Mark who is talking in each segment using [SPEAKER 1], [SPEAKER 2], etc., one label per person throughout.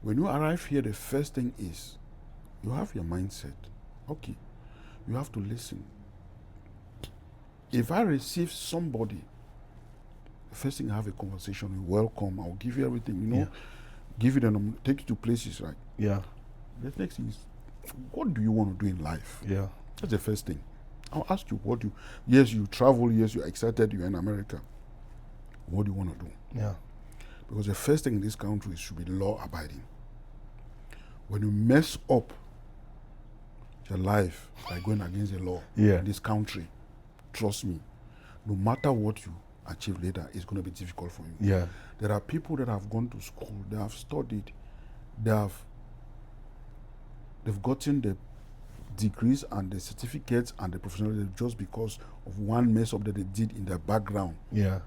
[SPEAKER 1] When you arrive here, the first thing is you have your mindset. Okay, you have to listen. If I receive somebody, the first thing I have a conversation, you welcome, I'll give you everything, give you take you to places, right?
[SPEAKER 2] Yeah.
[SPEAKER 1] The next thing is, what do you want to do in life?
[SPEAKER 2] Yeah.
[SPEAKER 1] That's the first thing. I'll ask you yes, you travel, yes, you're excited, you're in America. What do you want to do?
[SPEAKER 2] Yeah.
[SPEAKER 1] Because the first thing in this country should be law abiding. When you mess up your life by going against the law in this country, trust me, no matter what you achieve later, it's going to be difficult for you.
[SPEAKER 2] Yeah.
[SPEAKER 1] There are people that have gone to school, they have studied, they've gotten the degrees and the certificates and the professionalism just because of one mess up that they did in their background.
[SPEAKER 2] Yeah.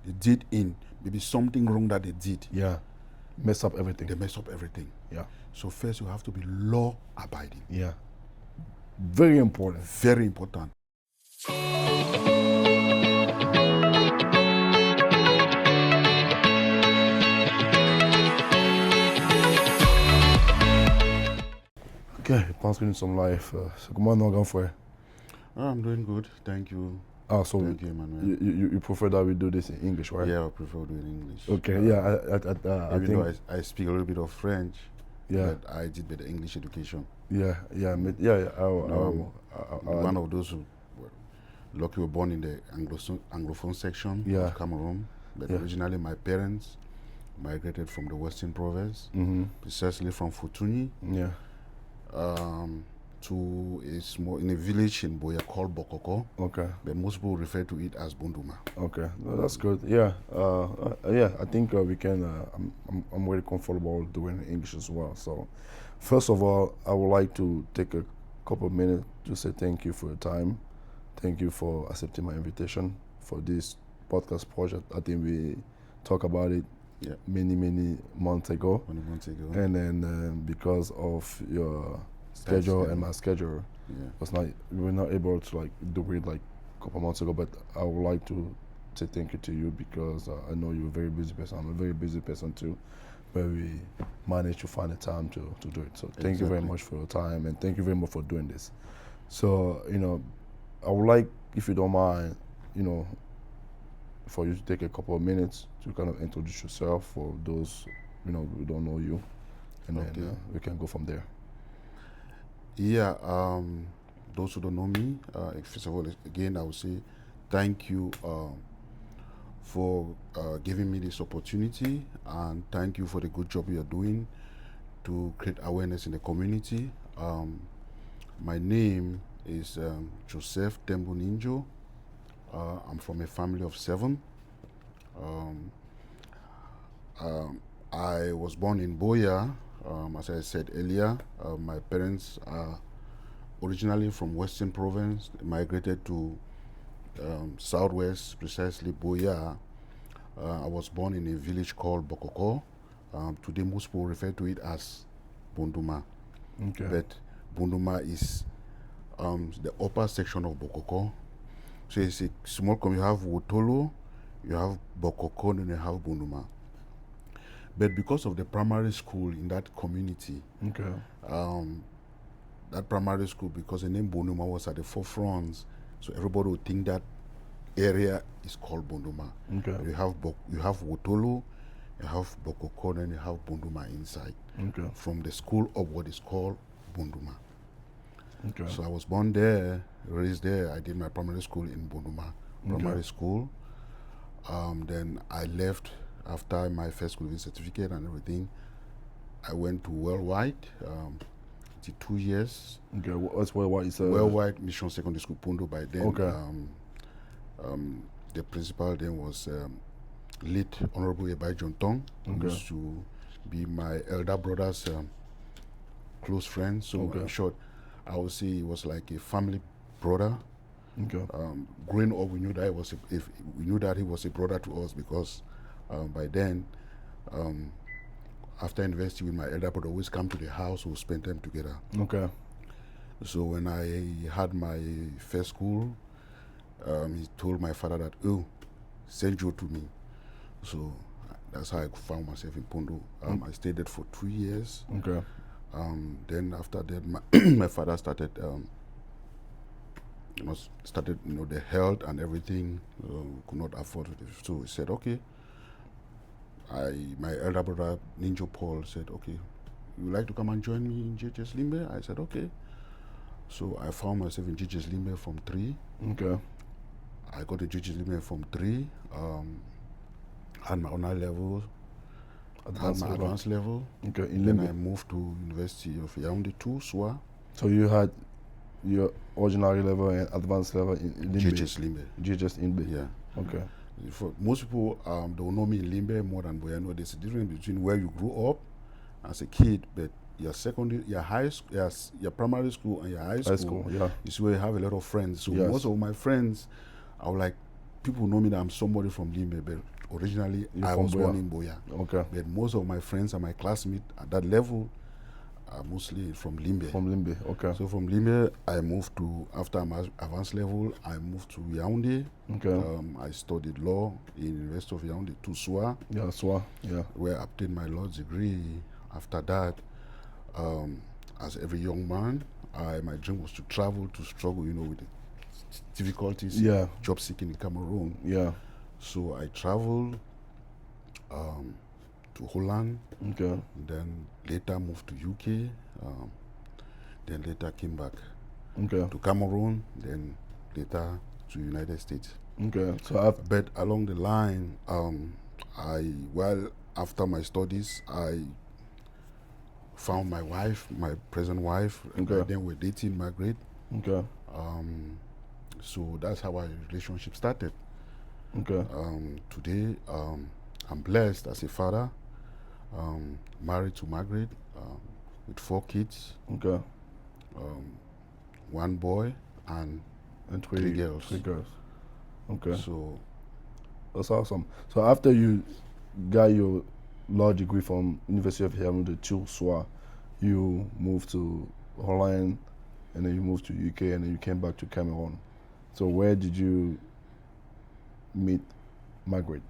[SPEAKER 1] They did in maybe something wrong that they did.
[SPEAKER 2] Yeah. Mess up everything.
[SPEAKER 1] They mess up everything.
[SPEAKER 2] Yeah.
[SPEAKER 1] So first you have to be law abiding.
[SPEAKER 2] Yeah. Very important.
[SPEAKER 1] Very important.
[SPEAKER 2] Ok, je pense que nous sommes live. So comment nous avons fait?
[SPEAKER 1] I'm doing good, thank you.
[SPEAKER 2] So
[SPEAKER 1] thank you, Emmanuel.
[SPEAKER 2] You prefer that we do this in English, right?
[SPEAKER 1] Yeah, I prefer doing English.
[SPEAKER 2] Okay, I
[SPEAKER 1] even
[SPEAKER 2] think...
[SPEAKER 1] though I speak a little bit of French,
[SPEAKER 2] yeah.
[SPEAKER 1] but I did better English education.
[SPEAKER 2] One
[SPEAKER 1] of those who were lucky were born in the Anglophone section of Cameroon, but originally my parents migrated from the Western Province, precisely from Futuni, to in a village in Boya called Bokoko.
[SPEAKER 2] Okay.
[SPEAKER 1] But most people refer to it as Bunduma.
[SPEAKER 2] Okay, no, that's good. Yeah, I think we can. I'm very comfortable doing English as well. So, first of all, I would like to take a couple of minutes to say thank you for your time. Thank you for accepting my invitation for this podcast project. I think we talked about it many months ago. And then because of your schedule and my schedule, we were not able to do it a couple months ago. But I would like to say thank you to you because I know you're a very busy person. I'm a very busy person too, but we managed to find the time to do it. So thank you very much for your time and thank you very much for doing this. So I would like, if you don't mind, for you to take a couple of minutes to kind of introduce yourself for those who don't know you, and then we can go from there.
[SPEAKER 1] Yeah, those who don't know me, first of all, again, I would say thank you for giving me this opportunity, and thank you for the good job you are doing to create awareness in the community. My name is Joseph Tembu Ninjo. I'm from a family of 7. I was born in Boya. As I said earlier, my parents are originally from Western Province, migrated to Southwest, precisely Boya. I was born in a village called Bokoko. Today most people refer to it as Bunduma.
[SPEAKER 2] Okay.
[SPEAKER 1] But Bunduma is the upper section of Bokoko. So it's a small community. You have Wotolo, you have Bokoko, and you have Bunduma. But because of the primary school in that community, that primary school, because the name Bunduma was at the forefront, so everybody would think that area is called Bunduma.
[SPEAKER 2] Okay.
[SPEAKER 1] You have Wotolo, you have Bokoko, and you have Bunduma inside.
[SPEAKER 2] Okay.
[SPEAKER 1] From the school of what is called Bunduma.
[SPEAKER 2] Okay.
[SPEAKER 1] So I was born there, raised there. I did my primary school in Bunduma primary school. Then I left after my first school certificate and everything. I went to Worldwide, 2 years.
[SPEAKER 2] Okay, what's Worldwide?
[SPEAKER 1] Worldwide Mission Secondary School, Pundo. By then, the principal then was late Honorable Ebai John Tong, who used to be my elder brother's close friend. So in short, I would say he was like a family brother.
[SPEAKER 2] Okay.
[SPEAKER 1] Growing up, we knew that he was a brother to us because by then, after university, with my elder brother, always come to the house. We'll spend time together.
[SPEAKER 2] Okay.
[SPEAKER 1] So when I had my first school, he told my father that, send Joe to me. So that's how I found myself in Pondo. I stayed there for 2 years.
[SPEAKER 2] Okay.
[SPEAKER 1] Then after that, my father started, the health and everything. Could not afford it, so he said, okay. My elder brother Ninjo Paul said, okay, you would like to come and join me in GHS Limbe? I said, okay. So I found myself in GHS Limbe from 3.
[SPEAKER 2] Okay.
[SPEAKER 1] I got to GHS Limbe from 3. Had my honor level, advanced level.
[SPEAKER 2] Okay, in
[SPEAKER 1] Then
[SPEAKER 2] Limbe.
[SPEAKER 1] I moved to University of Yaoundé 2, SWA.
[SPEAKER 2] So you had your ordinary level and advanced level in Limbe.
[SPEAKER 1] GHS Limbe.
[SPEAKER 2] GHS Limbe.
[SPEAKER 1] Yeah.
[SPEAKER 2] Okay.
[SPEAKER 1] For most people, they will know me in Limbe more than Boyano. There's a difference between where you grew up as a kid, but your secondary, your high school, your primary school and your high school,
[SPEAKER 2] yeah.
[SPEAKER 1] is where you have a lot of friends. So
[SPEAKER 2] Yes.
[SPEAKER 1] most of my friends, I would like, people know me that I'm somebody from Limbe, but originally
[SPEAKER 2] You're
[SPEAKER 1] I
[SPEAKER 2] from
[SPEAKER 1] was
[SPEAKER 2] Boya.
[SPEAKER 1] born in Boya.
[SPEAKER 2] Okay.
[SPEAKER 1] But most of my friends and my classmates at that level are mostly from Limbe.
[SPEAKER 2] From Limbe. Okay.
[SPEAKER 1] So from Limbe, I moved to, after my advanced level, I moved to Yaoundé.
[SPEAKER 2] Okay.
[SPEAKER 1] I studied law in University of Yaoundé, to SWA,
[SPEAKER 2] Yeah, SWA. Yeah.
[SPEAKER 1] where I obtained my law degree. After that, as every young man, my dream was to travel, to struggle, with the difficulties,
[SPEAKER 2] Yeah.
[SPEAKER 1] job seeking in Cameroon.
[SPEAKER 2] Yeah.
[SPEAKER 1] So I traveled to Holland,
[SPEAKER 2] Okay.
[SPEAKER 1] then later moved to UK, then later came back
[SPEAKER 2] Okay.
[SPEAKER 1] to Cameroon, then later to United States.
[SPEAKER 2] Okay. So
[SPEAKER 1] But along the line, after my studies, I found my wife, my present wife.
[SPEAKER 2] Okay.
[SPEAKER 1] Then we're dating, Margaret.
[SPEAKER 2] Okay.
[SPEAKER 1] So that's how our relationship started.
[SPEAKER 2] Okay.
[SPEAKER 1] Today, I'm blessed as a father, married to Margaret, with 4 kids,
[SPEAKER 2] Okay.
[SPEAKER 1] 1 boy and
[SPEAKER 2] And
[SPEAKER 1] 3 girls.
[SPEAKER 2] 3 girls. Okay.
[SPEAKER 1] So
[SPEAKER 2] That's awesome. So after you got your law degree from University of Yaoundé to SWA, you moved to Holland, and then you moved to UK, and then you came back to Cameroon. So where did you meet Margaret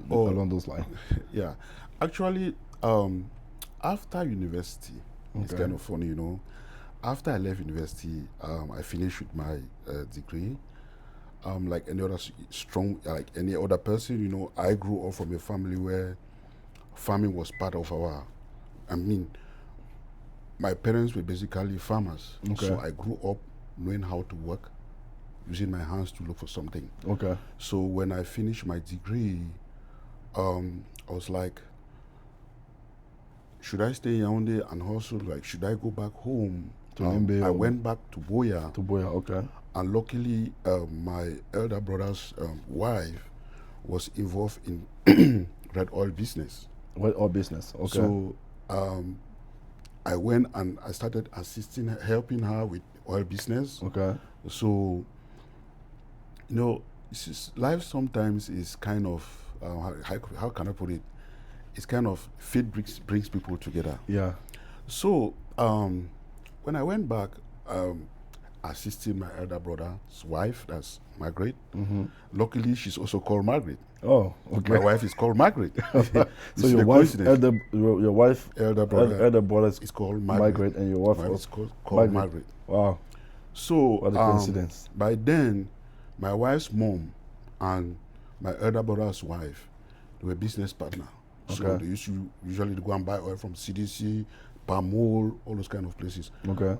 [SPEAKER 2] along those lines?
[SPEAKER 1] yeah, actually, after university, it's
[SPEAKER 2] Okay.
[SPEAKER 1] kind of funny, After I left university, I finished with my degree. Like any other like any other person, I grew up from a family where farming was part of my parents were basically farmers.
[SPEAKER 2] Okay.
[SPEAKER 1] So I grew up knowing how to work, using my hands to look for something.
[SPEAKER 2] Okay.
[SPEAKER 1] So when I finished my degree, I was like, should I stay in Yaoundé and hustle? Like, should I go back home?
[SPEAKER 2] To Limbe
[SPEAKER 1] I
[SPEAKER 2] or-
[SPEAKER 1] went back to Boya.
[SPEAKER 2] To Boya. Okay.
[SPEAKER 1] And luckily, my elder brother's wife was involved in red oil business.
[SPEAKER 2] What all business? Okay.
[SPEAKER 1] So I went and I started helping her with oil business.
[SPEAKER 2] okay.
[SPEAKER 1] So, life sometimes is kind of, how can I put it? It's kind of, fate brings people together.
[SPEAKER 2] Yeah.
[SPEAKER 1] So, when I went back, assisting my elder brother's wife, that's Margaret.
[SPEAKER 2] Mm-hmm.
[SPEAKER 1] Luckily, she's also called Margaret.
[SPEAKER 2] Oh. Okay.
[SPEAKER 1] My wife is called Margaret.
[SPEAKER 2] So your wife, elder brother
[SPEAKER 1] is called
[SPEAKER 2] Margaret, and your wife
[SPEAKER 1] My wife
[SPEAKER 2] was
[SPEAKER 1] is called Margaret.
[SPEAKER 2] Wow.
[SPEAKER 1] So,
[SPEAKER 2] What a coincidence.
[SPEAKER 1] by then, my wife's mom and my elder brother's wife, they were business partners. So
[SPEAKER 2] Okay.
[SPEAKER 1] they used to usually go and buy oil from CDC, Palmol, all those kind of places.
[SPEAKER 2] Okay.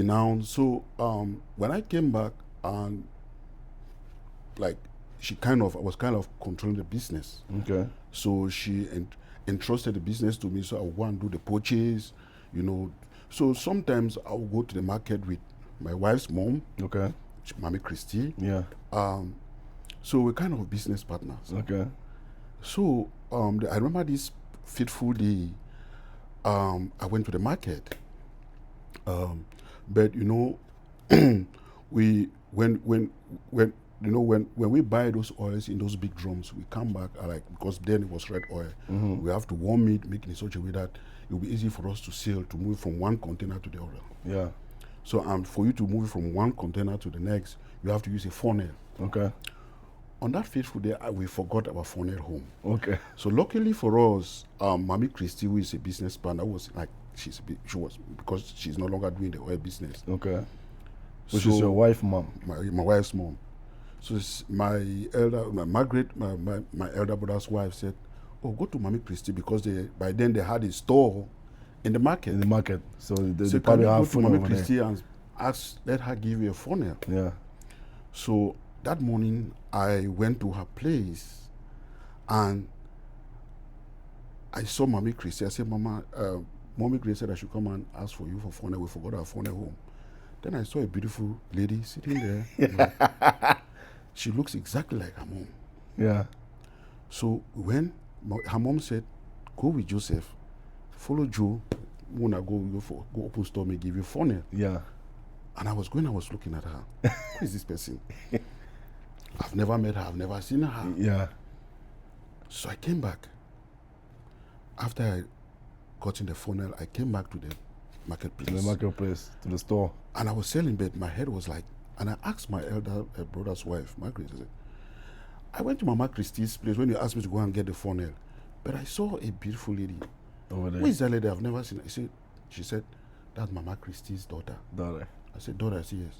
[SPEAKER 1] Now. So when I came back, and like I was kind of controlling the business.
[SPEAKER 2] Okay.
[SPEAKER 1] So she entrusted the business to me, so I would go and do the purchase, So sometimes I would go to the market with my wife's mom,
[SPEAKER 2] Okay.
[SPEAKER 1] Mommy Christie.
[SPEAKER 2] Yeah.
[SPEAKER 1] So we're kind of business partners.
[SPEAKER 2] Okay.
[SPEAKER 1] So I remember this fateful day. I went to the market, but when we buy those oils in those big drums, we come back because then it was red oil.
[SPEAKER 2] Mm-hmm.
[SPEAKER 1] We have to warm it, make it in such a way that it will be easy for us to sail, to move from one container to the other.
[SPEAKER 2] Yeah.
[SPEAKER 1] So for you to move from one container to the next, you have to use a funnel.
[SPEAKER 2] Okay.
[SPEAKER 1] on that fateful day, we forgot our phone at home.
[SPEAKER 2] Okay.
[SPEAKER 1] So luckily for us, Mommy Christy, who is a business partner, was like, she was, because she's no longer doing the oil business.
[SPEAKER 2] Okay. Which is your wife, mom?
[SPEAKER 1] My wife's mom. So my Margaret, my elder brother's wife said, "Oh, go to Mommy Christy," because by then they had a store in the market.
[SPEAKER 2] In the market. So they
[SPEAKER 1] So
[SPEAKER 2] probably
[SPEAKER 1] can you
[SPEAKER 2] have
[SPEAKER 1] go to
[SPEAKER 2] phone
[SPEAKER 1] Mommy
[SPEAKER 2] over
[SPEAKER 1] Christy and let her give you a funnel.
[SPEAKER 2] there. Yeah.
[SPEAKER 1] So that morning I went to her place and I saw Mommy Christy. I said, Mama, Mommy Christy said I should come and ask for you for funnel. We forgot our funnel home. Then I saw a beautiful lady sitting there. She looks exactly like her mom.
[SPEAKER 2] Yeah.
[SPEAKER 1] So when her mom said, go with Joseph, follow Joe, when I go open store, may give you funnel.
[SPEAKER 2] Yeah.
[SPEAKER 1] And I was looking at her. Who is this person? I've never met her, I've never seen her.
[SPEAKER 2] Yeah.
[SPEAKER 1] So I came back. After I got in the funnel, I came back to the marketplace.
[SPEAKER 2] To the marketplace, to the store.
[SPEAKER 1] And I was selling, but my head was like, and I asked my elder brother's wife, Margaret, I said, I went to Mama Christie's place when you asked me to go and get the funnel, but I saw a beautiful lady.
[SPEAKER 2] Over there.
[SPEAKER 1] Who is that lady? I've never seen her. She said, that's Mama Christie's daughter.
[SPEAKER 2] Daughter.
[SPEAKER 1] I said, daughter? I said, yes.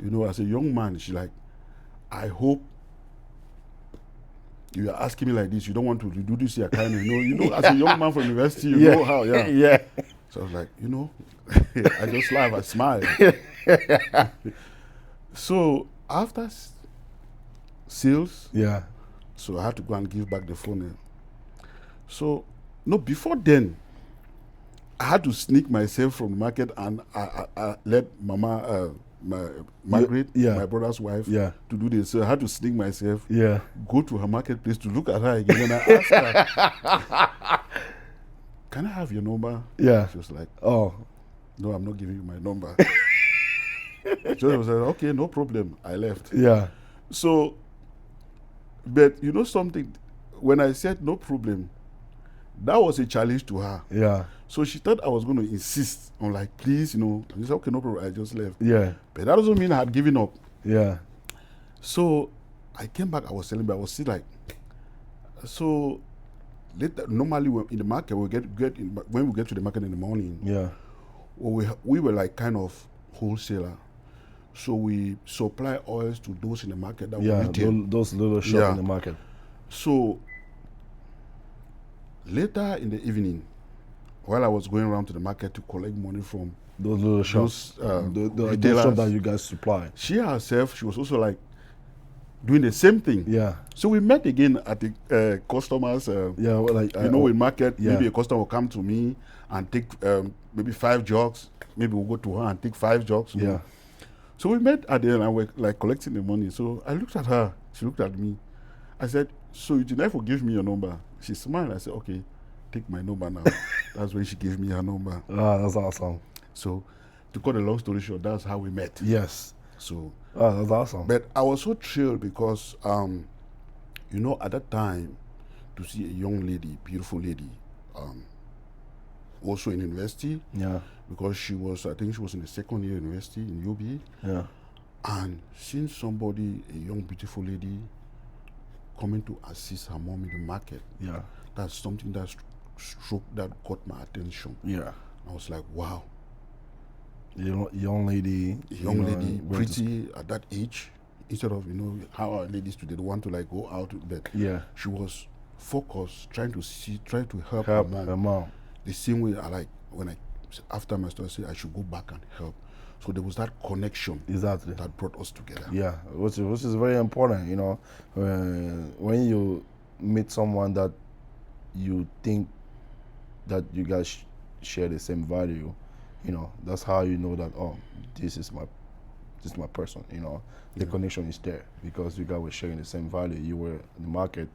[SPEAKER 1] You know, as a young man, she's like, I hope you are asking me like this. You don't want to do this here, kind of, you know, as a young man from university, you know how, yeah.
[SPEAKER 2] Yeah.
[SPEAKER 1] So I was like, I just laugh, I smile. So after sales,
[SPEAKER 2] Yeah.
[SPEAKER 1] so I had to go and give back the phone. So, no, before then, I had to sneak myself from the market and I let Mama, Margaret,
[SPEAKER 2] Yeah.
[SPEAKER 1] my brother's wife,
[SPEAKER 2] Yeah.
[SPEAKER 1] to do this. So I had to sneak myself,
[SPEAKER 2] Yeah.
[SPEAKER 1] go to her marketplace to look at her again. And I asked her, can I have your number?
[SPEAKER 2] Yeah.
[SPEAKER 1] She was like,
[SPEAKER 2] Oh.
[SPEAKER 1] no, I'm not giving you my number. So I was like, okay, no problem. I left.
[SPEAKER 2] Yeah.
[SPEAKER 1] So, but you know something? When I said no problem, that was a challenge to her.
[SPEAKER 2] Yeah.
[SPEAKER 1] So she thought I was going to insist on like, please, And she said, okay, no problem. I just left.
[SPEAKER 2] Yeah.
[SPEAKER 1] But that doesn't mean I had given up.
[SPEAKER 2] Yeah.
[SPEAKER 1] So I came back. I was selling, but I was still like, so later, normally in the market, when we get to the market in the morning,
[SPEAKER 2] Yeah.
[SPEAKER 1] we were like kind of wholesaler. So we supply oils to those in the market that
[SPEAKER 2] Yeah.
[SPEAKER 1] we retail.
[SPEAKER 2] Those little shops
[SPEAKER 1] Yeah.
[SPEAKER 2] in the market.
[SPEAKER 1] So later in the evening, while I was going around to the market to collect money from
[SPEAKER 2] Those little shops.
[SPEAKER 1] those
[SPEAKER 2] Those
[SPEAKER 1] retailers,
[SPEAKER 2] shops that you guys supply.
[SPEAKER 1] she herself, she was also like doing the same thing.
[SPEAKER 2] Yeah.
[SPEAKER 1] So we met again at the customers.
[SPEAKER 2] Yeah. Well, like
[SPEAKER 1] in market,
[SPEAKER 2] yeah.
[SPEAKER 1] maybe a customer will come to me and take maybe 5 jugs. Maybe we'll go to her and take 5 jugs.
[SPEAKER 2] Yeah.
[SPEAKER 1] So we met at the end and we're like collecting the money. So I looked at her. She looked at me. I said, so you did not give me your number? She smiled. I said, okay, take my number now. That's when she gave me her number.
[SPEAKER 2] Ah, that's awesome.
[SPEAKER 1] So to cut a long story short, that's how we met.
[SPEAKER 2] Yes.
[SPEAKER 1] So,
[SPEAKER 2] That's awesome.
[SPEAKER 1] but I was so thrilled because, at that time, to see a young lady, beautiful lady, also in university,
[SPEAKER 2] Yeah.
[SPEAKER 1] because I think she was in the second year university in UB,
[SPEAKER 2] Yeah.
[SPEAKER 1] and seeing somebody, a young, beautiful lady, coming to assist her mom in the market,
[SPEAKER 2] Yeah.
[SPEAKER 1] that's something that caught my attention.
[SPEAKER 2] Yeah.
[SPEAKER 1] I was like, wow,
[SPEAKER 2] Young lady.
[SPEAKER 1] pretty at that age, instead of, how our ladies today want to like go out to bed.
[SPEAKER 2] Yeah.
[SPEAKER 1] She was focused, trying to help
[SPEAKER 2] Help
[SPEAKER 1] her mom.
[SPEAKER 2] her mom.
[SPEAKER 1] The same way after my story, I said I should go back and help. So there was that connection
[SPEAKER 2] Exactly.
[SPEAKER 1] that brought us together.
[SPEAKER 2] Yeah, which is very important. When you meet someone that you think that you guys share the same value, that's how you know that this is my person. The connection is there because you guys were sharing the same value. You were in the market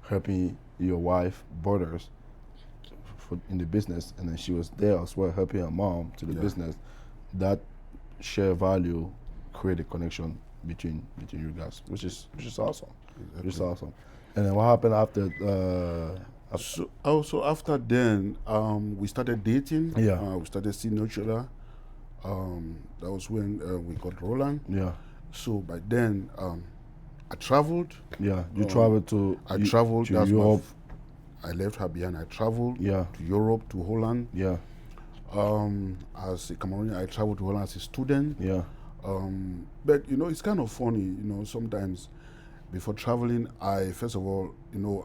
[SPEAKER 2] helping your wife, brothers in the business, and then she was there as well helping her mom to the business. That share value create a connection between you guys, which is awesome.
[SPEAKER 1] Exactly.
[SPEAKER 2] Which is awesome. And then what happened after?
[SPEAKER 1] So after then, we started dating.
[SPEAKER 2] Yeah.
[SPEAKER 1] We started seeing each other. That was when we got Roland.
[SPEAKER 2] Yeah.
[SPEAKER 1] So by then, I traveled.
[SPEAKER 2] Yeah, you traveled to
[SPEAKER 1] I traveled.
[SPEAKER 2] to Europe.
[SPEAKER 1] I left her behind. I traveled
[SPEAKER 2] Yeah.
[SPEAKER 1] to Europe, to Holland.
[SPEAKER 2] Yeah.
[SPEAKER 1] As a Cameroonian, I traveled to Holland as a student.
[SPEAKER 2] Yeah.
[SPEAKER 1] But it's kind of funny, sometimes before traveling, I first of all,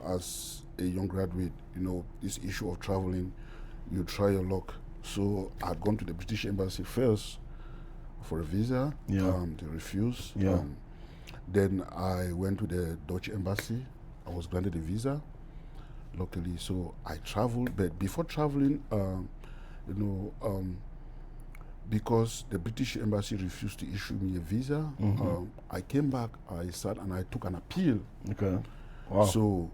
[SPEAKER 1] as a young graduate, this issue of traveling, you try your luck. So I'd gone to the British Embassy first for a visa.
[SPEAKER 2] Yeah.
[SPEAKER 1] They refused.
[SPEAKER 2] Yeah.
[SPEAKER 1] Then I went to the Dutch Embassy. I was granted a visa, luckily. So I traveled, but before traveling, because the British Embassy refused to issue me a visa, I came back, I sat and I took an appeal.
[SPEAKER 2] Okay. Wow.
[SPEAKER 1] So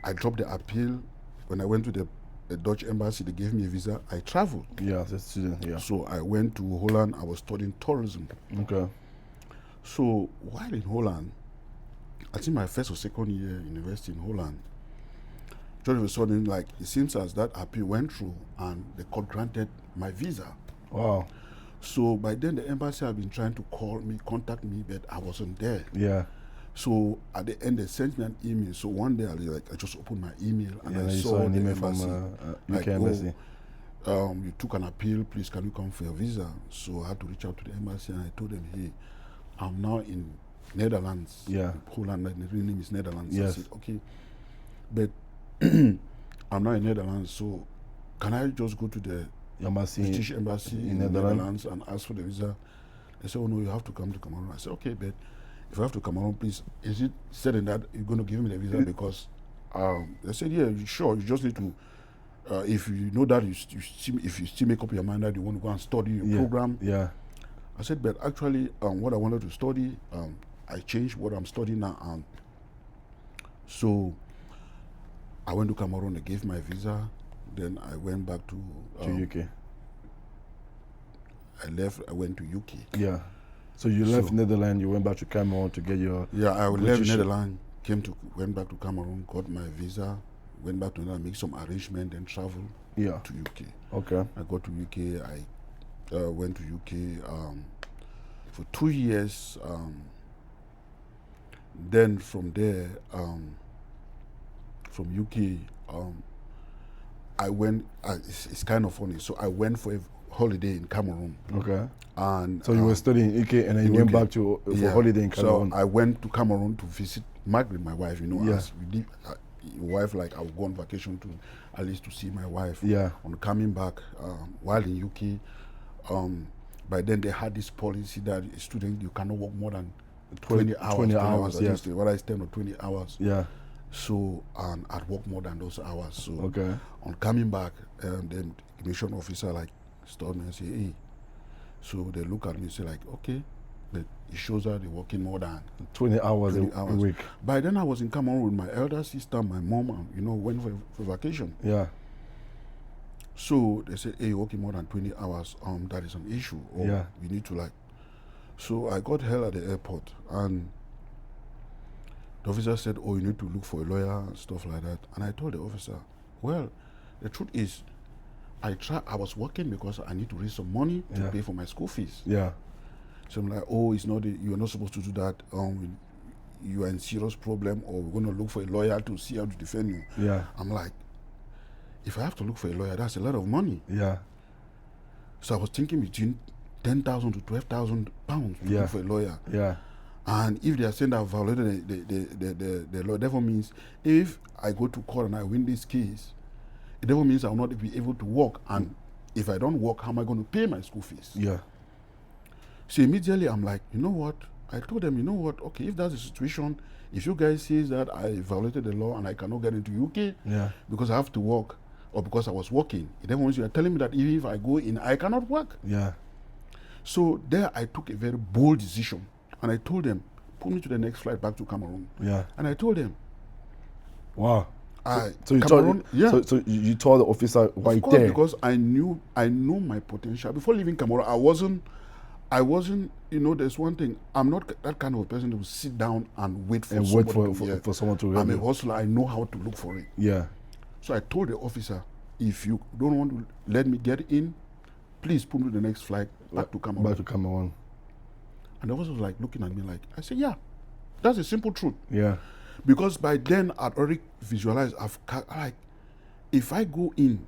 [SPEAKER 1] I dropped the appeal. When I went to the Dutch Embassy, they gave me a visa. I traveled.
[SPEAKER 2] Yeah, as a student, yeah.
[SPEAKER 1] So I went to Holland. I was studying tourism.
[SPEAKER 2] Okay.
[SPEAKER 1] So while in Holland, I think my first or second year university in Holland, all of a sudden, like, it seems as that appeal went through and the court granted my visa.
[SPEAKER 2] Wow.
[SPEAKER 1] So by then the embassy had been trying to contact me, but I wasn't there.
[SPEAKER 2] Yeah.
[SPEAKER 1] So at the end they sent me an email. So one day I just opened my email and I saw
[SPEAKER 2] an
[SPEAKER 1] the
[SPEAKER 2] email
[SPEAKER 1] embassy,
[SPEAKER 2] from UK embassy.
[SPEAKER 1] You took an appeal, please can you come for your visa? So I had to reach out to the embassy and I told them, hey, I'm now in Netherlands.
[SPEAKER 2] Yeah.
[SPEAKER 1] Holland, like the real name is Netherlands.
[SPEAKER 2] Yes.
[SPEAKER 1] I said, okay. But I'm now in Netherlands, so can I just go to the British Embassy in Netherlands and ask for the visa? They said, oh no, you have to come to Cameroon. I said, okay, but if I have to Cameroon, please, is it said in that you're going to give me the visa? Because they said, yeah, sure, you just need to, if you know that, if you still make up your mind that you want to go and study your program.
[SPEAKER 2] Yeah.
[SPEAKER 1] I said, but actually, what I wanted to study, I changed what I'm studying now. So I went to Cameroon, they gave my visa. Then I went back to
[SPEAKER 2] UK.
[SPEAKER 1] I left, I went to UK.
[SPEAKER 2] Yeah. So you left Netherlands, you went back to Cameroon to get your...
[SPEAKER 1] Yeah, I left Netherlands, went back to Cameroon, got my visa, went back to Netherlands, make some arrangement, then travel to UK.
[SPEAKER 2] Okay.
[SPEAKER 1] I got to UK, I went to UK for 2 years. Then from there, from UK, I went, it's kind of funny, so I went for a holiday in Cameroon.
[SPEAKER 2] Okay.
[SPEAKER 1] And
[SPEAKER 2] so you were studying in UK and then you went back to for holiday in Cameroon.
[SPEAKER 1] So I went to Cameroon to visit Margaret, my wife,
[SPEAKER 2] Yes.
[SPEAKER 1] as we live, wife, like I would go on vacation to at least to see my wife.
[SPEAKER 2] Yeah.
[SPEAKER 1] On coming back, while in UK, by then they had this policy that a student, you cannot work more than 20 hours.
[SPEAKER 2] 20 hours,
[SPEAKER 1] yes. Whether it's 10 or 20 hours.
[SPEAKER 2] Yeah.
[SPEAKER 1] So, I'd work more than those hours. So,
[SPEAKER 2] okay.
[SPEAKER 1] On coming back, then immigration officer like stopped me and say, hey. So they look at me and say like, okay, but it shows that they're working more than
[SPEAKER 2] 20 hours, a week.
[SPEAKER 1] By then I was in Cameroon with my elder sister, my mom, and, went for vacation.
[SPEAKER 2] Yeah.
[SPEAKER 1] So they said, hey, you're working more than 20 hours. That is an issue. Or we need to So I got held at the airport and the officer said, oh, you need to look for a lawyer and stuff like that. And I told the officer, well, the truth is, I was working because I need to raise some money to pay for my school fees.
[SPEAKER 2] Yeah.
[SPEAKER 1] So I'm like, oh, you're not supposed to do that. You are in serious problem, or we're going to look for a lawyer to see how to defend you.
[SPEAKER 2] Yeah.
[SPEAKER 1] I'm like, if I have to look for a lawyer, that's a lot of money.
[SPEAKER 2] Yeah.
[SPEAKER 1] So I was thinking between 10,000 to 12,000 pounds to look for a lawyer.
[SPEAKER 2] Yeah.
[SPEAKER 1] And if they are saying that I've violated the law, therefore means if I go to court and I win this case, it therefore means I will not be able to work. And if I don't work, how am I going to pay my school fees?
[SPEAKER 2] Yeah.
[SPEAKER 1] So immediately I'm like, you know what? I told them, you know what? Okay, if that's the situation, if you guys say that I violated the law and I cannot get into UK because I have to work or because I was working, it therefore means you are telling me that even if I go in, I cannot work.
[SPEAKER 2] Yeah.
[SPEAKER 1] So there I took a very bold decision. And I told them, put me to the next flight back to Cameroon.
[SPEAKER 2] Yeah.
[SPEAKER 1] And I told them.
[SPEAKER 2] Wow. So you
[SPEAKER 1] Cameroon,
[SPEAKER 2] told so you told the officer right there.
[SPEAKER 1] Because I knew my potential. Before leaving Cameroon, I wasn't, there's one thing. I'm not that kind of a person who will sit down and wait for
[SPEAKER 2] someone to help
[SPEAKER 1] I'm
[SPEAKER 2] you.
[SPEAKER 1] a hustler. I know how to look for it.
[SPEAKER 2] Yeah.
[SPEAKER 1] So I told the officer, if you don't want to let me get in, please put me to the next flight back to Cameroon.
[SPEAKER 2] Back to Cameroon.
[SPEAKER 1] And the officer was like looking at me like, I said, yeah. That's a simple truth.
[SPEAKER 2] Yeah.
[SPEAKER 1] Because by then I'd already visualized, like, if I go in,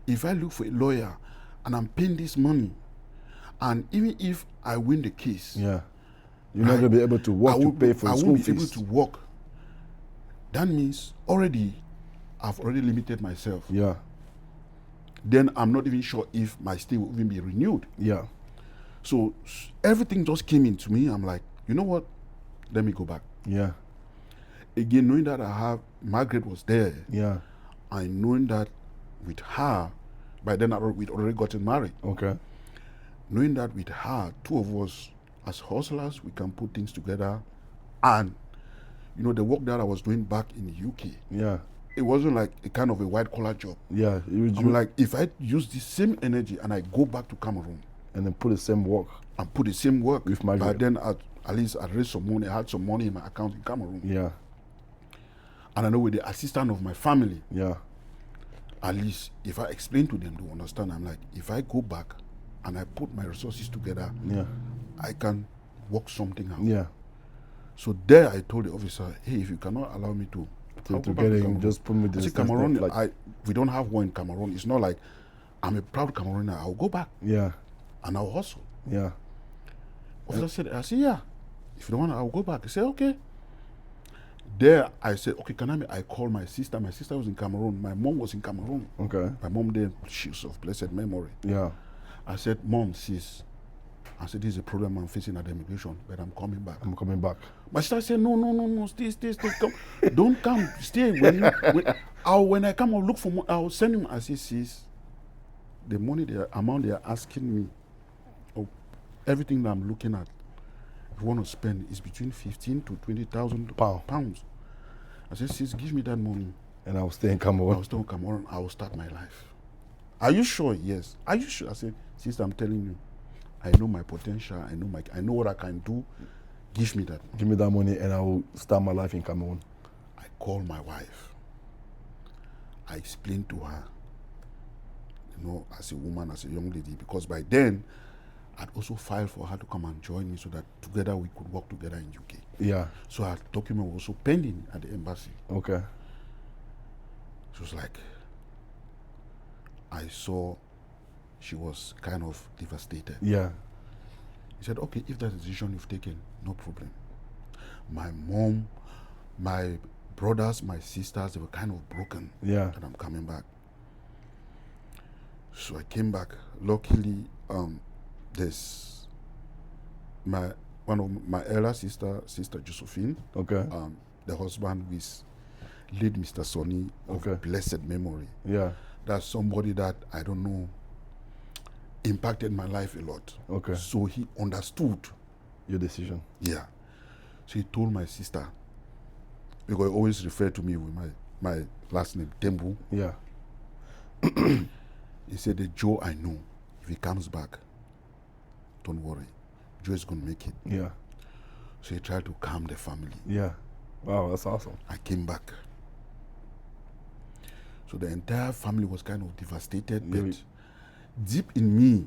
[SPEAKER 1] if I look for a lawyer and I'm paying this money, and even if I win the case,
[SPEAKER 2] Yeah. You're not going to be able to work to pay for school fees.
[SPEAKER 1] I won't be able to work. That means I've already limited myself.
[SPEAKER 2] Yeah.
[SPEAKER 1] Then I'm not even sure if my stay will even be renewed.
[SPEAKER 2] Yeah.
[SPEAKER 1] So everything just came into me. I'm like, you know what? Let me go back.
[SPEAKER 2] Yeah.
[SPEAKER 1] Again, knowing that Margaret was there.
[SPEAKER 2] Yeah.
[SPEAKER 1] And knowing that with her, by then we'd already gotten married.
[SPEAKER 2] Okay.
[SPEAKER 1] Knowing that with her, two of us as hustlers, we can put things together. And, the work that I was doing back in the UK,
[SPEAKER 2] yeah,
[SPEAKER 1] it wasn't like a kind of a white collar job.
[SPEAKER 2] Yeah.
[SPEAKER 1] I'm like, if I use the same energy and I go back to Cameroon
[SPEAKER 2] and then put the same work
[SPEAKER 1] with Margaret, by then at least I raised some money, I had some money in my account in Cameroon.
[SPEAKER 2] Yeah.
[SPEAKER 1] And I know with the assistance of my family,
[SPEAKER 2] yeah,
[SPEAKER 1] at least if I explain to them, they understand. I'm like, if I go back and I put my resources together,
[SPEAKER 2] yeah,
[SPEAKER 1] I can work something out.
[SPEAKER 2] Yeah.
[SPEAKER 1] So there I told the officer, hey, if you cannot allow me to
[SPEAKER 2] get in, just put me this.
[SPEAKER 1] Cameroon, we don't have war in Cameroon. It's not like I'm a proud Cameroonian. I'll go back.
[SPEAKER 2] Yeah.
[SPEAKER 1] And I'll hustle.
[SPEAKER 2] Yeah.
[SPEAKER 1] Officer said, yeah. If you don't want, I'll go back. He said, okay. There, I said, okay, I call my sister. My sister was in Cameroon. My mom was in Cameroon.
[SPEAKER 2] Okay.
[SPEAKER 1] My mom then, she's of blessed memory.
[SPEAKER 2] Yeah.
[SPEAKER 1] I said, Mom, sis, I said, this is a problem I'm facing at the immigration, but I'm coming back. My sister said, no, stay, come. Don't come, stay. When I come, I'll look for money. I'll send him. I say, sis, the money, the amount they are asking me, everything that I'm looking at, if you want to spend, is between 15 to 20,000 pounds. I said, sis, give me that money.
[SPEAKER 2] And I will stay in Cameroon.
[SPEAKER 1] I will start my life. Are you sure? Yes. Are you sure? I said, sis, I'm telling you, I know my potential. I know what I can do. Give me that money.
[SPEAKER 2] Give me that money and I will start my life in Cameroon.
[SPEAKER 1] I called my wife. I explained to her, as a woman, as a young lady, because by then, I'd also filed for her to come and join me so that together we could work together in UK.
[SPEAKER 2] Yeah.
[SPEAKER 1] So her document was also pending at the embassy.
[SPEAKER 2] Okay.
[SPEAKER 1] She was like, I saw she was kind of devastated.
[SPEAKER 2] Yeah.
[SPEAKER 1] He said, okay, if that's the decision you've taken, no problem. My mom, my brothers, my sisters, they were kind of broken.
[SPEAKER 2] Yeah.
[SPEAKER 1] That I'm coming back. So I came back. Luckily, there's one of my elder sister Josephine.
[SPEAKER 2] Okay.
[SPEAKER 1] The husband with late Mr. Sonny of blessed memory.
[SPEAKER 2] Yeah.
[SPEAKER 1] That's somebody that I don't know impacted my life a lot.
[SPEAKER 2] Okay.
[SPEAKER 1] So he understood
[SPEAKER 2] your decision.
[SPEAKER 1] Yeah. So he told my sister, because he always referred to me with my last name, Tembu.
[SPEAKER 2] Yeah.
[SPEAKER 1] He said, the Joe I know, if he comes back, don't worry, Joe is going to make it.
[SPEAKER 2] Yeah.
[SPEAKER 1] So he tried to calm the family.
[SPEAKER 2] Yeah. Wow, that's awesome.
[SPEAKER 1] I came back. So the entire family was kind of devastated, but deep in me,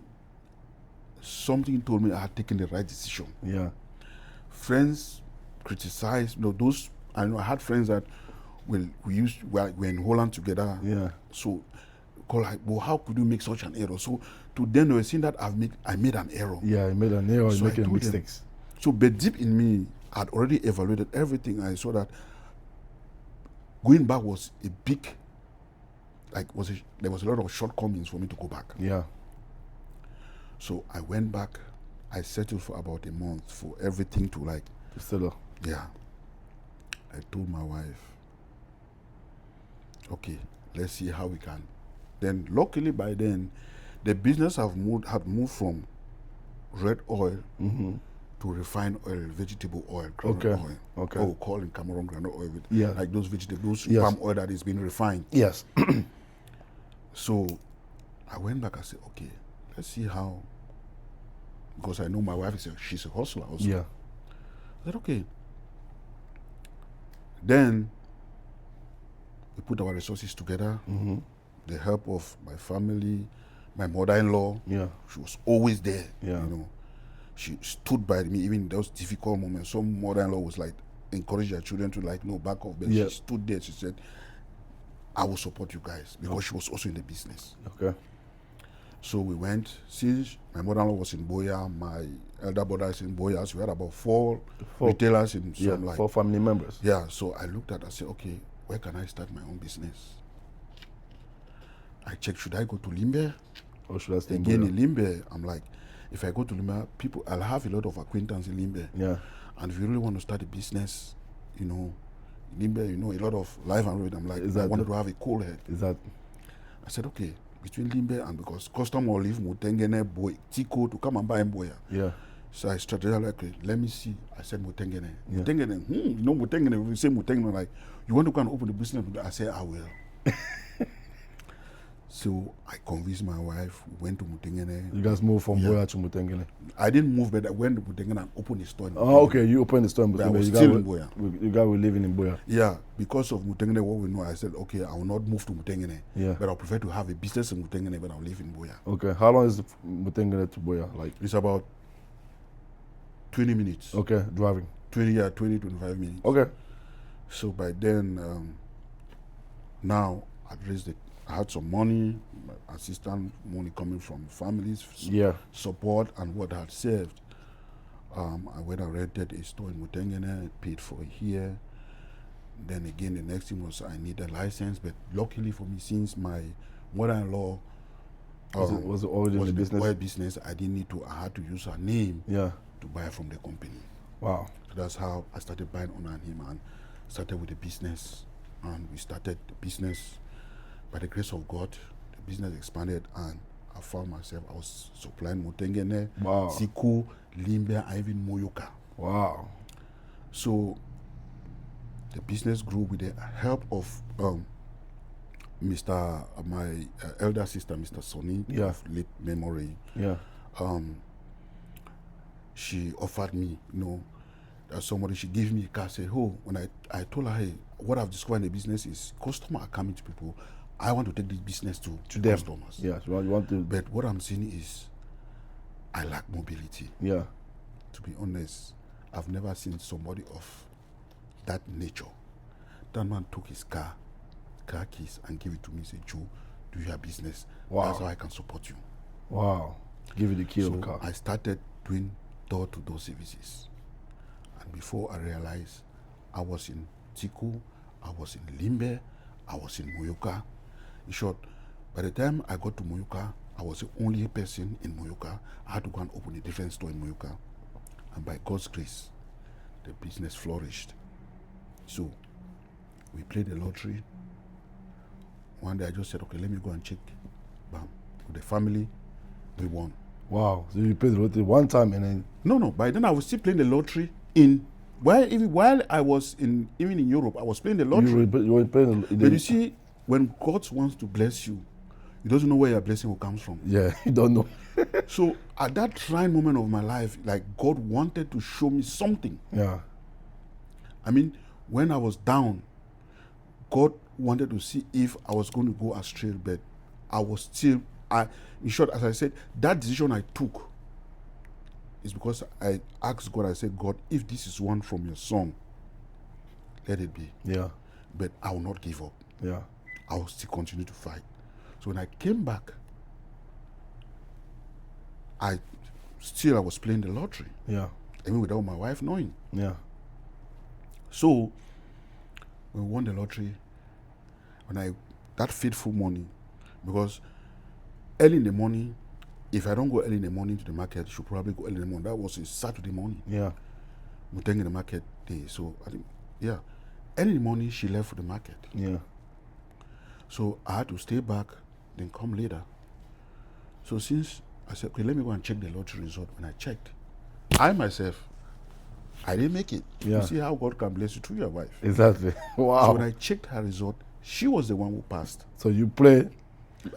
[SPEAKER 1] something told me I had taken the right decision.
[SPEAKER 2] Yeah.
[SPEAKER 1] Friends criticized, I had friends that were in Holland together.
[SPEAKER 2] Yeah.
[SPEAKER 1] So call like, well, how could you make such an error? So to them they were saying that I made an error.
[SPEAKER 2] Yeah, I made an error,
[SPEAKER 1] so
[SPEAKER 2] making mistakes.
[SPEAKER 1] So but deep in me, I'd already evaluated everything. I saw that going back was a big, there was a lot of shortcomings for me to go back.
[SPEAKER 2] Yeah.
[SPEAKER 1] So I went back. I settled for about a month for everything to
[SPEAKER 2] settle.
[SPEAKER 1] Yeah. I told my wife, okay, let's see how we can. Then luckily by then, the business had moved from red oil to refined oil, vegetable oil, groundnut oil.
[SPEAKER 2] Okay.
[SPEAKER 1] What we call in Cameroon groundnut oil, like those vegetables, palm oil that is being refined.
[SPEAKER 2] Yes.
[SPEAKER 1] So I went back. I said, okay, let's see how. Because I know my wife she's a hustler also.
[SPEAKER 2] Yeah.
[SPEAKER 1] I said, okay. Then we put our resources together. The help of my family, my mother-in-law.
[SPEAKER 2] Yeah.
[SPEAKER 1] She was always there.
[SPEAKER 2] Yeah.
[SPEAKER 1] She stood by me even in those difficult moments. Some mother-in-law was like, encourage their children to like, no, back off. But
[SPEAKER 2] Yeah.
[SPEAKER 1] she stood there. She said, I will support you guys, because she was also in the business.
[SPEAKER 2] Okay.
[SPEAKER 1] So we went. Since my mother-in-law was in Boya, my elder brother is in Boya, so we had about four retailers in some like
[SPEAKER 2] 4 family members.
[SPEAKER 1] yeah. So I looked at, I said, okay, where can I start my own business? I checked, should I go to Limbe?
[SPEAKER 2] Or should I stay in
[SPEAKER 1] Again
[SPEAKER 2] Boya?
[SPEAKER 1] in Limbe, I'm like, if I go to Limbe, I'll have a lot of acquaintance in Limbe.
[SPEAKER 2] Yeah.
[SPEAKER 1] And if you really want to start a business, Limbe, a lot of life and road. I'm like, I wanted to have a cool head.
[SPEAKER 2] Is that
[SPEAKER 1] I said, okay, between Limbe and because customer leave Mutengene boy Tico to come and buy Mboya.
[SPEAKER 2] yeah.
[SPEAKER 1] So I started like, okay, let me see. I said Mutengene.
[SPEAKER 2] Yeah.
[SPEAKER 1] Mutengene, Mutengene, we say Mutengene, like, you want to go and open the business? I said, I will. So I convinced my wife, we went to Mutengene.
[SPEAKER 2] You guys moved from Boya to Mutengene.
[SPEAKER 1] I didn't move, but I went to Mutengene and opened a store in Mutengene.
[SPEAKER 2] Oh, okay. You opened the store in
[SPEAKER 1] But I
[SPEAKER 2] Mutengene.
[SPEAKER 1] was
[SPEAKER 2] You
[SPEAKER 1] still
[SPEAKER 2] guys
[SPEAKER 1] in Boya.
[SPEAKER 2] You guys were living in Boya.
[SPEAKER 1] Yeah, because of Mutengene, what we know, I said, okay, I will not move to Mutengene.
[SPEAKER 2] Yeah.
[SPEAKER 1] But I prefer to have a business in Mutengene, but I'll live in Boya.
[SPEAKER 2] Okay. How long is Mutengene to Boya? Like,
[SPEAKER 1] It's about 20 minutes.
[SPEAKER 2] okay, driving.
[SPEAKER 1] 25 minutes.
[SPEAKER 2] Okay.
[SPEAKER 1] So by then, now I had some money, my assistant money coming from families,
[SPEAKER 2] Yeah.
[SPEAKER 1] support, and what I had saved. I went and rented a store in Mutengene, paid for a year. Then again, the next thing was I need a license, but luckily for me, since my mother-in-law
[SPEAKER 2] Was it already in
[SPEAKER 1] was
[SPEAKER 2] the
[SPEAKER 1] in the
[SPEAKER 2] business?
[SPEAKER 1] oil business, I didn't need to. I had to use her name
[SPEAKER 2] Yeah.
[SPEAKER 1] to buy from the company.
[SPEAKER 2] Wow.
[SPEAKER 1] So that's how I started buying under him and started with the business. And we started the business. By the grace of God, the business expanded and I found myself, I was supplying Mutengene,
[SPEAKER 2] Wow.
[SPEAKER 1] Siku, Limbe, and even Moyoka.
[SPEAKER 2] Wow.
[SPEAKER 1] So the business grew with the help of my elder sister, Mr. Sonny,
[SPEAKER 2] Yeah.
[SPEAKER 1] of late memory.
[SPEAKER 2] Yeah.
[SPEAKER 1] She offered me, that somebody, she gave me a car, say, when I told her, hey, what I've discovered in the business is customers are coming to people. I want to take this business to
[SPEAKER 2] them.
[SPEAKER 1] customers.
[SPEAKER 2] Yeah. So you want to?
[SPEAKER 1] But what I'm saying is, I lack mobility.
[SPEAKER 2] Yeah.
[SPEAKER 1] To be honest, I've never seen somebody of that nature. That man took his car keys, and gave it to me, said, Joe, do your business.
[SPEAKER 2] Wow.
[SPEAKER 1] That's how I can support you.
[SPEAKER 2] Wow. Give you the key
[SPEAKER 1] So
[SPEAKER 2] of the car.
[SPEAKER 1] I started doing door-to-door services. And before I realized, I was in Tiku, I was in Limbe, I was in Moyoka. In short, by the time I got to Moyoka, I was the only person in Moyoka. I had to go and open a different store in Moyoka. And by God's grace, the business flourished. So we played the lottery. One day I just said, okay, let me go and check. Bam. With the family, we won.
[SPEAKER 2] Wow. So you played the lottery one time and then
[SPEAKER 1] No. By then I was still playing the lottery while I was even in Europe, I was playing the lottery.
[SPEAKER 2] you were playing.
[SPEAKER 1] But you see, when God wants to bless you, He doesn't know where your blessing will come from.
[SPEAKER 2] Yeah. You don't know.
[SPEAKER 1] So at that trying moment of my life, like God wanted to show me something.
[SPEAKER 2] Yeah.
[SPEAKER 1] I mean, when I was down, God wanted to see if I was going to go astray, but I was still, in short, as I said, that decision I took is because I asked God, I said, God, if this is one from your son, let it be.
[SPEAKER 2] Yeah.
[SPEAKER 1] But I will not give up.
[SPEAKER 2] Yeah.
[SPEAKER 1] I will still continue to fight. So when I came back, I was playing the lottery,
[SPEAKER 2] Yeah.
[SPEAKER 1] even without my wife knowing.
[SPEAKER 2] Yeah.
[SPEAKER 1] So when we won the lottery, that fateful morning, because early in the morning, if I don't go early in the morning to the market, I should probably go early in the morning. That was a Saturday morning.
[SPEAKER 2] Yeah.
[SPEAKER 1] We're taking the market day. So I think, yeah, early in the morning she left for the market.
[SPEAKER 2] Yeah.
[SPEAKER 1] So I had to stay back, then come later. So since I said, okay, let me go and check the lottery result. When I checked, I myself, I didn't make it.
[SPEAKER 2] Yeah.
[SPEAKER 1] You see how God can bless you through your wife.
[SPEAKER 2] Exactly. Wow.
[SPEAKER 1] So when I checked her result, she was the one who passed.
[SPEAKER 2] So you play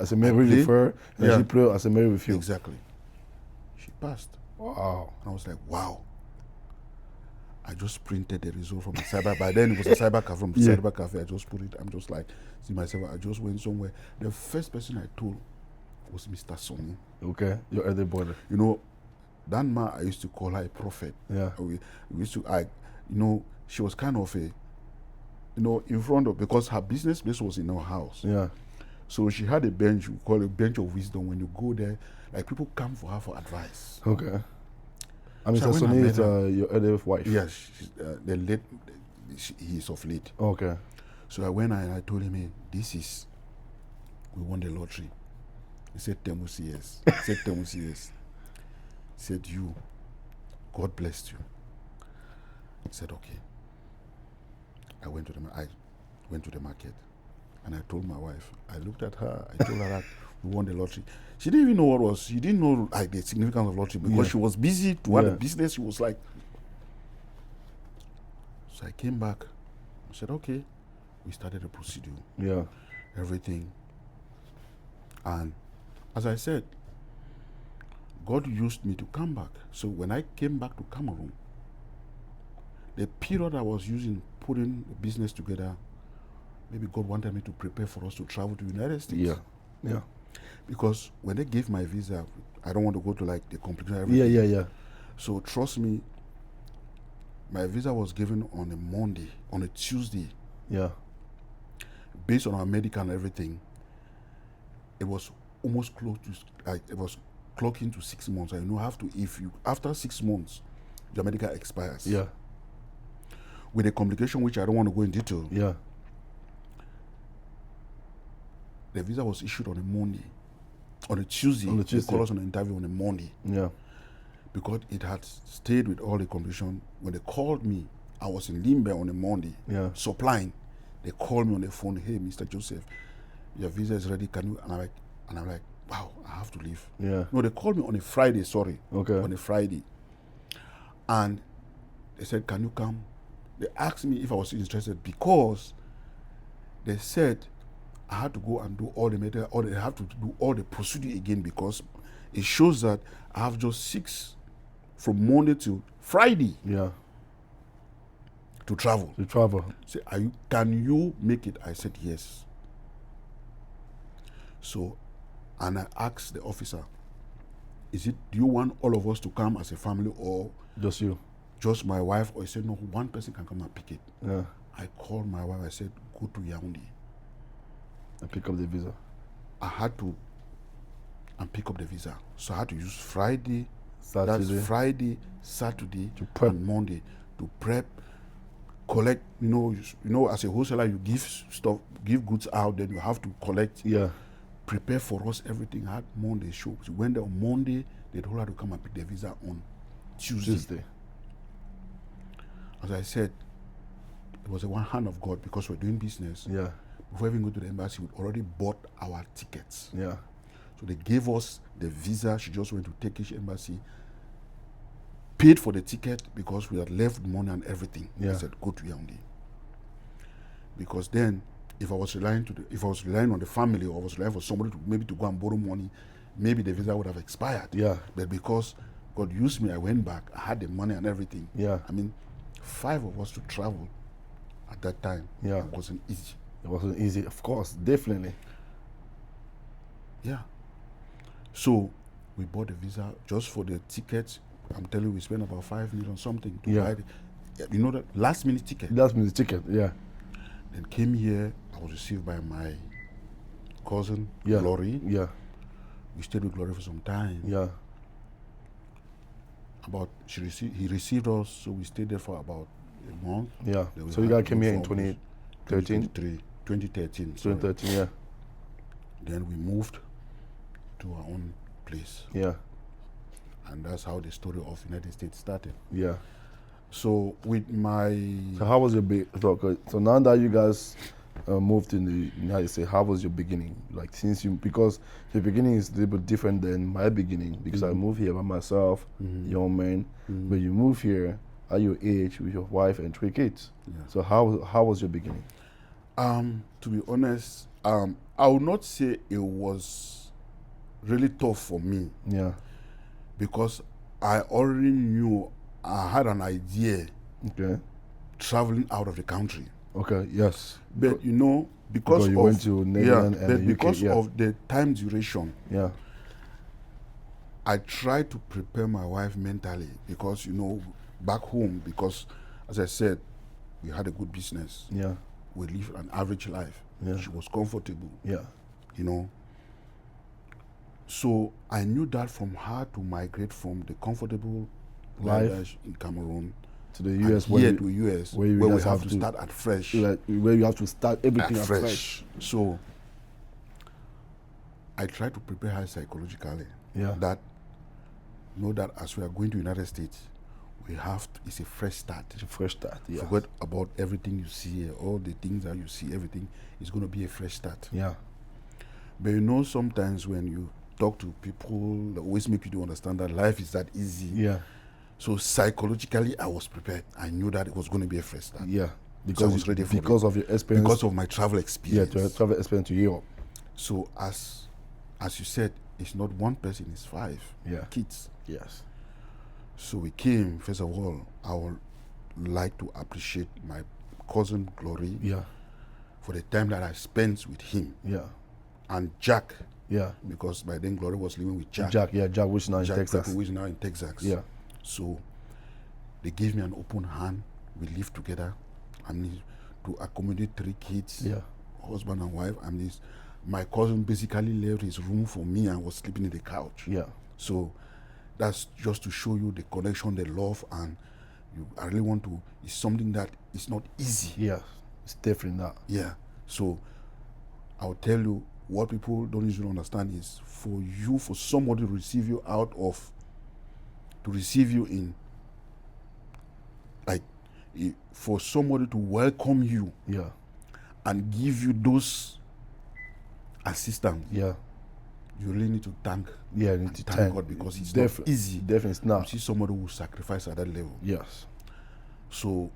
[SPEAKER 2] as a Mary with her, and
[SPEAKER 1] Yeah.
[SPEAKER 2] she play as a Mary with you.
[SPEAKER 1] Exactly. She passed.
[SPEAKER 2] Wow.
[SPEAKER 1] And I was like, wow. I just printed the result from the cyber. By then it was a cyber cafe. From the
[SPEAKER 2] Yeah.
[SPEAKER 1] cyber cafe, I just put it. I'm just like, see myself. I just went somewhere. The first person I told was Mr. Sonny.
[SPEAKER 2] Okay. Your elder brother.
[SPEAKER 1] That man, I used to call her a prophet.
[SPEAKER 2] Yeah.
[SPEAKER 1] We used to, she was kind of a, in front of, because her business place was in her house.
[SPEAKER 2] Yeah.
[SPEAKER 1] So she had a bench, we call it a bench of wisdom. When you go there, like people come for her for advice.
[SPEAKER 2] Okay. I mean,
[SPEAKER 1] So
[SPEAKER 2] so
[SPEAKER 1] when I
[SPEAKER 2] Sonny
[SPEAKER 1] met
[SPEAKER 2] is
[SPEAKER 1] her-
[SPEAKER 2] your other wife.
[SPEAKER 1] Yes, the late, he is of late.
[SPEAKER 2] Okay.
[SPEAKER 1] So I went and I told him, hey, we won the lottery. He said, Tembu, yes. He said, Tembu, yes. He said, God blessed you. He said, okay. I went to the market and I told my wife, I looked at her, I told her that we won the lottery. She didn't even know she didn't know like the significance of lottery because she was busy to run the business. She was like, so I came back. I said, okay. We started the procedure.
[SPEAKER 2] Yeah.
[SPEAKER 1] Everything. And as I said, God used me to come back. So when I came back to Cameroon, the period I was using putting the business together, maybe God wanted me to prepare for us to travel to the United States.
[SPEAKER 2] Yeah. Yeah.
[SPEAKER 1] Because when they gave my visa, I don't want to go to like the complication. Everything.
[SPEAKER 2] Yeah.
[SPEAKER 1] So trust me, my visa was given on a Monday, on a Tuesday.
[SPEAKER 2] Yeah.
[SPEAKER 1] Based on our medical and everything, it was almost close to, like, it was clocking to 6 months. After 6 months, your medical expires.
[SPEAKER 2] Yeah.
[SPEAKER 1] With a complication which I don't want to go in detail.
[SPEAKER 2] Yeah.
[SPEAKER 1] The visa was issued on a Monday. On a Tuesday. They called us on an interview on a Monday.
[SPEAKER 2] Yeah.
[SPEAKER 1] Because it had stayed with all the complications. When they called me, I was in Limbe on a Monday.
[SPEAKER 2] Yeah.
[SPEAKER 1] Supplying. They called me on the phone, hey, Mr. Joseph, your visa is ready, can you? And I'm like, wow, I have to leave.
[SPEAKER 2] Yeah.
[SPEAKER 1] No, they called me on a Friday,
[SPEAKER 2] Okay.
[SPEAKER 1] on a Friday. And they said, can you come? They asked me if I was interested because they said I had to go and do all the medical, or they have to do all the procedure again because it shows that I have just 6 from Monday to Friday.
[SPEAKER 2] Yeah.
[SPEAKER 1] To travel. Say, can you make it? I said yes. So, and I asked the officer, do you want all of us to come as a family or
[SPEAKER 2] just you?
[SPEAKER 1] Just my wife? Or he said, no, one person can come and pick it.
[SPEAKER 2] Yeah.
[SPEAKER 1] I called my wife, I said, go to Yaoundé.
[SPEAKER 2] And pick up the visa.
[SPEAKER 1] I had to pick up the visa. So I had to use Friday, Saturday, and Monday to prep, collect, as a wholesaler, you give goods out, then you have to collect.
[SPEAKER 2] Yeah.
[SPEAKER 1] Prepare for us everything. I had Monday show. So when on Monday, they told her to come and pick the visa on Tuesday. As I said, it was a one hand of God because we're doing business.
[SPEAKER 2] Yeah.
[SPEAKER 1] Before even going to the embassy, we already bought our tickets.
[SPEAKER 2] Yeah.
[SPEAKER 1] So they gave us the visa. She just went to Turkish embassy, paid for the ticket because we had left money and everything.
[SPEAKER 2] Yeah.
[SPEAKER 1] I said, go to Yaoundé. Because then, if I was relying on the family, or I was relying for somebody to go and borrow money, maybe the visa would have expired.
[SPEAKER 2] Yeah.
[SPEAKER 1] But because God used me, I went back. I had the money and everything.
[SPEAKER 2] Yeah.
[SPEAKER 1] I mean, 5 of us to travel at that time.
[SPEAKER 2] Yeah.
[SPEAKER 1] It wasn't easy.
[SPEAKER 2] It wasn't easy, of course, definitely.
[SPEAKER 1] Yeah. So we bought the visa just for the tickets. I'm telling you, we spent about 5 million something to buy the last minute ticket.
[SPEAKER 2] Last minute ticket, yeah.
[SPEAKER 1] Then came here. I was received by my cousin, Glory.
[SPEAKER 2] Yeah.
[SPEAKER 1] We stayed with Glory for some time.
[SPEAKER 2] Yeah.
[SPEAKER 1] He received us, so we stayed there for about a month.
[SPEAKER 2] Yeah. So you guys came here in 2013?
[SPEAKER 1] 2013.
[SPEAKER 2] 2013, yeah.
[SPEAKER 1] Then we moved to our own place.
[SPEAKER 2] Yeah.
[SPEAKER 1] And that's how the story of United States started.
[SPEAKER 2] Yeah.
[SPEAKER 1] So with
[SPEAKER 2] So how was your so now that you guys moved in the United States, how was your beginning? Like because your beginning is a little bit different than my beginning because I moved here by myself, young man. When you move here at your age with your wife and 3 kids. Yeah. So how was your beginning?
[SPEAKER 1] To be honest, I would not say it was really tough for me.
[SPEAKER 2] Yeah.
[SPEAKER 1] Because I already knew, I had an idea.
[SPEAKER 2] Okay.
[SPEAKER 1] Traveling out of the country.
[SPEAKER 2] Okay. Yes.
[SPEAKER 1] But because
[SPEAKER 2] you went to Netherlands and
[SPEAKER 1] but because
[SPEAKER 2] UK,
[SPEAKER 1] of the time duration.
[SPEAKER 2] Yeah.
[SPEAKER 1] I tried to prepare my wife mentally because back home, because as I said, We had a good business.
[SPEAKER 2] Yeah.
[SPEAKER 1] We lived an average life.
[SPEAKER 2] Yeah.
[SPEAKER 1] She was comfortable.
[SPEAKER 2] Yeah.
[SPEAKER 1] You know. So I knew that from her to migrate from the comfortable life in Cameroon
[SPEAKER 2] to the US,
[SPEAKER 1] here to US, where we have to start at fresh.
[SPEAKER 2] Where you have to start everything at fresh.
[SPEAKER 1] So I try to prepare her psychologically.
[SPEAKER 2] Yeah.
[SPEAKER 1] That know that as we are going to United States, we have to, it's a fresh start.
[SPEAKER 2] It's a fresh start. Yeah.
[SPEAKER 1] Forget about everything you see here, all the things that you see, everything is going to be a fresh start.
[SPEAKER 2] Yeah.
[SPEAKER 1] But you know, sometimes when you talk to people, they always make you to understand that life is that easy.
[SPEAKER 2] Yeah.
[SPEAKER 1] So psychologically, I was prepared. I knew that it was going to be a fresh start.
[SPEAKER 2] Yeah.
[SPEAKER 1] Because I was ready for
[SPEAKER 2] because of your experience.
[SPEAKER 1] Because of my travel experience.
[SPEAKER 2] Yeah, to travel experience to Europe.
[SPEAKER 1] So as you said, it's not one person, it's 5 kids.
[SPEAKER 2] Yes.
[SPEAKER 1] So we came, first of all, I would like to appreciate my cousin Glory for the time that I spent with him.
[SPEAKER 2] Yeah.
[SPEAKER 1] And Jack.
[SPEAKER 2] Yeah.
[SPEAKER 1] Because by then Glory was living with Jack.
[SPEAKER 2] Jack, which is now in Texas.
[SPEAKER 1] Who is now in Texas.
[SPEAKER 2] Yeah.
[SPEAKER 1] So they gave me an open hand. We lived together. I mean, to accommodate 3 kids, husband and wife. I mean, my cousin basically left his room for me and was sleeping in the couch.
[SPEAKER 2] Yeah.
[SPEAKER 1] So that's just to show you the connection, the love, and I really want to. It's something that is not easy.
[SPEAKER 2] Yeah, it's definitely not.
[SPEAKER 1] Yeah. So I'll tell you what people don't usually understand is for somebody to receive you in, like, for somebody to welcome you.
[SPEAKER 2] Yeah.
[SPEAKER 1] And give you those assistance.
[SPEAKER 2] Yeah.
[SPEAKER 1] You really need to thank.
[SPEAKER 2] Yeah, you need to thank
[SPEAKER 1] God, because it's not easy.
[SPEAKER 2] Definitely it's not.
[SPEAKER 1] You see somebody who sacrifice at that level.
[SPEAKER 2] Yes.
[SPEAKER 1] So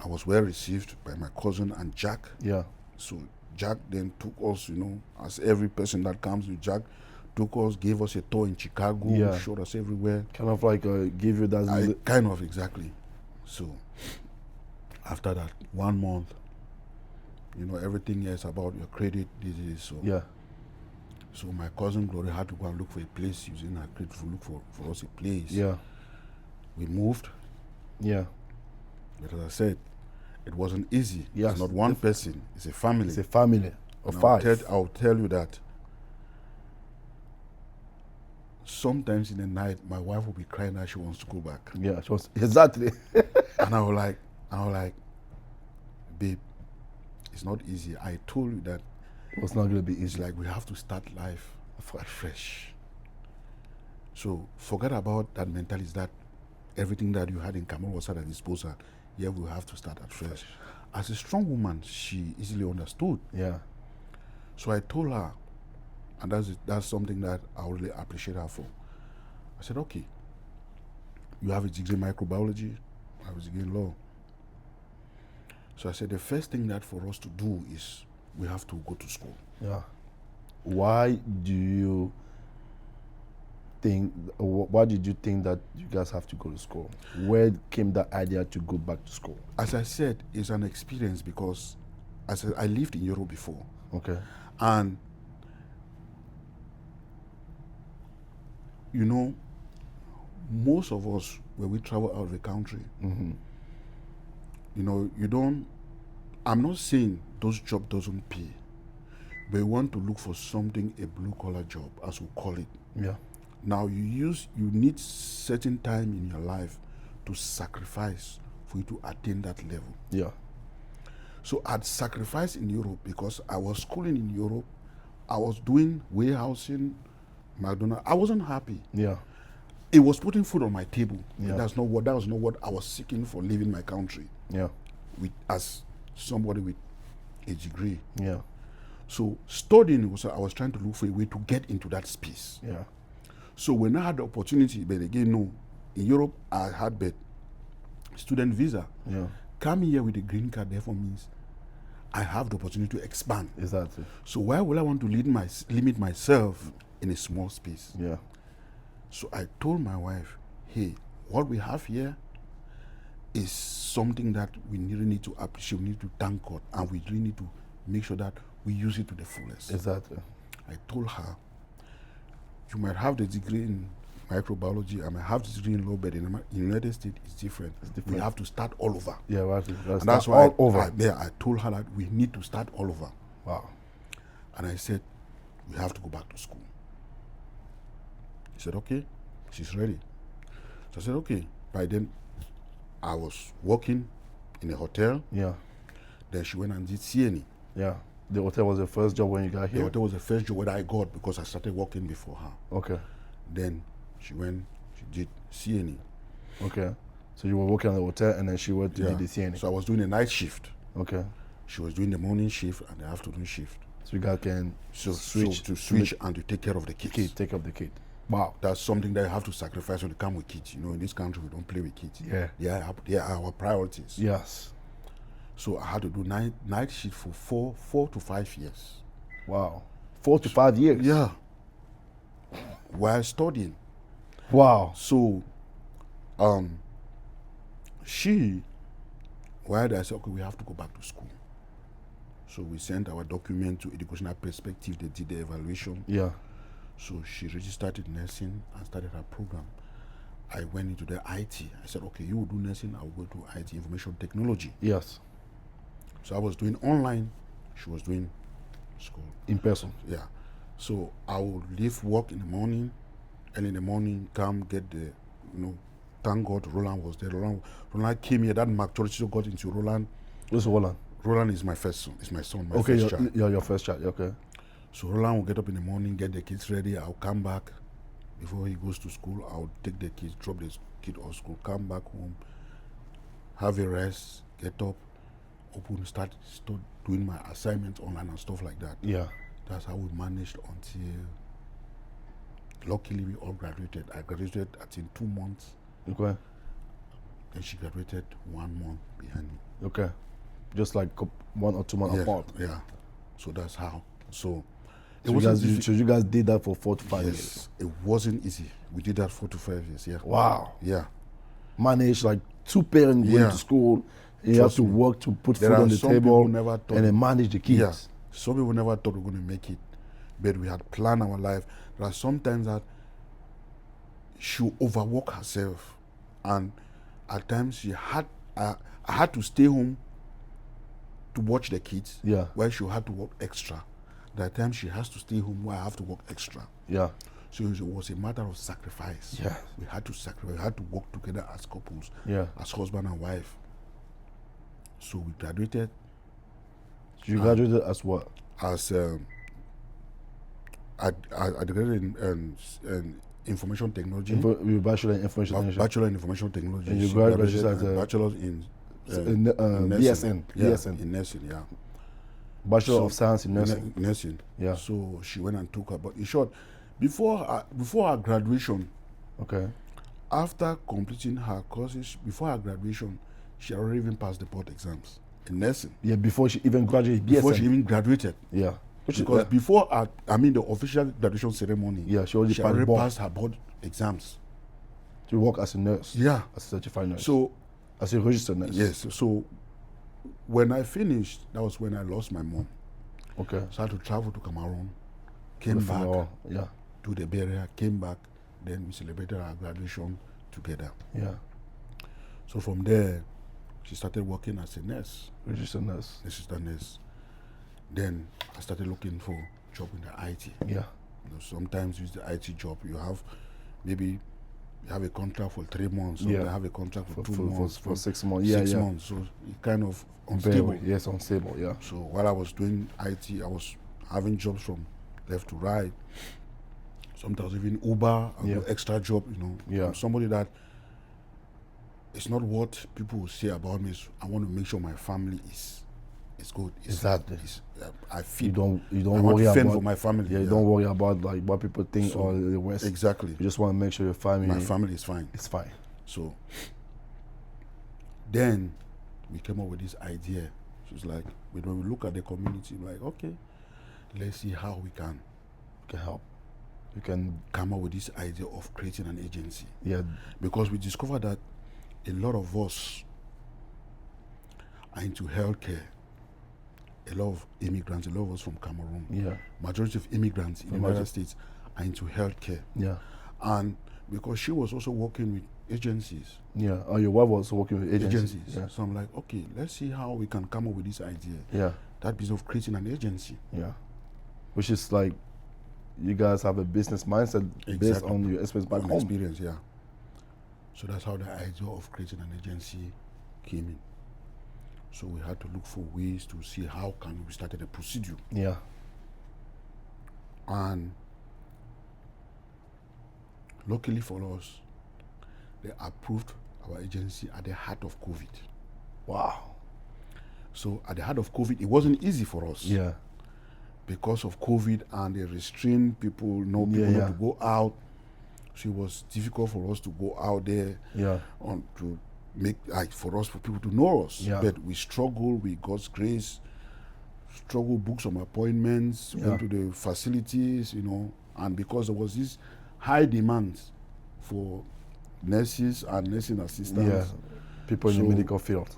[SPEAKER 1] I was well received by my cousin and Jack.
[SPEAKER 2] Yeah.
[SPEAKER 1] So Jack then took us, as every person that comes with Jack, took us, gave us a tour in Chicago, showed us everywhere.
[SPEAKER 2] Kind of like give you that.
[SPEAKER 1] Kind of, exactly. So after that, 1 month, everything else about your credit, this. So
[SPEAKER 2] yeah.
[SPEAKER 1] So my cousin Glory had to go and look for a place using her credit to look for us a place.
[SPEAKER 2] Yeah.
[SPEAKER 1] We moved.
[SPEAKER 2] Yeah.
[SPEAKER 1] But as I said, it wasn't easy.
[SPEAKER 2] Yes.
[SPEAKER 1] It's not one person, it's a family.
[SPEAKER 2] It's a family of 5.
[SPEAKER 1] I'll tell you that sometimes in the night, my wife will be crying that she wants to go back.
[SPEAKER 2] Yeah, she was, exactly.
[SPEAKER 1] And I was like, babe, it's not easy. I told you that
[SPEAKER 2] it was not going to be easy.
[SPEAKER 1] It's like we have to start life fresh. So forget about that mentality that everything that you had in Cameroon was at her disposal. Yeah, we have to start at fresh. As a strong woman, she easily understood.
[SPEAKER 2] Yeah.
[SPEAKER 1] So I told her, and that's something that I really appreciate her for. I said, okay, you have a degree in microbiology, I have a degree in law. So I said, the first thing that for us to do is we have to go to school.
[SPEAKER 2] Yeah. Why did you think that you guys have to go to school? Where came that idea to go back to school?
[SPEAKER 1] As I said, it's an experience because I lived in Europe before.
[SPEAKER 2] Okay.
[SPEAKER 1] And most of us, when we travel out of the country, I'm not saying those jobs doesn't pay, but you want to look for something, a blue-collar job, as we call it.
[SPEAKER 2] Yeah.
[SPEAKER 1] Now, you need certain time in your life to sacrifice for you to attain that level.
[SPEAKER 2] Yeah.
[SPEAKER 1] So I'd sacrificed in Europe because I was schooling in Europe. I was doing warehousing, McDonald's. I wasn't happy.
[SPEAKER 2] Yeah.
[SPEAKER 1] It was putting food on my table.
[SPEAKER 2] Yeah.
[SPEAKER 1] That was not what I was seeking for leaving my country.
[SPEAKER 2] Yeah.
[SPEAKER 1] As somebody with a degree.
[SPEAKER 2] Yeah.
[SPEAKER 1] So studying I was trying to look for a way to get into that space.
[SPEAKER 2] Yeah.
[SPEAKER 1] So when I had the opportunity, but again, no, in Europe I had student visa.
[SPEAKER 2] Yeah.
[SPEAKER 1] Coming here with a green card therefore means I have the opportunity to expand.
[SPEAKER 2] Exactly.
[SPEAKER 1] So why would I want to limit myself in a small space?
[SPEAKER 2] Yeah.
[SPEAKER 1] So I told my wife, hey, what we have here is something that we really need to appreciate, we need to thank God, and we really need to make sure that we use it to the fullest.
[SPEAKER 2] Exactly.
[SPEAKER 1] I told her, you might have the degree in microbiology. I might have this degree in law, but in the United States, it's different. We have to start all over.
[SPEAKER 2] Yeah, right.
[SPEAKER 1] And that's why I told her that we need to start all over.
[SPEAKER 2] Wow.
[SPEAKER 1] And I said, we have to go back to school. She said, okay, she's ready. So I said, okay. By then, I was working in a hotel.
[SPEAKER 2] Yeah.
[SPEAKER 1] Then she went and did CNE.
[SPEAKER 2] Yeah. The hotel was the first job when you got here?
[SPEAKER 1] The hotel was the first job that I got because I started working before her.
[SPEAKER 2] Okay.
[SPEAKER 1] Then she did CNE.
[SPEAKER 2] Okay. So you were working at the hotel and then she went to do the CNE.
[SPEAKER 1] So I was doing a night shift.
[SPEAKER 2] Okay.
[SPEAKER 1] She was doing the morning shift and the afternoon shift.
[SPEAKER 2] So you guys can
[SPEAKER 1] switch and to take care of the kids.
[SPEAKER 2] Take up the kid. Wow.
[SPEAKER 1] That's something that you have to sacrifice when you come with kids. You know, in this country, we don't play with kids.
[SPEAKER 2] Yeah.
[SPEAKER 1] They are our priorities.
[SPEAKER 2] Yes.
[SPEAKER 1] So I had to do night shift for 4 to 5 years.
[SPEAKER 2] Wow. 4 to 5 years?
[SPEAKER 1] Yeah. While studying.
[SPEAKER 2] Wow.
[SPEAKER 1] So, while I said, okay, we have to go back to school. So we sent our document to Educational Perspective. They did the evaluation.
[SPEAKER 2] Yeah.
[SPEAKER 1] So she registered in nursing and started her program. I went into the IT. I said, okay, you will do nursing, I will go to IT, information technology.
[SPEAKER 2] Yes.
[SPEAKER 1] So I was doing online, she was doing school.
[SPEAKER 2] In person?
[SPEAKER 1] Yeah. So I would leave work in the morning, and in the morning come get the, thank God Roland was there. Roland came here, that Mark Chorizo got into Roland.
[SPEAKER 2] Who's Roland?
[SPEAKER 1] Roland is my first son, my
[SPEAKER 2] okay,
[SPEAKER 1] first child.
[SPEAKER 2] Your first child, okay.
[SPEAKER 1] So Roland will get up in the morning, get the kids ready. I'll come back before he goes to school. I'll take the kids, drop the kid off school, come back home, have a rest, get up, start doing my assignments online and stuff like that.
[SPEAKER 2] Yeah.
[SPEAKER 1] That's how we managed until, luckily, we all graduated. I graduated, I think, 2 months.
[SPEAKER 2] Okay.
[SPEAKER 1] Then she graduated 1 month behind me.
[SPEAKER 2] Okay. Just like 1 or 2 months apart.
[SPEAKER 1] Yeah. So that's how. So
[SPEAKER 2] you guys did that for 4 to 5 years?
[SPEAKER 1] Yes. It wasn't easy. We did that 4 to 5 years, yeah.
[SPEAKER 2] Wow.
[SPEAKER 1] Yeah.
[SPEAKER 2] Manage like 2 parents going to school. You have to work to put food on the table and then manage the kids.
[SPEAKER 1] Yeah. Some people never thought we were going to make it, but we had planned our life. There are sometimes that she overwork herself, and at times I had to stay home to watch the kids.
[SPEAKER 2] Yeah.
[SPEAKER 1] While she had to work extra. There are times she has to stay home while I have to work extra.
[SPEAKER 2] Yeah.
[SPEAKER 1] So it was a matter of sacrifice.
[SPEAKER 2] Yeah.
[SPEAKER 1] We had to sacrifice. We had to work together as couples.
[SPEAKER 2] Yeah.
[SPEAKER 1] As husband and wife. So we graduated.
[SPEAKER 2] You graduated as what?
[SPEAKER 1] As I graduated in information technology.
[SPEAKER 2] You bachelor in information technology.
[SPEAKER 1] Bachelor in information technology.
[SPEAKER 2] And you graduated as a
[SPEAKER 1] bachelor in
[SPEAKER 2] BSN.
[SPEAKER 1] Yeah,
[SPEAKER 2] BSN.
[SPEAKER 1] in nursing, yeah.
[SPEAKER 2] Bachelor of Science in Nursing.
[SPEAKER 1] Nursing.
[SPEAKER 2] Yeah.
[SPEAKER 1] So she went and took her. But in short, before her graduation,
[SPEAKER 2] okay,
[SPEAKER 1] after completing her courses, before her graduation, she already even passed the board exams in nursing.
[SPEAKER 2] Yeah, before she even graduated.
[SPEAKER 1] Before she even graduated.
[SPEAKER 2] Yeah.
[SPEAKER 1] Because before the official graduation ceremony,
[SPEAKER 2] yeah, she already
[SPEAKER 1] passed her board exams.
[SPEAKER 2] To work as a nurse.
[SPEAKER 1] Yeah.
[SPEAKER 2] As a certified nurse.
[SPEAKER 1] So,
[SPEAKER 2] as a registered nurse.
[SPEAKER 1] Yes. So when I finished, that was when I lost my mom.
[SPEAKER 2] Okay.
[SPEAKER 1] So I had to travel to Cameroon, came back, to the burial, came back, then we celebrated our graduation together.
[SPEAKER 2] Yeah.
[SPEAKER 1] So from there, she started working as a nurse.
[SPEAKER 2] Registered nurse.
[SPEAKER 1] Registered nurse. Then I started looking for job in the IT.
[SPEAKER 2] Yeah.
[SPEAKER 1] Sometimes with the IT job, you have a contract for 3 months. Sometimes you have a contract for 2 months.
[SPEAKER 2] For 6 months. Yeah,
[SPEAKER 1] 6 months. So it kind of unstable.
[SPEAKER 2] Yes, unstable, yeah.
[SPEAKER 1] So while I was doing IT, I was having jobs from left to right. Sometimes even Uber, I do extra job,
[SPEAKER 2] Yeah.
[SPEAKER 1] I'm somebody that it's not what people will say about me. I want to make sure my family is good.
[SPEAKER 2] Exactly.
[SPEAKER 1] I feel
[SPEAKER 2] you don't worry about
[SPEAKER 1] for my family.
[SPEAKER 2] Yeah, you don't worry about like what people think or the rest.
[SPEAKER 1] Exactly.
[SPEAKER 2] You just want to make sure
[SPEAKER 1] my family is fine.
[SPEAKER 2] It's fine.
[SPEAKER 1] So then we came up with this idea. She was like, when we look at the community, like, okay, let's see how we can
[SPEAKER 2] help. You can
[SPEAKER 1] come up with this idea of creating an agency.
[SPEAKER 2] Yeah.
[SPEAKER 1] Because we discovered that a lot of us are into healthcare. A lot of immigrants, a lot of us from Cameroon.
[SPEAKER 2] Yeah.
[SPEAKER 1] Majority of immigrants in the United States are into healthcare.
[SPEAKER 2] Yeah.
[SPEAKER 1] And because she was also working with agencies.
[SPEAKER 2] Yeah. Oh, your wife was working with agencies. Yeah.
[SPEAKER 1] So I'm like, okay, let's see how we can come up with this idea.
[SPEAKER 2] Yeah.
[SPEAKER 1] That business of creating an agency.
[SPEAKER 2] Yeah. Which is like, you guys have a business mindset based on your experience back home.
[SPEAKER 1] Experience, yeah. So that's how the idea of creating an agency came in. So we had to look for ways to see how can we start a procedure.
[SPEAKER 2] Yeah.
[SPEAKER 1] And luckily for us, they approved our agency at the heart of COVID.
[SPEAKER 2] Wow.
[SPEAKER 1] So at the heart of COVID, it wasn't easy for us.
[SPEAKER 2] Yeah.
[SPEAKER 1] Because of COVID and they restrain people, not to go out. So it was difficult for us to go out there to make, like, for people to know us.
[SPEAKER 2] Yeah.
[SPEAKER 1] But we struggled with God's grace, booked some appointments, went to the facilities, and because there was this high demand for nurses and nursing assistants.
[SPEAKER 2] People in the medical field.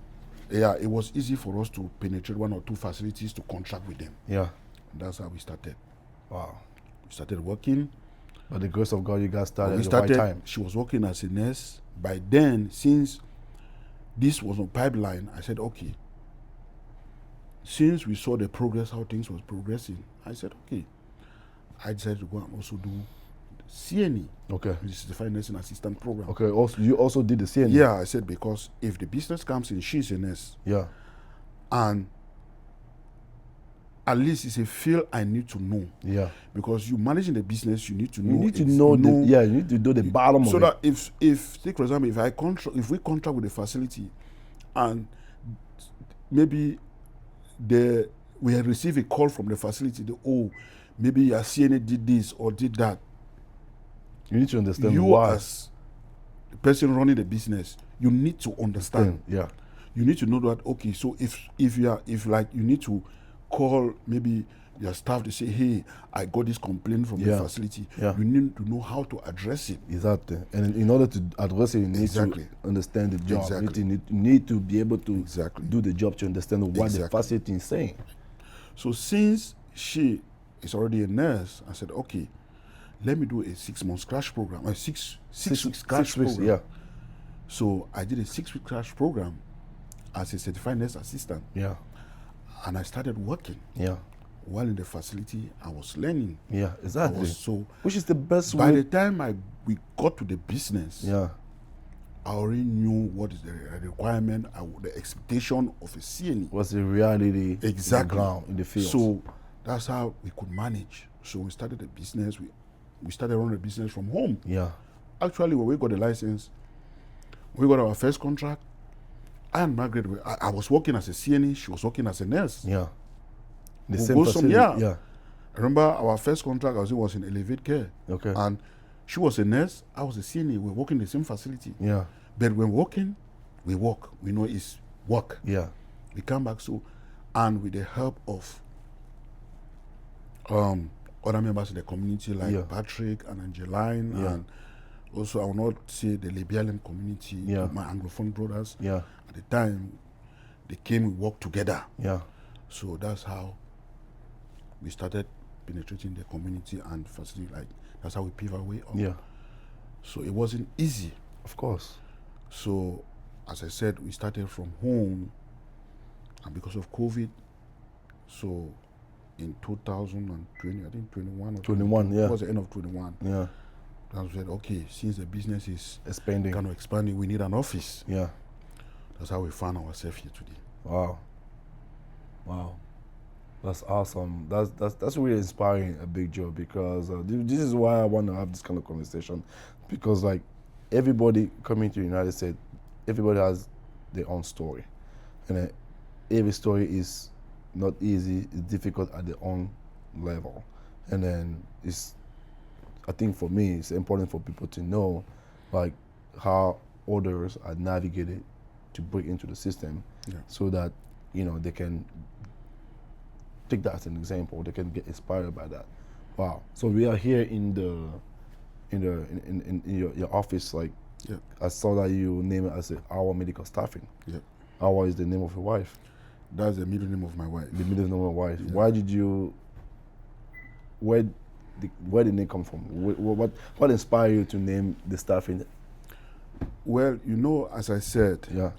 [SPEAKER 1] Yeah, it was easy for us to penetrate one or two facilities to contract with them.
[SPEAKER 2] Yeah.
[SPEAKER 1] And that's how we started.
[SPEAKER 2] Wow.
[SPEAKER 1] We started working.
[SPEAKER 2] By the grace of God, you guys started at the right time.
[SPEAKER 1] She was working as a nurse. By then, since this was on pipeline, I said, okay. Since we saw the progress, how things was progressing, I said, okay. I decided to go and also do CNE.
[SPEAKER 2] Okay.
[SPEAKER 1] Which is the Certified Nursing Assistant Program.
[SPEAKER 2] Okay. Also, you also did the CNE.
[SPEAKER 1] Yeah, I said, because if the business comes in, she's a nurse.
[SPEAKER 2] Yeah.
[SPEAKER 1] And at least it's a field I need to know.
[SPEAKER 2] Yeah.
[SPEAKER 1] Because you managing the business, you need to know.
[SPEAKER 2] You need to know the bottom of it.
[SPEAKER 1] So that if take for example, if we contract with the facility, and maybe we had received a call from the facility, maybe your CNA did this or did that.
[SPEAKER 2] You need to understand
[SPEAKER 1] you
[SPEAKER 2] why.
[SPEAKER 1] As the person running the business, you need to understand.
[SPEAKER 2] Yeah.
[SPEAKER 1] You need to know that, okay, so if you need to call maybe your staff to say, hey, I got this complaint from the facility.
[SPEAKER 2] Yeah.
[SPEAKER 1] You need to know how to address it.
[SPEAKER 2] Exactly. And in order to address it, you need to understand the job.
[SPEAKER 1] Exactly.
[SPEAKER 2] You need to be able to
[SPEAKER 1] do
[SPEAKER 2] the job to understand what the facility is saying.
[SPEAKER 1] So since she is already a nurse, I said, okay, let me do a 6-month crash program, a six weeks crash program.
[SPEAKER 2] Yeah.
[SPEAKER 1] So I did a 6-week crash program as a certified nurse assistant.
[SPEAKER 2] Yeah.
[SPEAKER 1] And I started working.
[SPEAKER 2] Yeah.
[SPEAKER 1] While in the facility, I was learning.
[SPEAKER 2] Yeah, exactly.
[SPEAKER 1] Which
[SPEAKER 2] is the best
[SPEAKER 1] way. By
[SPEAKER 2] the
[SPEAKER 1] time we got to the business, I already knew what is the requirement, the expectation of a CNE.
[SPEAKER 2] What's the reality
[SPEAKER 1] in the
[SPEAKER 2] ground, in the field.
[SPEAKER 1] So that's how we could manage. So we started the business. We started running the business from home.
[SPEAKER 2] Yeah.
[SPEAKER 1] Actually, when we got the license, we got our first contract. I and Margaret, I was working as a CNE, she was working as a nurse.
[SPEAKER 2] Yeah. The same facility.
[SPEAKER 1] Yeah. I remember our first contract was in Elevate Care.
[SPEAKER 2] Okay.
[SPEAKER 1] And she was a nurse, I was a CNE. We were working in the same facility.
[SPEAKER 2] Yeah.
[SPEAKER 1] But when working, we work. We know it's work.
[SPEAKER 2] Yeah.
[SPEAKER 1] We come back and with the help of other members of the community like Patrick and Angeline and also I will not say the Liberian community, my Anglophone brothers.
[SPEAKER 2] Yeah.
[SPEAKER 1] At the time, they came, we worked together.
[SPEAKER 2] Yeah.
[SPEAKER 1] So that's how we started penetrating the community and facility. That's how we paved our way up.
[SPEAKER 2] Yeah.
[SPEAKER 1] So it wasn't easy.
[SPEAKER 2] Of course.
[SPEAKER 1] So as I said, we started from home, and because of COVID, so in 2020, I think 21 or
[SPEAKER 2] 21,
[SPEAKER 1] it was the end of 21.
[SPEAKER 2] Yeah.
[SPEAKER 1] I said, okay, since the business is
[SPEAKER 2] expanding,
[SPEAKER 1] we need an office.
[SPEAKER 2] Yeah.
[SPEAKER 1] That's how we found ourselves here today.
[SPEAKER 2] Wow. That's awesome. That's really inspiring, a big job, because this is why I want to have this kind of conversation, because like everybody coming to the United States, everybody has their own story, and every story is not easy. It's difficult at their own level, and then I think for me, it's important for people to know, like, how others are navigated to break into the system, so that they can take that as an example. They can get inspired by that. Wow. So we are here in your office. Like, I saw that you name it as AWA Medical Staffing.
[SPEAKER 1] Yeah.
[SPEAKER 2] AWA is the name of your wife.
[SPEAKER 1] That's the middle name of my wife.
[SPEAKER 2] The middle name of my wife.
[SPEAKER 1] Yeah.
[SPEAKER 2] Why did you? Where where the name come from? What inspired you to name the staffing?
[SPEAKER 1] Well, as I said,
[SPEAKER 2] Yeah.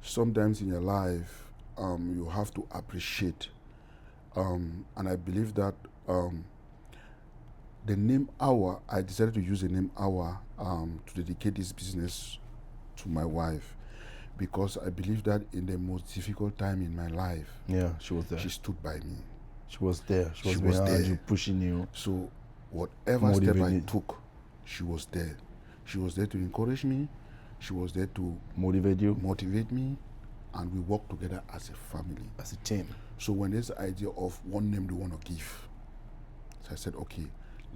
[SPEAKER 1] Sometimes in your life, you have to appreciate, and I believe that the name AWA, I decided to use the name AWA to dedicate this business to my wife, because I believe that in the most difficult time in my life,
[SPEAKER 2] Yeah, she was there.
[SPEAKER 1] she stood by me.
[SPEAKER 2] She was there. She was
[SPEAKER 1] was
[SPEAKER 2] behind
[SPEAKER 1] there.
[SPEAKER 2] you, pushing you.
[SPEAKER 1] So whatever step I
[SPEAKER 2] Motivating.
[SPEAKER 1] took, she was there. She was there to encourage me. She was there to
[SPEAKER 2] Motivate you
[SPEAKER 1] motivate me, and we work together as a family.
[SPEAKER 2] as a team.
[SPEAKER 1] So when there's the idea of one name they want to give, so I said, okay,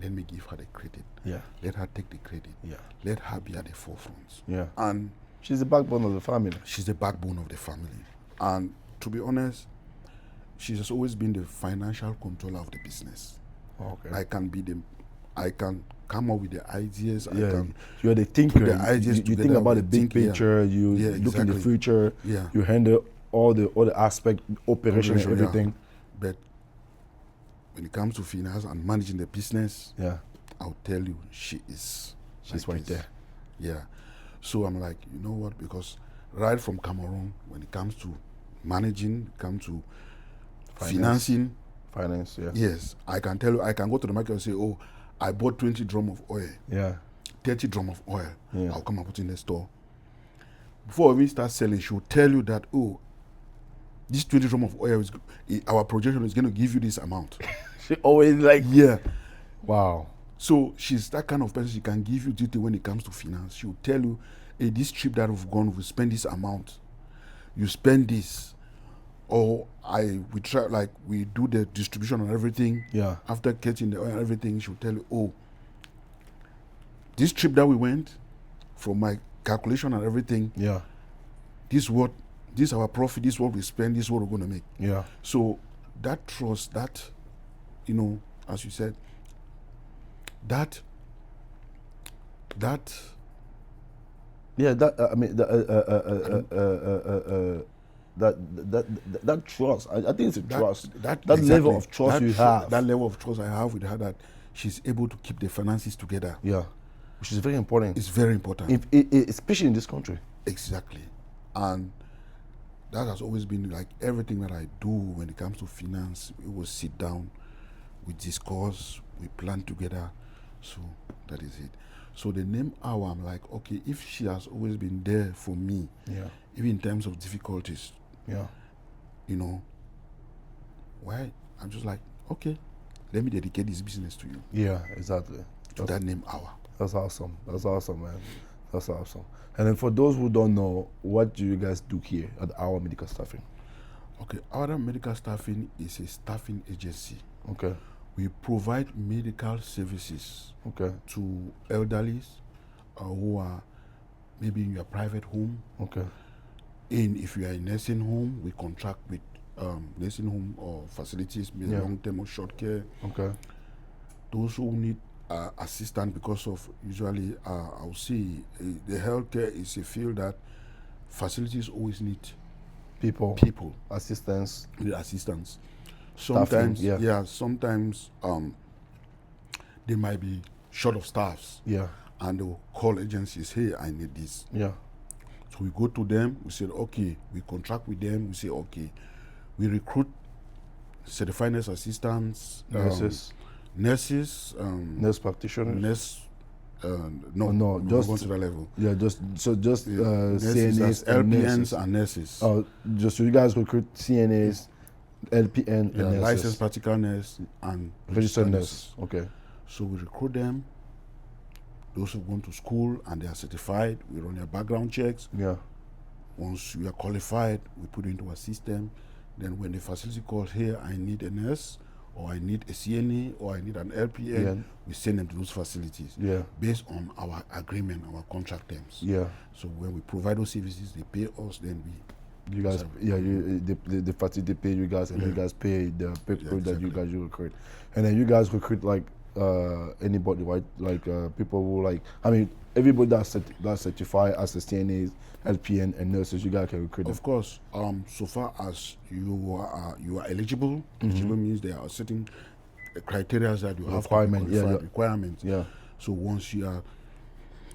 [SPEAKER 1] let me give her the credit.
[SPEAKER 2] Yeah.
[SPEAKER 1] Let her take the credit.
[SPEAKER 2] Yeah.
[SPEAKER 1] Let her be at the forefront.
[SPEAKER 2] Yeah.
[SPEAKER 1] And
[SPEAKER 2] She's the backbone of the family.
[SPEAKER 1] she's the backbone of the family. And to be honest, she has always been the financial controller of the business.
[SPEAKER 2] Okay.
[SPEAKER 1] I can come up with the ideas.
[SPEAKER 2] Yeah,
[SPEAKER 1] I can
[SPEAKER 2] you're the thinker.
[SPEAKER 1] the ideas
[SPEAKER 2] You think
[SPEAKER 1] together
[SPEAKER 2] about the
[SPEAKER 1] with
[SPEAKER 2] big
[SPEAKER 1] think, yeah.
[SPEAKER 2] picture. You
[SPEAKER 1] Yeah,
[SPEAKER 2] look in the
[SPEAKER 1] exactly.
[SPEAKER 2] future.
[SPEAKER 1] Yeah.
[SPEAKER 2] You handle all the aspect, operation, and
[SPEAKER 1] Yeah.
[SPEAKER 2] everything.
[SPEAKER 1] But when it comes to finance and managing the business,
[SPEAKER 2] Yeah,
[SPEAKER 1] I'll tell you, she's
[SPEAKER 2] right there.
[SPEAKER 1] Yeah. So I'm like, you know what? Because right from Cameroon, when it comes to managing, comes to financing,
[SPEAKER 2] Finance. Yeah.
[SPEAKER 1] yes, I can tell you, I can go to the market and say, oh, I bought 20 drum of oil,
[SPEAKER 2] Yeah.
[SPEAKER 1] 30 drum of oil.
[SPEAKER 2] Yeah.
[SPEAKER 1] I'll come and put in the store. Before we start selling, she will tell you that, oh, this 20 drum of oil, our projection is going to give you this amount.
[SPEAKER 2] She always like.
[SPEAKER 1] Yeah.
[SPEAKER 2] Wow.
[SPEAKER 1] So she's that kind of person. She can give you detail when it comes to finance. She will tell you, hey, this trip that we've gone, we spend this amount. You spend this. Or we do the distribution and everything.
[SPEAKER 2] Yeah.
[SPEAKER 1] After catching the oil and everything, she'll tell you, oh, this trip that we went, from my calculation and everything,
[SPEAKER 2] Yeah.
[SPEAKER 1] this is our profit, this is what we spend, this is what we're going to make.
[SPEAKER 2] Yeah.
[SPEAKER 1] So that trust, that, as you said, that
[SPEAKER 2] Yeah. That I mean that trust. I think it's a trust. That
[SPEAKER 1] exactly,
[SPEAKER 2] level of trust
[SPEAKER 1] that
[SPEAKER 2] you have.
[SPEAKER 1] That level of trust I have with her, that she's able to keep the finances together.
[SPEAKER 2] Yeah. Which is very important.
[SPEAKER 1] It's very important.
[SPEAKER 2] Especially in this country.
[SPEAKER 1] Exactly. And that has always been like everything that I do when it comes to finance. We will sit down, we discuss, we plan together. So that is it. So the name AWA, I'm like, okay, if she has always been there for me,
[SPEAKER 2] Yeah.
[SPEAKER 1] even in times of difficulties,
[SPEAKER 2] Yeah.
[SPEAKER 1] why? I'm just like, okay, let me dedicate this business to you,
[SPEAKER 2] Yeah. Exactly.
[SPEAKER 1] to that name AWA.
[SPEAKER 2] That's awesome. That's awesome, man. That's awesome. And then for those who don't know, what do you guys do here at AWA Medical Staffing?
[SPEAKER 1] Okay, AWA Medical Staffing is a staffing agency.
[SPEAKER 2] Okay.
[SPEAKER 1] We provide medical services
[SPEAKER 2] Okay.
[SPEAKER 1] to elderlies who are maybe in your private home.
[SPEAKER 2] Okay.
[SPEAKER 1] If you are in nursing home, we contract with nursing home or facilities, maybe
[SPEAKER 2] Yeah.
[SPEAKER 1] long-term or short care.
[SPEAKER 2] Okay.
[SPEAKER 1] Those who need assistance because of usually, I'll say, the healthcare is a field that facilities always need
[SPEAKER 2] People. Assistance.
[SPEAKER 1] need assistance.
[SPEAKER 2] Staffing,
[SPEAKER 1] Sometimes,
[SPEAKER 2] yeah.
[SPEAKER 1] sometimes they might be short of staffs,
[SPEAKER 2] Yeah.
[SPEAKER 1] and they'll call agencies, hey, I need this.
[SPEAKER 2] Yeah.
[SPEAKER 1] So we go to them, we say, okay, we contract with them, we say, okay, we recruit certified nurse assistants,
[SPEAKER 2] Nurses.
[SPEAKER 1] Nurse
[SPEAKER 2] Practitioner.
[SPEAKER 1] no,
[SPEAKER 2] just
[SPEAKER 1] going to that level.
[SPEAKER 2] Yeah. Just
[SPEAKER 1] Nurses,
[SPEAKER 2] CNAs
[SPEAKER 1] LPNs
[SPEAKER 2] and nurses.
[SPEAKER 1] and nurses.
[SPEAKER 2] Just so you guys recruit CNAs, LPN, and nurses.
[SPEAKER 1] Licensed practical nurse and
[SPEAKER 2] Registered
[SPEAKER 1] nurses.
[SPEAKER 2] nurse. Okay.
[SPEAKER 1] So we recruit them. Those who go to school and they are certified, we run their background checks.
[SPEAKER 2] Yeah.
[SPEAKER 1] Once you are qualified, we put you into a system. Then when the facility calls, here, I need a nurse, or I need a CNA, or I need an LPN,
[SPEAKER 2] Yeah.
[SPEAKER 1] we send them to those facilities
[SPEAKER 2] Yeah.
[SPEAKER 1] based on our agreement, our contract terms.
[SPEAKER 2] Yeah.
[SPEAKER 1] So when we provide those services, they pay us, then
[SPEAKER 2] You guys,
[SPEAKER 1] Sorry.
[SPEAKER 2] yeah, the facility pay you guys, and you guys pay the people that you guys recruit, and then you guys recruit like anybody, right? Like people who like, I mean, everybody that's certified as a CNAs, LPN, and nurses, you guys can recruit them.
[SPEAKER 1] Of course, so far as you are eligible, eligible means there are certain criteria that you have
[SPEAKER 2] Requirement,
[SPEAKER 1] to
[SPEAKER 2] yeah,
[SPEAKER 1] qualify,
[SPEAKER 2] yeah.
[SPEAKER 1] requirements.
[SPEAKER 2] Yeah.
[SPEAKER 1] So once you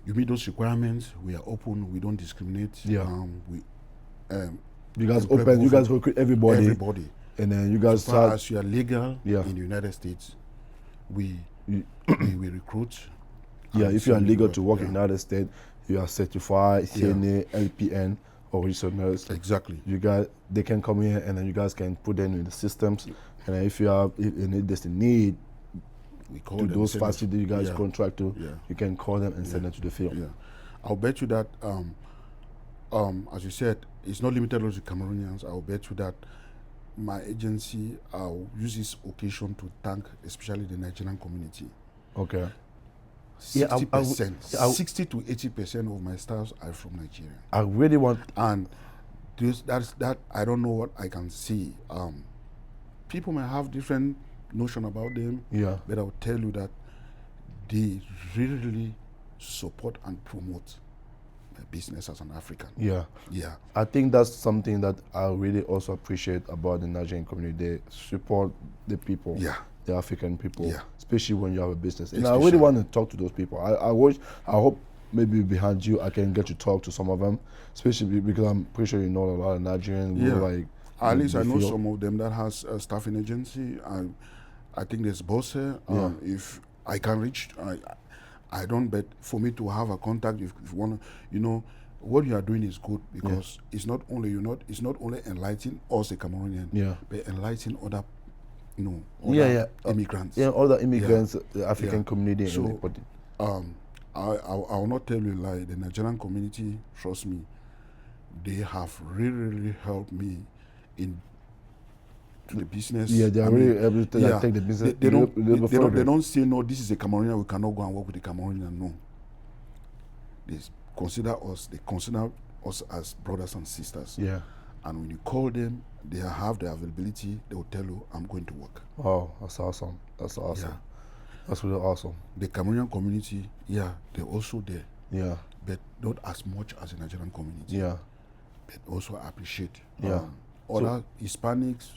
[SPEAKER 1] meet those requirements, we are open. We don't discriminate.
[SPEAKER 2] Yeah.
[SPEAKER 1] You
[SPEAKER 2] guys open. You guys recruit everybody.
[SPEAKER 1] Everybody.
[SPEAKER 2] And then you guys
[SPEAKER 1] so far as you are legal
[SPEAKER 2] yeah.
[SPEAKER 1] in the United States, we recruit.
[SPEAKER 2] Yeah, if you are legal to work in the United States, you are certified, CNA, LPN, or registered nurse.
[SPEAKER 1] Exactly.
[SPEAKER 2] You guys, they can come here and then you guys can put them in the systems. And then if there's a need
[SPEAKER 1] we call
[SPEAKER 2] to
[SPEAKER 1] them
[SPEAKER 2] those facilities you guys contract to, you can call them and send them to the field.
[SPEAKER 1] Yeah, I'll bet you that, as you said, it's not limited to Cameroonians. I'll bet you that my agency, I'll use this occasion to thank especially the Nigerian community.
[SPEAKER 2] Okay.
[SPEAKER 1] 60%, 60 to 80% of my staffs are from Nigeria.
[SPEAKER 2] I really want,
[SPEAKER 1] and that I don't know what I can see. People may have different notion about them.
[SPEAKER 2] Yeah.
[SPEAKER 1] But I'll tell you that they really support and promote my business as an African.
[SPEAKER 2] Yeah.
[SPEAKER 1] Yeah.
[SPEAKER 2] I think that's something that I really also appreciate about the Nigerian community. They support the people.
[SPEAKER 1] Yeah.
[SPEAKER 2] The African people.
[SPEAKER 1] Yeah.
[SPEAKER 2] Especially when you have a business. And I really want to talk to those people. I hope maybe behind you I can get to talk to some of them. Especially because I'm pretty sure you know a lot of Nigerians.
[SPEAKER 1] Yeah. At least I know some of them that has a staffing agency. I think there's boss here. If I can reach, I don't. But for me to have a contact, if you want to, what you are doing is good because it's not only enlightening us, the Cameroonian, but enlightening other, immigrants.
[SPEAKER 2] Other immigrants, the African community.
[SPEAKER 1] So, I will not tell you lie. The Nigerian community, trust me, they have really helped me in the business.
[SPEAKER 2] Yeah, they are really able to take the business.
[SPEAKER 1] They don't say, no, this is a Cameroonian, we cannot go and work with the Cameroonian. No. They consider us as brothers and sisters.
[SPEAKER 2] Yeah.
[SPEAKER 1] And when you call them, they have the availability, they will tell you, I'm going to work.
[SPEAKER 2] Oh, that's awesome. That's awesome. Yeah. That's really awesome.
[SPEAKER 1] The Cameroonian community, they're also there.
[SPEAKER 2] Yeah.
[SPEAKER 1] But not as much as the Nigerian community.
[SPEAKER 2] Yeah.
[SPEAKER 1] But also appreciate.
[SPEAKER 2] Other
[SPEAKER 1] Hispanics,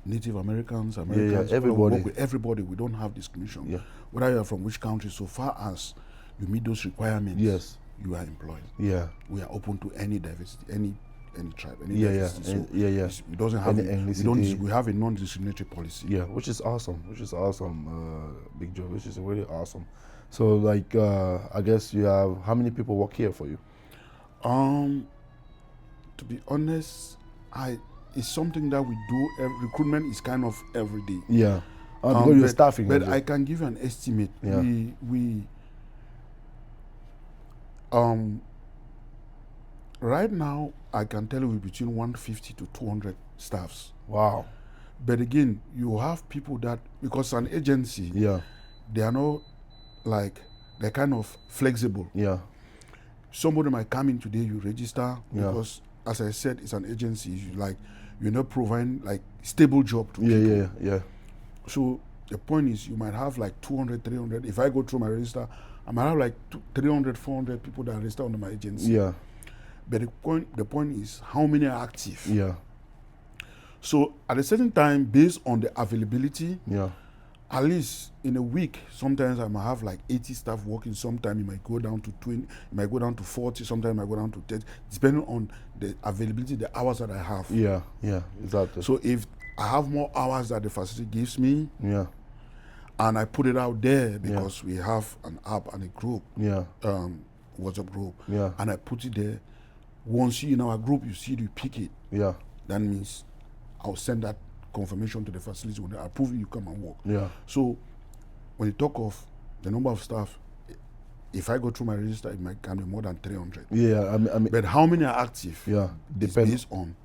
[SPEAKER 1] Native Americans, everybody. We don't have discrimination.
[SPEAKER 2] Yeah.
[SPEAKER 1] Whether you are from which country, so far as you meet those requirements, you are employed.
[SPEAKER 2] Yeah.
[SPEAKER 1] We are open to any diversity, any tribe, any
[SPEAKER 2] diversity.
[SPEAKER 1] So
[SPEAKER 2] it
[SPEAKER 1] doesn't have we have a non-discriminatory policy.
[SPEAKER 2] Yeah, which is awesome. Big Joe, which is really awesome. So I guess you have, how many people work here for you?
[SPEAKER 1] To be honest, it's something that we do. Recruitment is kind of every day.
[SPEAKER 2] Yeah. Because you're staffing.
[SPEAKER 1] But I can give you an estimate.
[SPEAKER 2] Yeah.
[SPEAKER 1] We right now I can tell you between 150 to 200 staffs.
[SPEAKER 2] Wow.
[SPEAKER 1] But again, you have people that, because an agency, they are not they're kind of flexible.
[SPEAKER 2] Yeah.
[SPEAKER 1] Somebody might come in today, you register because, as I said, it's an agency. You're not providing stable job to people.
[SPEAKER 2] Yeah.
[SPEAKER 1] So the point is, you might have 200, 300. If I go through my register, I might have 300, 400 people that are registered under my agency.
[SPEAKER 2] Yeah.
[SPEAKER 1] But the point is, how many are active?
[SPEAKER 2] Yeah.
[SPEAKER 1] So at a certain time, based on the availability, at least in a week, sometimes I might have 80 staff working. Sometimes it might go down to 20, it might go down to 40, sometimes it might go down to 30, depending on the availability, the hours that I have.
[SPEAKER 2] Yeah, exactly.
[SPEAKER 1] So if I have more hours that the facility gives me, and I put it out there because we have an app and a group, WhatsApp group, and I put it there. Once you in our group, you pick it.
[SPEAKER 2] Yeah.
[SPEAKER 1] That means I'll send that confirmation to the facility. When they approve you come and work.
[SPEAKER 2] Yeah.
[SPEAKER 1] So when you talk of the number of staff, if I go through my register, it might can be more than 300.
[SPEAKER 2] Yeah, I mean,
[SPEAKER 1] but how many are active?
[SPEAKER 2] Yeah,
[SPEAKER 1] depends based on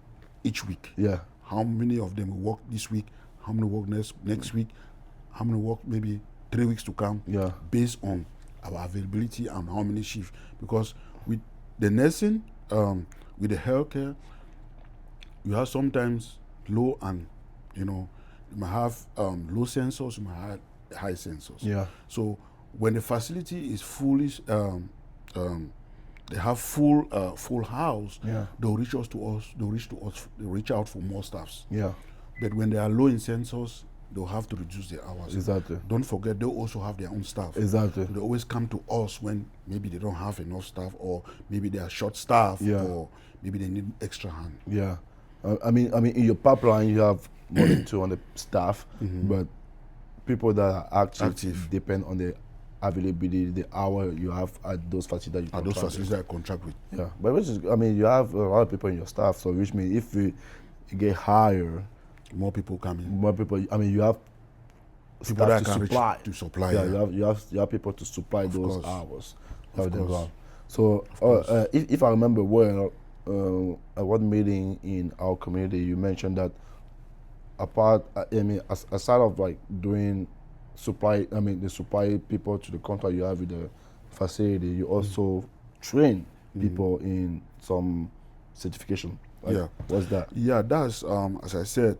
[SPEAKER 1] each week.
[SPEAKER 2] Yeah.
[SPEAKER 1] How many of them will work this week? How many work next week? How many work maybe 3 weeks to come?
[SPEAKER 2] Yeah.
[SPEAKER 1] Based on our availability and how many shifts. Because with the nursing, with the healthcare, you have sometimes low and, you might have low sensors, you might have high sensors.
[SPEAKER 2] Yeah.
[SPEAKER 1] So when the facility is fully, they have full house, they'll reach out to us, they reach out for more staffs.
[SPEAKER 2] Yeah.
[SPEAKER 1] But when they are low in census, they'll have to reduce their hours.
[SPEAKER 2] Exactly.
[SPEAKER 1] Don't forget, they also have their own staff.
[SPEAKER 2] Exactly.
[SPEAKER 1] So they always come to us when maybe they don't have enough staff, or maybe they are short staff, or maybe they need extra hand.
[SPEAKER 2] Yeah. I mean, in your pipeline, you have more than 200 staff, but people that are active depend on the availability, the hour you have at those facilities that you
[SPEAKER 1] Those facilities that I contract with.
[SPEAKER 2] Yeah, but which is, I mean, you have a lot of people in your staff, so which means if you get higher,
[SPEAKER 1] more people coming.
[SPEAKER 2] More people. I mean, you have
[SPEAKER 1] people that
[SPEAKER 2] to
[SPEAKER 1] can
[SPEAKER 2] supply.
[SPEAKER 1] To supply.
[SPEAKER 2] Yeah, you have people to supply
[SPEAKER 1] of
[SPEAKER 2] those
[SPEAKER 1] course.
[SPEAKER 2] hours.
[SPEAKER 1] Of course.
[SPEAKER 2] So if I remember well, at one meeting in our community, you mentioned that aside of like doing supply, the supply people to the contract you have with the facility, you also train people in some certification. Like, what's that?
[SPEAKER 1] Yeah, that's as I said,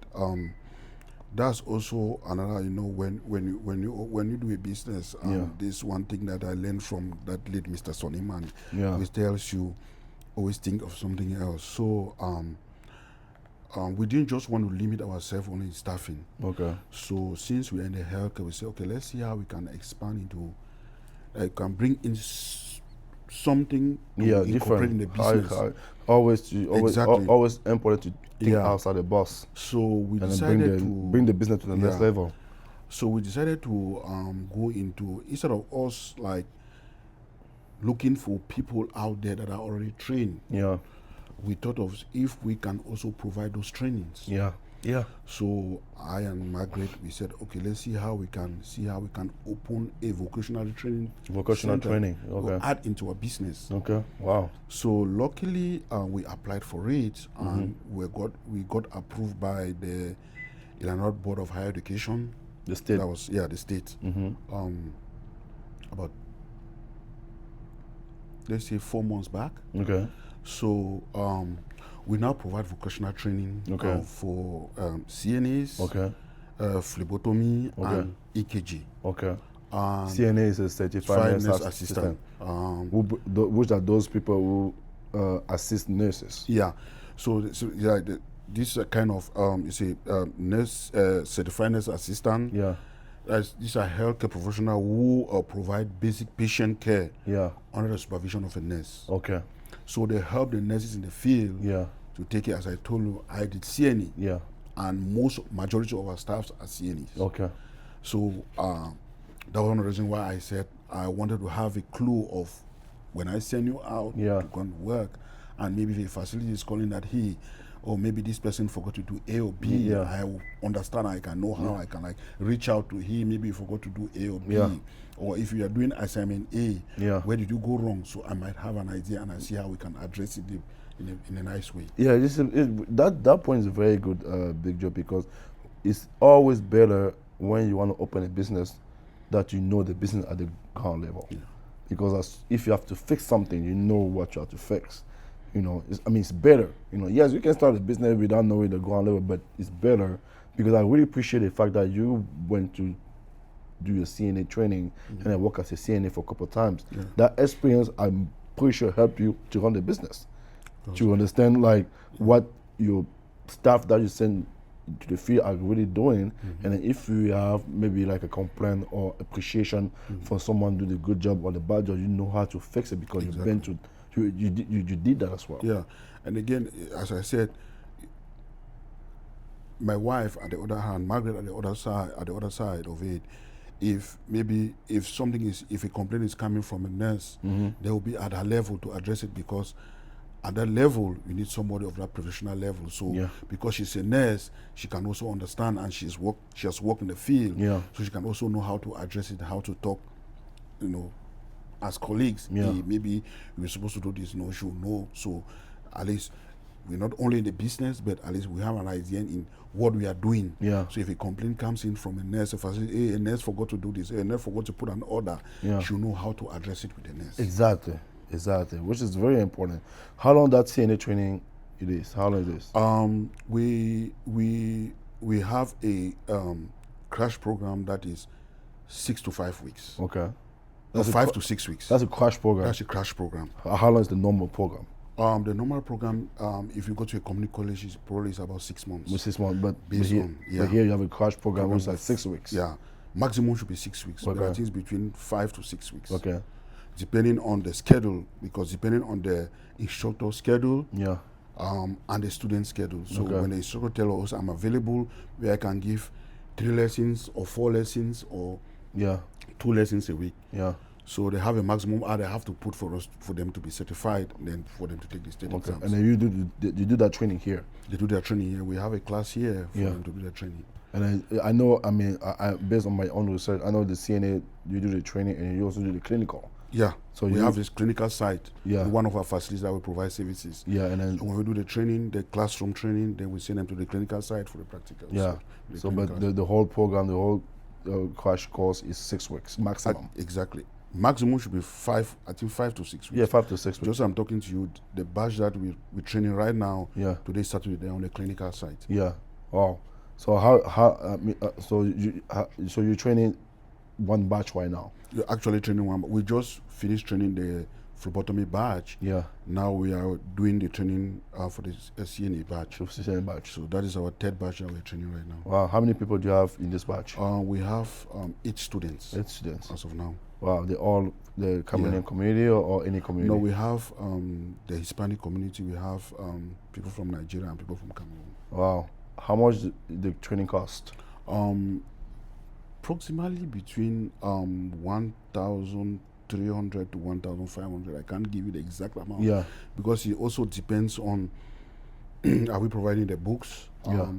[SPEAKER 1] that's also another. When you do a business, this one thing that I learned from that late Mr. Soniman, which tells you always think of something else. So we didn't just want to limit ourselves only in staffing.
[SPEAKER 2] Okay.
[SPEAKER 1] So since we're in the healthcare, we say, okay, let's see how we can expand into, can bring in something to incorporate in the business.
[SPEAKER 2] Always important to think outside the box.
[SPEAKER 1] So we decided to
[SPEAKER 2] bring the business to the next level.
[SPEAKER 1] So we decided to go into, instead of us like looking for people out there that are already trained.
[SPEAKER 2] Yeah.
[SPEAKER 1] We thought of if we can also provide those trainings.
[SPEAKER 2] Yeah.
[SPEAKER 1] So I and Margaret, we said, okay, let's see how we can open a vocational training.
[SPEAKER 2] Okay.
[SPEAKER 1] Add into our business.
[SPEAKER 2] Okay. Wow.
[SPEAKER 1] So luckily, we applied for it, and we got approved by the Illinois Board of Higher Education.
[SPEAKER 2] The state.
[SPEAKER 1] That was the state. About, let's say, 4 months back.
[SPEAKER 2] Okay.
[SPEAKER 1] So we now provide vocational training for CNAs, phlebotomy, and EKG.
[SPEAKER 2] Okay. CNA is a certified nurse assistant. Which are those people who assist nurses?
[SPEAKER 1] Yeah. So this is a kind of nurse certified nurse assistant.
[SPEAKER 2] Yeah.
[SPEAKER 1] These are healthcare professionals who provide basic patient care.
[SPEAKER 2] Yeah.
[SPEAKER 1] Under the supervision of a nurse.
[SPEAKER 2] Okay.
[SPEAKER 1] So they help the nurses in the field to take it. As I told you, I did CNA.
[SPEAKER 2] Yeah.
[SPEAKER 1] And majority of our staffs are CNAs.
[SPEAKER 2] Okay.
[SPEAKER 1] So that was one of the reasons why I said I wanted to have a clue of when I send you out to go and work, and maybe the facility is calling that or maybe this person forgot to do A or B. I will understand. I can know how I can like reach out to him. Maybe you forgot to do A or B. Or if you are doing assignment A, where did you go wrong? So I might have an idea, and I see how we can address it in a nice way.
[SPEAKER 2] Yeah, that point is a very good, Big Joe, because it's always better when you want to open a business that you know the business at the ground level. Yeah. Because if you have to fix something, you know what you have to fix. It's better. Yes, you can start a business without knowing the ground level, but it's better because I really appreciate the fact that you went to do your CNA training and I work as a CNA for a couple of times. Yeah. That experience, I'm pretty sure, helped you to run the business, to understand like what your staff that you send to the field are really doing, and then if you have maybe like a complaint or appreciation for someone doing a good job or the bad job, you know how to fix it because you've been to. You did that as well. Yeah,
[SPEAKER 1] and again, as I said, my wife at the other hand, Margaret at the other side of it. If a complaint is coming from a nurse, they will be at her level to address it, because at that level you need somebody of that professional level. So because she's a nurse, she can also understand, and she has worked in the field. Yeah. So she can also know how to address it, how to talk, as colleagues. Maybe we're supposed to do this, she'll know. So at least we're not only in the business, but at least we have an idea in what we are doing. Yeah. So if a complaint comes in from a nurse, a nurse forgot to do this, a nurse forgot to put an order, she'll know how to address it with the nurse.
[SPEAKER 2] Exactly, which is very important. How long that CNA training it is? How long is this?
[SPEAKER 1] We have a crash program that is 6 to 5 weeks.
[SPEAKER 2] Okay.
[SPEAKER 1] That's 5 to 6 weeks.
[SPEAKER 2] That's a crash program.
[SPEAKER 1] That's a crash program.
[SPEAKER 2] How long is the normal program?
[SPEAKER 1] The normal program, if you go to a community college, is probably about 6 months.
[SPEAKER 2] With 6 months, but
[SPEAKER 1] Based
[SPEAKER 2] here,
[SPEAKER 1] on, yeah.
[SPEAKER 2] but here you have a crash program which is like 6 weeks.
[SPEAKER 1] Yeah, maximum should be 6 weeks. But I
[SPEAKER 2] Okay.
[SPEAKER 1] think it's between 5 to 6 weeks.
[SPEAKER 2] Okay.
[SPEAKER 1] Depending on the schedule, because depending on the instructor schedule,
[SPEAKER 2] Yeah.
[SPEAKER 1] and the student schedule. So
[SPEAKER 2] Okay.
[SPEAKER 1] when the instructor tells us I'm available, where I can give 3 lessons or 4 lessons or
[SPEAKER 2] Yeah.
[SPEAKER 1] 2 lessons a week.
[SPEAKER 2] Yeah.
[SPEAKER 1] So they have a maximum hour they have to put for us for them to be certified, and then for them to take the state
[SPEAKER 2] Okay.
[SPEAKER 1] exams.
[SPEAKER 2] And then you do that training here.
[SPEAKER 1] They do their training here. We have a class here for
[SPEAKER 2] Yeah.
[SPEAKER 1] them to do their training.
[SPEAKER 2] And I know, I mean, I based on my own research, I know the CNA, you do the training and you also do the clinical.
[SPEAKER 1] Yeah.
[SPEAKER 2] So
[SPEAKER 1] we
[SPEAKER 2] you-
[SPEAKER 1] have this clinical site
[SPEAKER 2] Yeah.
[SPEAKER 1] in one of our facilities that we provide services.
[SPEAKER 2] Yeah, and then
[SPEAKER 1] So when we do the training, the classroom training, then we send them to the clinical site for the practical.
[SPEAKER 2] yeah.
[SPEAKER 1] the
[SPEAKER 2] So,
[SPEAKER 1] clinical-
[SPEAKER 2] but the whole program, the whole crash course is 6 weeks maximum.
[SPEAKER 1] exactly. Maximum should be 5, I think 5 to 6 weeks.
[SPEAKER 2] Yeah, 5 to 6 weeks.
[SPEAKER 1] Just I'm talking to you, the batch that we're training right now,
[SPEAKER 2] Yeah.
[SPEAKER 1] today Saturday, they're on the clinical site.
[SPEAKER 2] Yeah. Wow. So so you're training one batch right now.
[SPEAKER 1] You're actually training one. We just finished training the phlebotomy batch.
[SPEAKER 2] Yeah.
[SPEAKER 1] Now we are doing the training for the CNA batch.
[SPEAKER 2] So second batch.
[SPEAKER 1] So that is our 3rd batch that we're training right now.
[SPEAKER 2] Wow. How many people do you have in this batch?
[SPEAKER 1] We have 8 students
[SPEAKER 2] 8 students.
[SPEAKER 1] as of now.
[SPEAKER 2] Wow. They all the Cameroonian
[SPEAKER 1] Yeah.
[SPEAKER 2] community or any community?
[SPEAKER 1] No, we have the Hispanic community. We have people from Nigeria and people from Cameroon.
[SPEAKER 2] Wow. How much the training cost?
[SPEAKER 1] Approximately between 1,300 to 1,500. I can't give you the exact amount.
[SPEAKER 2] Yeah.
[SPEAKER 1] Because it also depends on are we providing the books?
[SPEAKER 2] Yeah.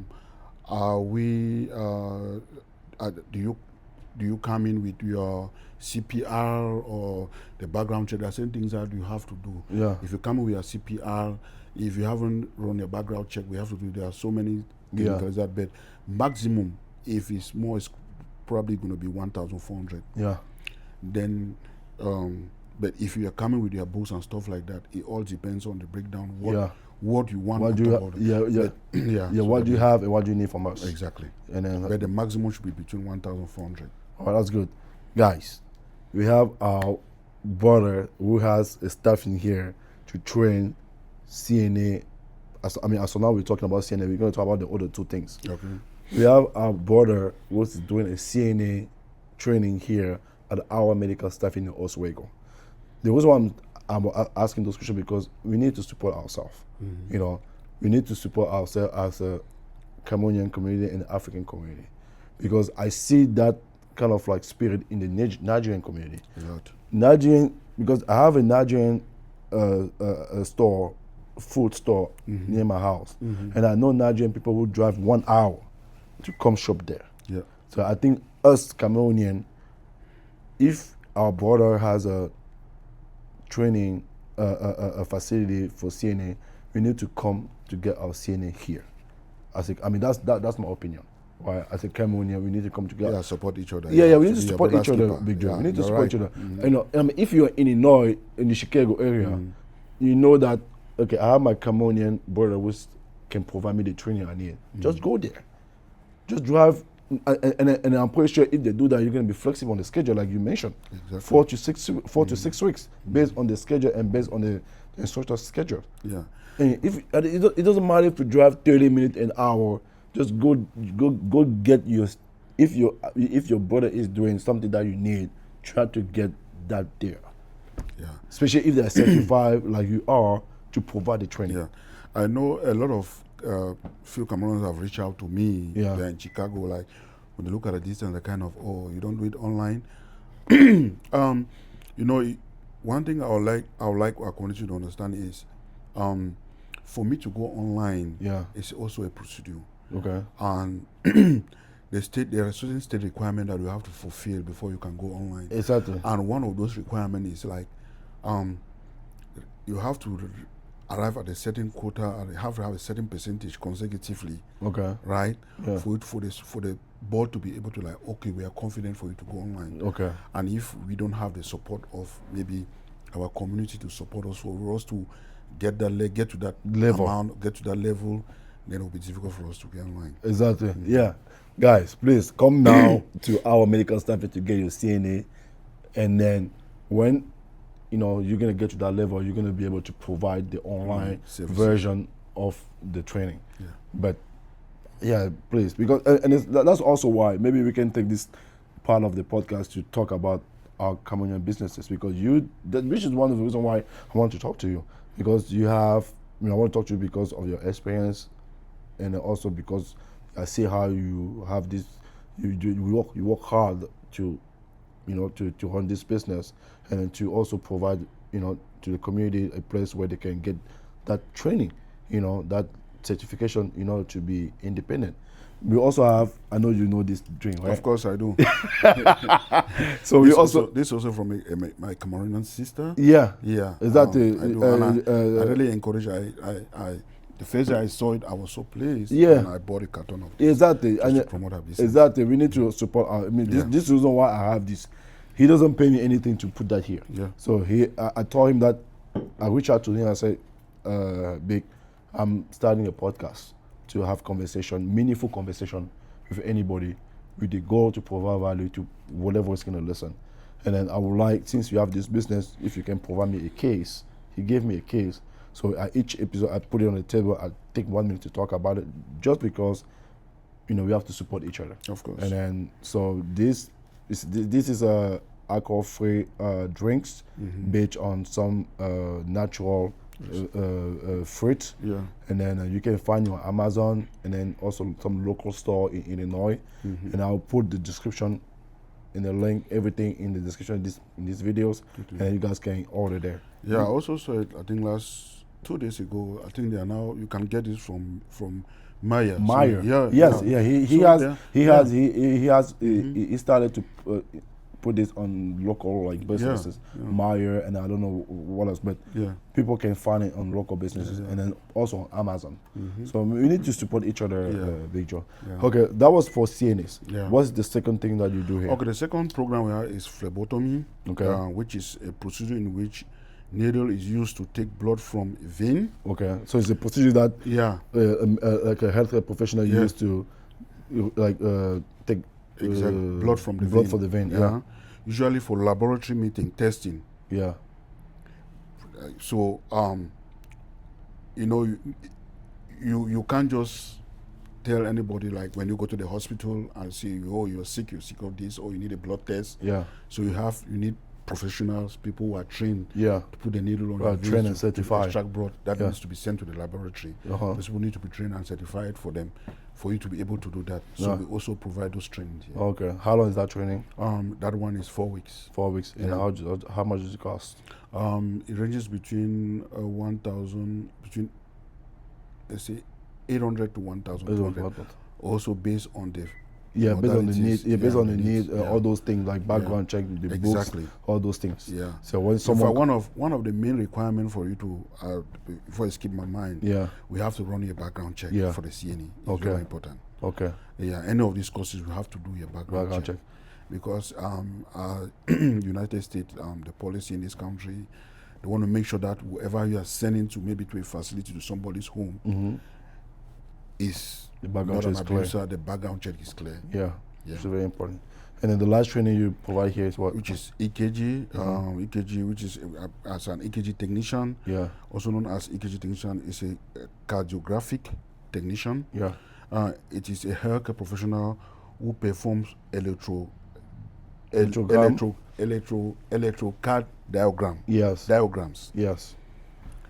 [SPEAKER 1] Are we? Do you come in with your CPR or the background check? There are certain things that you have to do.
[SPEAKER 2] Yeah.
[SPEAKER 1] If you come in with your CPR, if you haven't run your background check, we have to do. There are so many things that. But maximum, if it's more, it's probably going to be 1,400.
[SPEAKER 2] Yeah.
[SPEAKER 1] Then, but if you are coming with your books and stuff like that, it all depends on the breakdown. What you want.
[SPEAKER 2] What do you
[SPEAKER 1] about it.
[SPEAKER 2] yeah.
[SPEAKER 1] Yeah.
[SPEAKER 2] Yeah.
[SPEAKER 1] So
[SPEAKER 2] what do you have and what do you need from us?
[SPEAKER 1] Exactly.
[SPEAKER 2] And then
[SPEAKER 1] But the maximum should be between 1,400.
[SPEAKER 2] oh, that's good. Guys, we have our brother who has a staff in here to train CNA. As of now we're talking about CNA, we're going to talk about the other 2 things.
[SPEAKER 1] Okay.
[SPEAKER 2] We have our brother who's doing a CNA training here at AWA Medical Staffing in Oswego. The reason why I'm asking those questions because we need to support ourselves.
[SPEAKER 1] Mm-hmm.
[SPEAKER 2] You know, we need to support ourselves as a Cameroonian community and the African community, because I see that kind of like spirit in the Nigerian community.
[SPEAKER 1] A lot.
[SPEAKER 2] Nigerian, because I have a Nigerian store, food store near my house, and I know Nigerian people who drive 1 hour to come shop there.
[SPEAKER 1] Yeah.
[SPEAKER 2] So I think us Cameroonian, if our brother has a training a facility for CNA, we need to come to get our CNA here. That's my opinion. Right? As a Cameroonian, we need to come together.
[SPEAKER 1] Yeah, support each other.
[SPEAKER 2] Yeah, we need to
[SPEAKER 1] Be your
[SPEAKER 2] support each
[SPEAKER 1] brother's
[SPEAKER 2] other,
[SPEAKER 1] keeper.
[SPEAKER 2] Big Joe.
[SPEAKER 1] Yeah,
[SPEAKER 2] We need to
[SPEAKER 1] you're
[SPEAKER 2] support
[SPEAKER 1] right.
[SPEAKER 2] each other.
[SPEAKER 1] Mhm.
[SPEAKER 2] You know, if you're in Illinois, in the Chicago area, you know that, okay, I have my Cameroonian brother who can provide me the training I need. Just go there. Just drive. And I'm pretty sure if they do that, you're going to be flexible on the schedule, like you mentioned.
[SPEAKER 1] Exactly.
[SPEAKER 2] 4 to 6 weeks, based on the schedule and based on the instructor's schedule.
[SPEAKER 1] Yeah.
[SPEAKER 2] And if it doesn't matter if you drive 30 minutes an hour, just go get your. If your brother is doing something that you need, try to get that there.
[SPEAKER 1] Yeah.
[SPEAKER 2] Especially if they're certified like you are to provide the training.
[SPEAKER 1] Yeah. I know a lot of few Cameroonians have reached out to me.
[SPEAKER 2] Yeah.
[SPEAKER 1] They're in Chicago. Like when they look at the distance, they're kind of, oh, you don't do it online. You know, one thing I would like our community to understand is, for me to go online, it's also a procedure.
[SPEAKER 2] Okay.
[SPEAKER 1] And there are certain state requirements that you have to fulfill before you can go online.
[SPEAKER 2] Exactly.
[SPEAKER 1] And one of those requirements is like, you have to arrive at a certain quota and you have to have a certain percentage consecutively.
[SPEAKER 2] Okay.
[SPEAKER 1] Right?
[SPEAKER 2] Yeah.
[SPEAKER 1] For the board to be able to like, okay, we are confident for you to go online.
[SPEAKER 2] Okay.
[SPEAKER 1] And if we don't have the support of maybe our community to support us, for us to get to that
[SPEAKER 2] level,
[SPEAKER 1] then it will be difficult for us to get online.
[SPEAKER 2] Exactly. Yeah. Guys, please come now to AWA Medical Staffing to get your CNA, and then when you're gonna get to that level, you're gonna be able to provide the online version of the training.
[SPEAKER 1] Yeah.
[SPEAKER 2] But yeah, please, because that's also why maybe we can take this part of the podcast to talk about our Cameroonian businesses, because which is one of the reasons why I want to talk to you, because you have, I want to talk to you because of your experience, and also because I see how you have this, you work hard to, to run this business, and to also provide, to the community a place where they can get that training, that certification, to be independent. We also have, I know you know this drink, right?
[SPEAKER 1] Of course I do.
[SPEAKER 2] So
[SPEAKER 1] this also from my Cameroonian sister.
[SPEAKER 2] Yeah.
[SPEAKER 1] Is
[SPEAKER 2] that
[SPEAKER 1] I do, and I really encourage. The first day I saw it, I was so pleased.
[SPEAKER 2] Yeah.
[SPEAKER 1] And I bought a carton of it.
[SPEAKER 2] Exactly.
[SPEAKER 1] Just to promote our business.
[SPEAKER 2] Exactly. We need to support our. This is the reason why I have this. He doesn't pay me anything to put that here.
[SPEAKER 1] Yeah.
[SPEAKER 2] So I told him that. I reached out to him and I said, Big, I'm starting a podcast to have meaningful conversation with anybody, with the goal to provide value to whatever is going to listen. And then I would like, since you have this business, if you can provide me a case. He gave me a case. So at each episode, I put it on the table. I take 1 minute to talk about it, just because, we have to support each other.
[SPEAKER 1] Of course.
[SPEAKER 2] And then, so this is a alcohol-free drinks based on some natural fruit.
[SPEAKER 1] Yeah.
[SPEAKER 2] And then you can find it on Amazon, and then also some local store in Illinois. And I'll put the description in the link, everything in the description in these videos, and then you guys can order there.
[SPEAKER 1] Yeah, I also saw it, I think 2 days ago. I think they are now, you can get this from Meyer.
[SPEAKER 2] Meyer.
[SPEAKER 1] So,
[SPEAKER 2] He started to put this on local businesses, Meyer, and I don't know what else, but people can find it on local businesses, and then also on Amazon. So we need to support each other, Big Joe. Okay, that was for CNAs. What's the second thing that you do here?
[SPEAKER 1] Okay, the second program we have is phlebotomy, which is a procedure in which needle is used to take blood from a vein.
[SPEAKER 2] Okay, so it's a procedure that like a healthcare professional used to take
[SPEAKER 1] blood from the
[SPEAKER 2] blood
[SPEAKER 1] vein.
[SPEAKER 2] for the vein.
[SPEAKER 1] Usually for laboratory meeting testing. So you can't just tell anybody, like when you go to the hospital and say, oh, you're sick of this, or you need a blood test. So you need professionals, people who are trained to put the needle on your
[SPEAKER 2] trained and certified.
[SPEAKER 1] Extract blood. That needs to be sent to the laboratory. Those people need to be trained and certified for you to be able to do that. So we also provide those trainings.
[SPEAKER 2] Okay. How long is that training?
[SPEAKER 1] That one is 4 weeks.
[SPEAKER 2] 4 weeks. And how much does it cost?
[SPEAKER 1] It ranges between 1,000, let's say 800 to 1,200. Also based on the
[SPEAKER 2] based on the need. Based on the need. All those things like background check, the books, all those things. So when someone,
[SPEAKER 1] one of the main requirements for you to before I skip my mind, we have to run your background check for the CNE. It's very important.
[SPEAKER 2] Okay.
[SPEAKER 1] Any of these courses we have to do your background check. Because United States, the policy in this country, they want to make sure that whoever you are sending to, maybe to a facility, to somebody's home, is
[SPEAKER 2] the background check is clear.
[SPEAKER 1] The background check is clear.
[SPEAKER 2] It's very important. And then the last training you provide here is what?
[SPEAKER 1] Which is EKG. EKG, which is as an EKG technician. Also known as EKG technician, is a cardiographic technician. It is a healthcare professional who performs electrocard diagrams.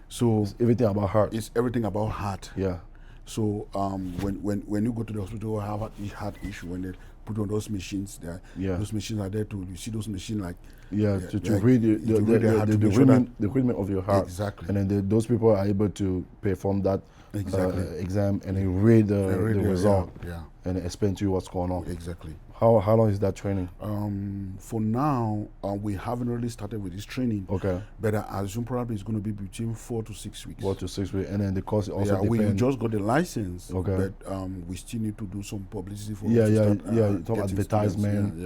[SPEAKER 1] So
[SPEAKER 2] it's everything about heart.
[SPEAKER 1] It's everything about heart. So when you go to the hospital or have a heart issue, when they put on those machines, those machines are there to, you see those machines
[SPEAKER 2] to read the rhythm of your heart.
[SPEAKER 1] Exactly.
[SPEAKER 2] And then those people are able to perform that exam and then read the result and explain to you what's going on.
[SPEAKER 1] Exactly.
[SPEAKER 2] How long is that training?
[SPEAKER 1] For now, we haven't really started with this training.
[SPEAKER 2] Okay.
[SPEAKER 1] But I assume probably it's going to be between 4 to 6 weeks.
[SPEAKER 2] 4 to 6 weeks, and then the course also depends.
[SPEAKER 1] We just got the license.
[SPEAKER 2] Okay.
[SPEAKER 1] But we still need to do some publicity for
[SPEAKER 2] some advertisement.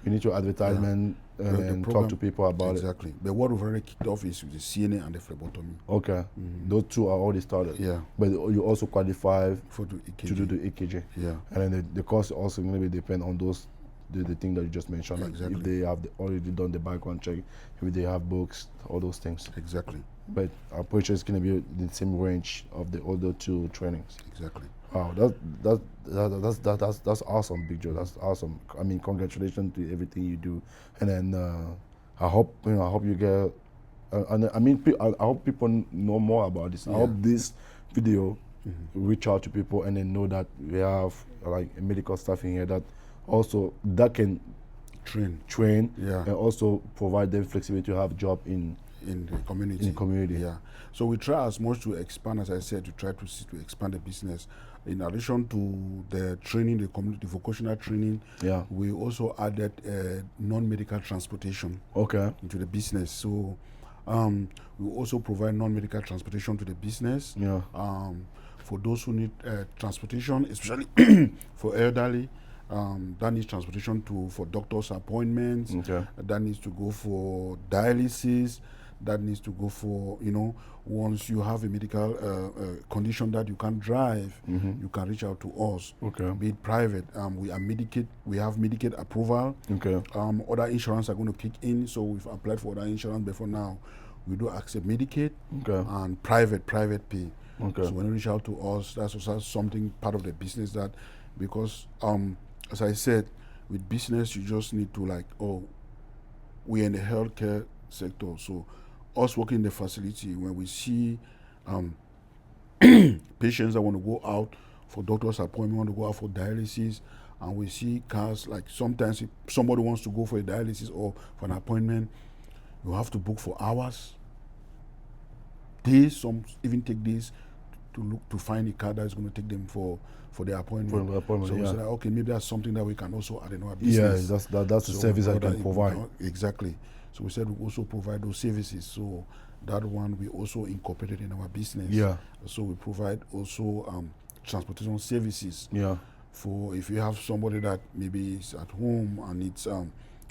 [SPEAKER 2] You need to advertisement and talk to people about it.
[SPEAKER 1] Exactly. But what we've already kicked off is with the CNA and the phlebotomy.
[SPEAKER 2] Okay. Those two are already started. But you also qualify to do the EKG.
[SPEAKER 1] Yeah.
[SPEAKER 2] And then the cost also going to depend on those the thing that you just mentioned. Like
[SPEAKER 1] Exactly.
[SPEAKER 2] if they have already done the background check, if they have books, all those things.
[SPEAKER 1] Exactly.
[SPEAKER 2] But I'm pretty sure it's going to be in the same range of the other two trainings.
[SPEAKER 1] Exactly.
[SPEAKER 2] Wow, that's awesome, Big Joe. That's awesome. I mean, congratulations to everything you do, and then I hope you get. And I mean, I hope people know more about this. I
[SPEAKER 1] Yeah.
[SPEAKER 2] hope this video reach out to people and then know that we have like a medical staffing here that also that can train
[SPEAKER 1] Yeah.
[SPEAKER 2] and also provide them flexibility to have job in
[SPEAKER 1] the community.
[SPEAKER 2] in the community.
[SPEAKER 1] Yeah. So we try as much to expand, as I said, to try to expand the business. In addition to the training, the community vocational training,
[SPEAKER 2] Yeah.
[SPEAKER 1] we also added non-medical transportation
[SPEAKER 2] Okay.
[SPEAKER 1] into the business. So we also provide non-medical transportation to the business.
[SPEAKER 2] Yeah.
[SPEAKER 1] For those who need transportation, especially for elderly, that needs transportation for doctor's appointments,
[SPEAKER 2] Okay.
[SPEAKER 1] that needs to go for dialysis, that needs to go for, once you have a medical condition that you can't drive, you can reach out to us.
[SPEAKER 2] Okay.
[SPEAKER 1] Be it private. We have Medicaid approval.
[SPEAKER 2] Okay.
[SPEAKER 1] Other insurance are going to kick in, so we've applied for other insurance, but for now, we do accept Medicaid
[SPEAKER 2] Okay.
[SPEAKER 1] and private pay.
[SPEAKER 2] Okay.
[SPEAKER 1] So when you reach out to us, that's also something part of the business that, because as I said, with business you just need to we're in the healthcare sector, so us working in the facility, when we see patients that want to go out for doctor's appointment, want to go out for dialysis, and we see cars, like sometimes if somebody wants to go for a dialysis or for an appointment, you have to book for hours, days, some even take days to look to find a car that is going to take them for their appointment.
[SPEAKER 2] For the appointment,
[SPEAKER 1] So we
[SPEAKER 2] yeah.
[SPEAKER 1] said, okay, maybe that's something that we can also add in our
[SPEAKER 2] Yeah,
[SPEAKER 1] business.
[SPEAKER 2] that's the
[SPEAKER 1] So
[SPEAKER 2] service
[SPEAKER 1] we
[SPEAKER 2] I
[SPEAKER 1] brought
[SPEAKER 2] can
[SPEAKER 1] that
[SPEAKER 2] provide.
[SPEAKER 1] Exactly. So we said we also provide those services. So that one we also incorporated in our business.
[SPEAKER 2] Yeah.
[SPEAKER 1] So we provide also transportation services.
[SPEAKER 2] Yeah.
[SPEAKER 1] For if you have somebody that maybe is at home and needs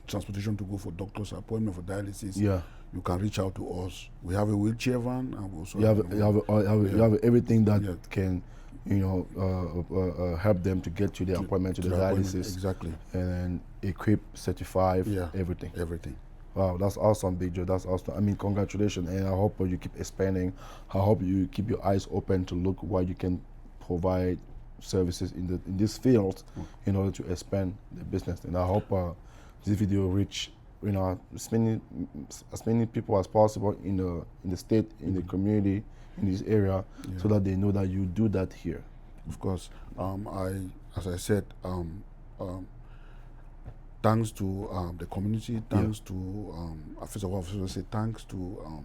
[SPEAKER 1] transportation to go for doctor's appointment for dialysis,
[SPEAKER 2] Yeah.
[SPEAKER 1] you can reach out to us. We have a wheelchair van, and we also
[SPEAKER 2] You have everything that
[SPEAKER 1] Yeah.
[SPEAKER 2] can, help them to get to their appointment, to the
[SPEAKER 1] appointment.
[SPEAKER 2] dialysis,
[SPEAKER 1] Exactly.
[SPEAKER 2] and then equip, certify,
[SPEAKER 1] Yeah.
[SPEAKER 2] everything.
[SPEAKER 1] Everything.
[SPEAKER 2] Wow, that's awesome, Big Joe. That's awesome. I mean, congratulations, and I hope you keep expanding. I hope you keep your eyes open to look what you can provide services in this field in order to expand the business. And I hope this video reach as many people as possible in the state, in the community, in this area, so that they know that you do that here.
[SPEAKER 1] Of course. As I said, thanks to the community, thanks to first of all, I should say thanks to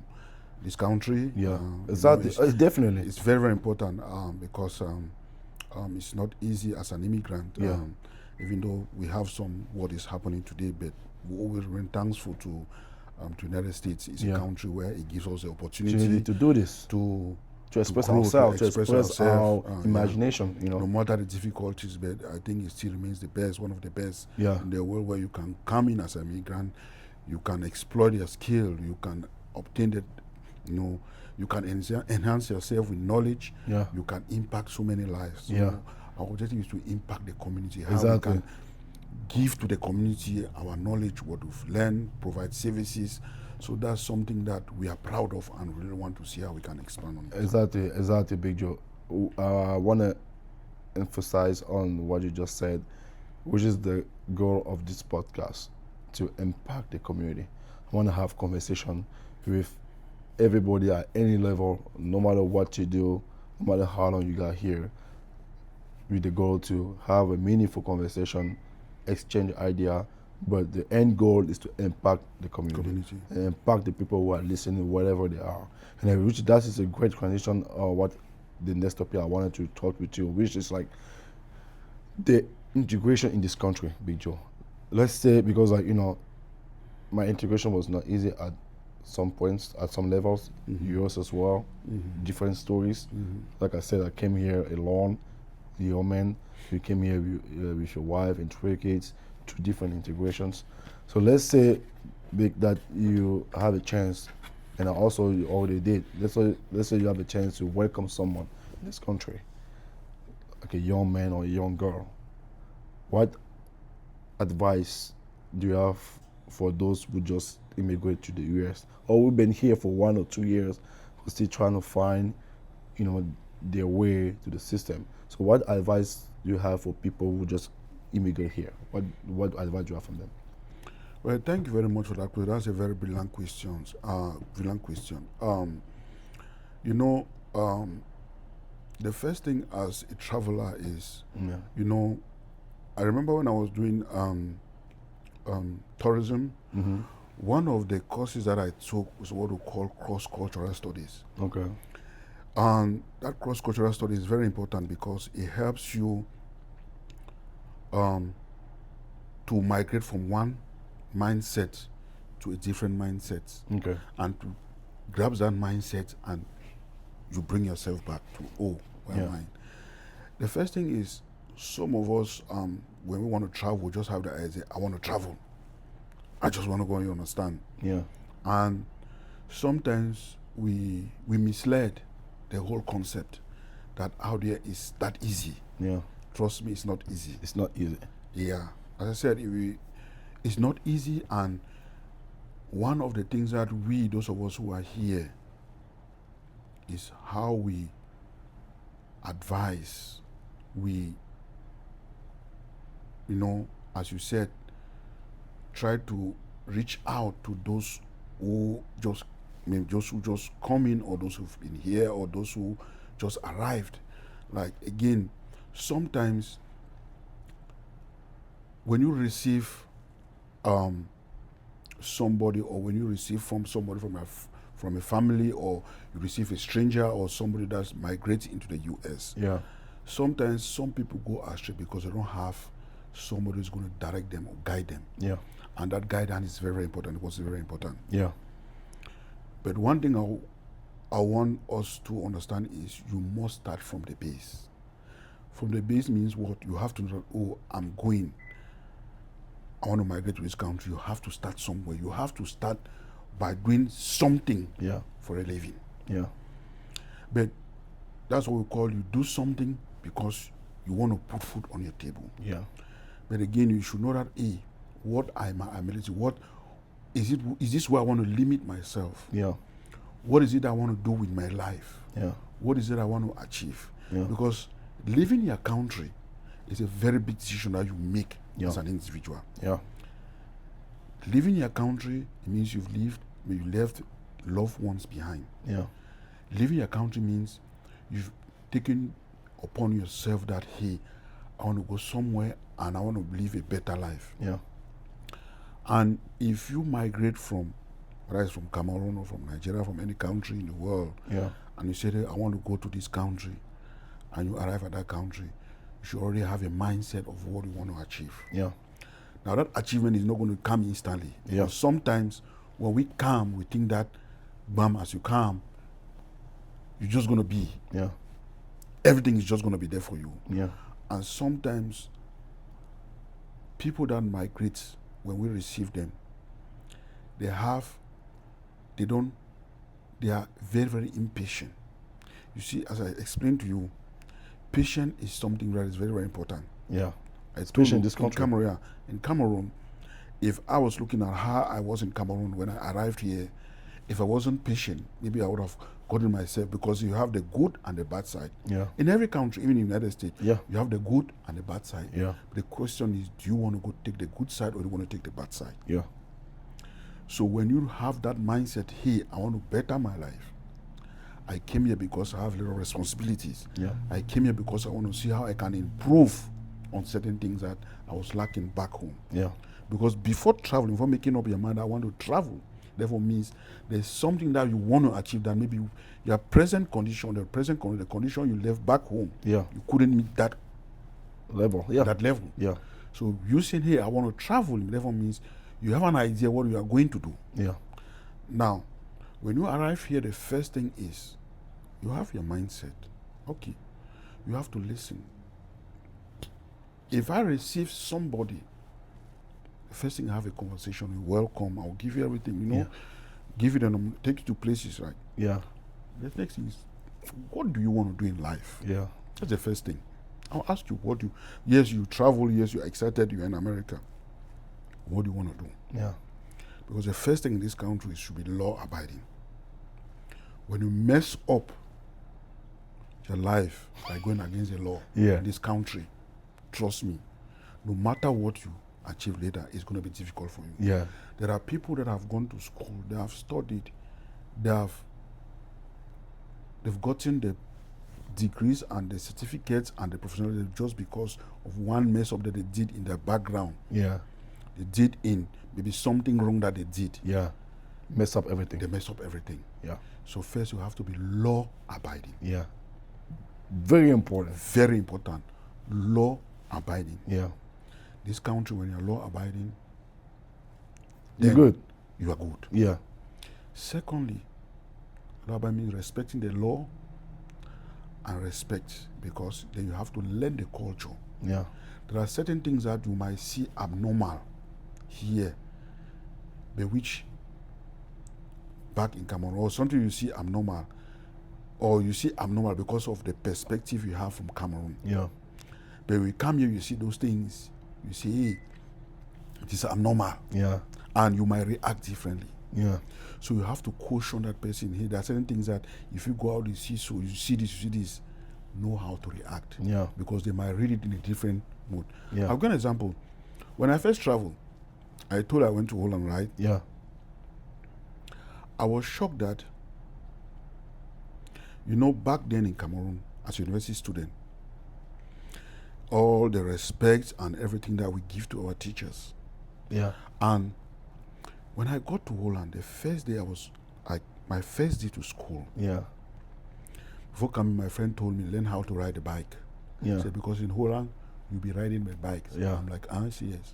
[SPEAKER 1] this country.
[SPEAKER 2] Yeah, exactly. Definitely.
[SPEAKER 1] It's very, very important because it's not easy as an immigrant.
[SPEAKER 2] Yeah.
[SPEAKER 1] Even though we have what is happening today, but we always remain thankful to United States. It's a country where it gives us the opportunity
[SPEAKER 2] to do this,
[SPEAKER 1] to
[SPEAKER 2] express
[SPEAKER 1] grow,
[SPEAKER 2] ourselves, to express our
[SPEAKER 1] yeah.
[SPEAKER 2] imagination.
[SPEAKER 1] No matter the difficulties, but I think it still remains the best, one of the best
[SPEAKER 2] Yeah.
[SPEAKER 1] in the world, where you can come in as an immigrant, you can exploit your skill, you can obtain the, you can enhance yourself with knowledge,
[SPEAKER 2] Yeah.
[SPEAKER 1] you can impact so many lives. So
[SPEAKER 2] Yeah.
[SPEAKER 1] our objective is to impact the community, how
[SPEAKER 2] Exactly.
[SPEAKER 1] we can give to the community our knowledge, what we've learned, provide services. So that's something that we are proud of and really want to see how we can expand on it.
[SPEAKER 2] Exactly, Big Joe. I want to emphasize on what you just said, which is the goal of this podcast, to impact the community. I want to have conversation with everybody at any level, no matter what you do, no matter how long you got here, with the goal to have a meaningful conversation, exchange idea, but the end goal is to impact the community. And impact the people who are listening, wherever they are. And which that is a great transition. What the next topic I wanted to talk with you, which is like the integration in this country, Big Joe. Let's say, because my integration was not easy at some points, at some levels. Yours as well. Different stories. Like I said, I came here alone, your man. You came here with your wife and 3 kids, 2 different integrations. So let's say that you have a chance, and also you already did. Let's say you have a chance to welcome someone in this country, like a young man or a young girl. What advice do you have for those who just immigrate to the US, or who've been here for 1 or 2 years, who still trying to find, their way to the system? So what advice do you have for people who just immigrate here? What advice do you have from them?
[SPEAKER 1] Well, thank you very much for that question. That's a very brilliant question. Brilliant question. You know, the first thing as a traveler is, I remember when I was doing tourism, one of the courses that I took was what we call cross-cultural studies.
[SPEAKER 2] Okay.
[SPEAKER 1] And that cross-cultural study is very important because it helps you to migrate from one mindset to a different mindset.
[SPEAKER 2] Okay.
[SPEAKER 1] And to grab that mindset and you bring yourself back to, where am I? The first thing is, some of us, when we want to travel, we just have the idea, I want to travel. I just want to go, you understand?
[SPEAKER 2] Yeah.
[SPEAKER 1] And sometimes we misled the whole concept that out there is that easy.
[SPEAKER 2] Yeah.
[SPEAKER 1] Trust me, it's not easy.
[SPEAKER 2] It's not easy.
[SPEAKER 1] Yeah. As I said, it's not easy, and one of the things that we, those of us who are here, is how we advise, we, as you said, try to reach out to those who just come in, or those who've been here, or those who just arrived. Like, again, sometimes when you receive somebody, or when you receive from somebody from a family, or you receive a stranger or somebody that's migrating into the US, sometimes some people go astray because they don't have somebody who's going to direct them or guide them.
[SPEAKER 2] Yeah.
[SPEAKER 1] And that guidance is very important. It was very important.
[SPEAKER 2] Yeah.
[SPEAKER 1] But one thing I want us to understand is you must start from the base. From the base means what? You have to know, I want to migrate to this country. You have to start somewhere. You have to start by doing something for a living.
[SPEAKER 2] Yeah.
[SPEAKER 1] But that's what we call, you do something because you want to put food on your table.
[SPEAKER 2] Yeah.
[SPEAKER 1] But again, you should know that, what are my ability? What is it? Is this where I want to limit myself?
[SPEAKER 2] Yeah.
[SPEAKER 1] What is it I want to do with my life?
[SPEAKER 2] Yeah.
[SPEAKER 1] What is it I want to achieve?
[SPEAKER 2] Yeah.
[SPEAKER 1] Because leaving your country is a very big decision that you make as an individual.
[SPEAKER 2] Yeah.
[SPEAKER 1] Leaving your country, it means you left loved ones behind.
[SPEAKER 2] Yeah.
[SPEAKER 1] Leaving your country means you've taken upon yourself that, hey, I want to go somewhere and I want to live a better life.
[SPEAKER 2] Yeah.
[SPEAKER 1] And if you migrate from, whether it's from Cameroon or from Nigeria, from any country in the world, and you say, I want to go to this country, and you arrive at that country, you should already have a mindset of what you want to achieve.
[SPEAKER 2] Yeah.
[SPEAKER 1] Now, that achievement is not going to come instantly.
[SPEAKER 2] Yeah.
[SPEAKER 1] Sometimes when we come, we think that, bam, as you come, you're just going to be.
[SPEAKER 2] Yeah.
[SPEAKER 1] Everything is just going to be there for you.
[SPEAKER 2] Yeah.
[SPEAKER 1] And sometimes people that migrate, when we receive them, they are very, very impatient. You see, as I explained to you, patience is something that is very, very important.
[SPEAKER 2] Yeah.
[SPEAKER 1] Especially in this country. In Cameroon, if I was looking at how I was in Cameroon when I arrived here, if I wasn't patient, maybe I would have gotten myself, because you have the good and the bad side.
[SPEAKER 2] Yeah.
[SPEAKER 1] In every country, even in the United States,
[SPEAKER 2] you
[SPEAKER 1] have the good and the bad side.
[SPEAKER 2] Yeah.
[SPEAKER 1] The question is, do you want to go take the good side, or do you want to take the bad side?
[SPEAKER 2] Yeah.
[SPEAKER 1] So when you have that mindset, hey, I want to better my life. I came here because I have little responsibilities.
[SPEAKER 2] Yeah.
[SPEAKER 1] I came here because I want to see how I can improve on certain things that I was lacking back home.
[SPEAKER 2] Yeah.
[SPEAKER 1] Because before traveling, before making up your mind, I want to travel, therefore means there's something that you want to achieve that maybe your present condition, the condition you left back home, you couldn't meet that
[SPEAKER 2] level. Yeah.
[SPEAKER 1] That level.
[SPEAKER 2] Yeah.
[SPEAKER 1] So you saying, hey, I want to travel, therefore means you have an idea what you are going to do.
[SPEAKER 2] Yeah.
[SPEAKER 1] Now, when you arrive here, the first thing is you have your mindset. Okay. You have to listen. If I receive somebody, the first thing I have a conversation, you welcome, I'll give you everything, give you take you to places, right?
[SPEAKER 2] Yeah.
[SPEAKER 1] The next thing is, what do you want to do in life?
[SPEAKER 2] Yeah.
[SPEAKER 1] That's the first thing. I'll ask you, yes, you travel, yes, you're excited, you're in America. What do you want to do?
[SPEAKER 2] Yeah.
[SPEAKER 1] Because the first thing in this country should be law abiding. When you mess up your life by going against the law in this country, trust me, no matter what you achieve later, it's going to be difficult for you.
[SPEAKER 2] Yeah.
[SPEAKER 1] There are people that have gone to school, they have studied, they've gotten the degrees and the certificates and the professionalism just because of one mess up that they did in their background.
[SPEAKER 2] Yeah.
[SPEAKER 1] They did in maybe something wrong that they did.
[SPEAKER 2] Yeah. Mess up everything.
[SPEAKER 1] They mess up everything.
[SPEAKER 2] Yeah.
[SPEAKER 1] So first you have to be law abiding.
[SPEAKER 2] Yeah. Very important.
[SPEAKER 1] Very important. Law abiding.
[SPEAKER 2] Yeah.
[SPEAKER 1] This country, when you're law abiding,
[SPEAKER 2] you're good.
[SPEAKER 1] You are good.
[SPEAKER 2] Yeah.
[SPEAKER 1] Secondly, law abiding means respecting the law and respect, because then you have to learn the culture.
[SPEAKER 2] Yeah.
[SPEAKER 1] There are certain things that you might see abnormal here, but which back in Cameroon, or something you see abnormal, or you see abnormal because of the perspective you have from Cameroon.
[SPEAKER 2] Yeah.
[SPEAKER 1] But when you come here, you see those things, you say, hey, it is abnormal.
[SPEAKER 2] Yeah.
[SPEAKER 1] And you might react differently.
[SPEAKER 2] Yeah.
[SPEAKER 1] So you have to caution that person. Hey, there are certain things that if you go out, you see this, know how to react.
[SPEAKER 2] Yeah.
[SPEAKER 1] Because they might read it in a different mood.
[SPEAKER 2] Yeah.
[SPEAKER 1] I've got an example. When I first traveled, I told I went to Holland, right?
[SPEAKER 2] Yeah.
[SPEAKER 1] I was shocked that, back then in Cameroon, as a university student, all the respect and everything that we give to our teachers.
[SPEAKER 2] Yeah.
[SPEAKER 1] And when I got to Holland, the first day my first day to school.
[SPEAKER 2] Yeah.
[SPEAKER 1] Before coming, my friend told me, learn how to ride a bike.
[SPEAKER 2] Yeah.
[SPEAKER 1] He said, because in Holland, you'll be riding my bike.
[SPEAKER 2] Yeah.
[SPEAKER 1] I'm like, yes.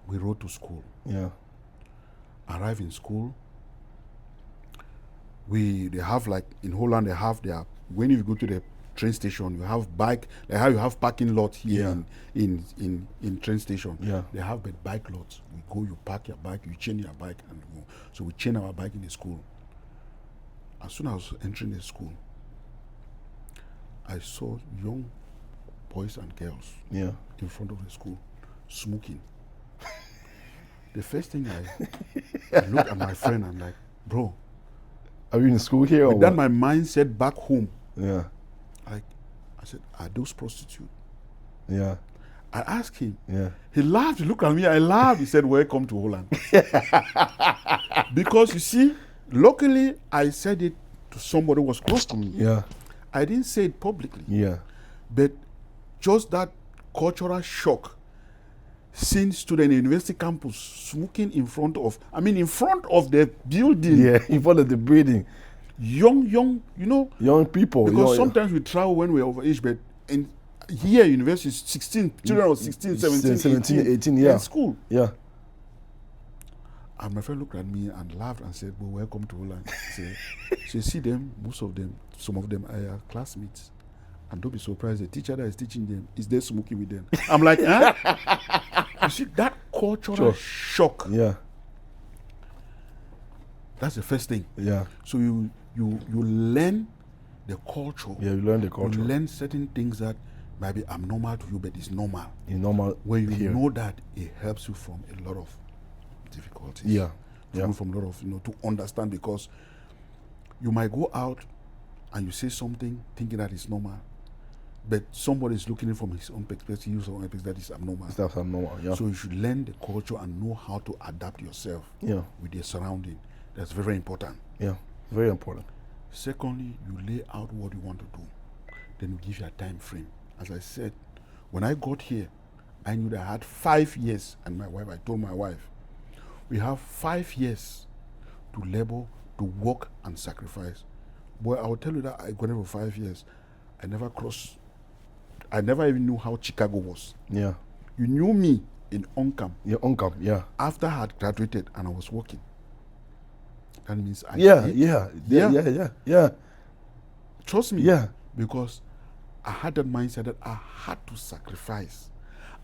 [SPEAKER 1] We rode to school.
[SPEAKER 2] Yeah.
[SPEAKER 1] Arrive in school. They have, like in Holland, they have when you go to the train station, you have bike, like how you have parking lot here in train station.
[SPEAKER 2] Yeah.
[SPEAKER 1] They have bike lots. We go, you park your bike, you chain your bike and go. So we chain our bike in the school. As soon as I was entering the school, I saw young boys and girls in front of the school smoking. The first thing I looked at my friend, I'm like, bro,
[SPEAKER 2] are you in school here or
[SPEAKER 1] then
[SPEAKER 2] what?
[SPEAKER 1] my mind said back home.
[SPEAKER 2] Yeah.
[SPEAKER 1] Like, I said, are those prostitutes?
[SPEAKER 2] Yeah.
[SPEAKER 1] I asked him.
[SPEAKER 2] Yeah.
[SPEAKER 1] He laughed. He looked at me. I laughed. He said, welcome to Holland. Because you see, luckily, I said it to somebody who was close to me.
[SPEAKER 2] Yeah.
[SPEAKER 1] I didn't say it publicly.
[SPEAKER 2] Yeah.
[SPEAKER 1] But just that cultural shock, seeing students in the university campus smoking in front of the building.
[SPEAKER 2] Yeah, in front of the building.
[SPEAKER 1] Young,
[SPEAKER 2] young people.
[SPEAKER 1] Because sometimes we travel when we're over age, but here university, 16, children of 16, 17,
[SPEAKER 2] 18, yeah.
[SPEAKER 1] in school.
[SPEAKER 2] Yeah.
[SPEAKER 1] And my friend looked at me and laughed and said, well, welcome to Holland. So see them, some of them are your classmates. And don't be surprised, the teacher that is teaching them is there smoking with them. I'm like, huh? You see, that cultural shock.
[SPEAKER 2] Yeah.
[SPEAKER 1] That's the first thing.
[SPEAKER 2] Yeah.
[SPEAKER 1] So you learn the culture.
[SPEAKER 2] Yeah, you learn the culture.
[SPEAKER 1] You learn certain things that might be abnormal to you, but it's normal.
[SPEAKER 2] It's normal.
[SPEAKER 1] When you know that, it helps you from a lot of difficulties.
[SPEAKER 2] Yeah.
[SPEAKER 1] From a lot of, to understand, because you might go out and you say something thinking that it's normal, but somebody is looking at it from his own perspective, that is abnormal.
[SPEAKER 2] That's abnormal, yeah.
[SPEAKER 1] So you should learn the culture and know how to adapt yourself with your surrounding. That's very important.
[SPEAKER 2] Yeah, very important.
[SPEAKER 1] Secondly, you lay out what you want to do. Then you give your time frame. As I said, when I got here, I knew that I had 5 years, and I told my wife, we have 5 years to labor, to work and sacrifice. Boy, I will tell you that I got here for 5 years. I never even knew how Chicago was.
[SPEAKER 2] Yeah.
[SPEAKER 1] You knew me in Oncam.
[SPEAKER 2] Yeah, Oncam, yeah.
[SPEAKER 1] After I had graduated and I was working. That means
[SPEAKER 2] Yeah.
[SPEAKER 1] Trust me.
[SPEAKER 2] Yeah.
[SPEAKER 1] Because I had that mindset that I had to sacrifice.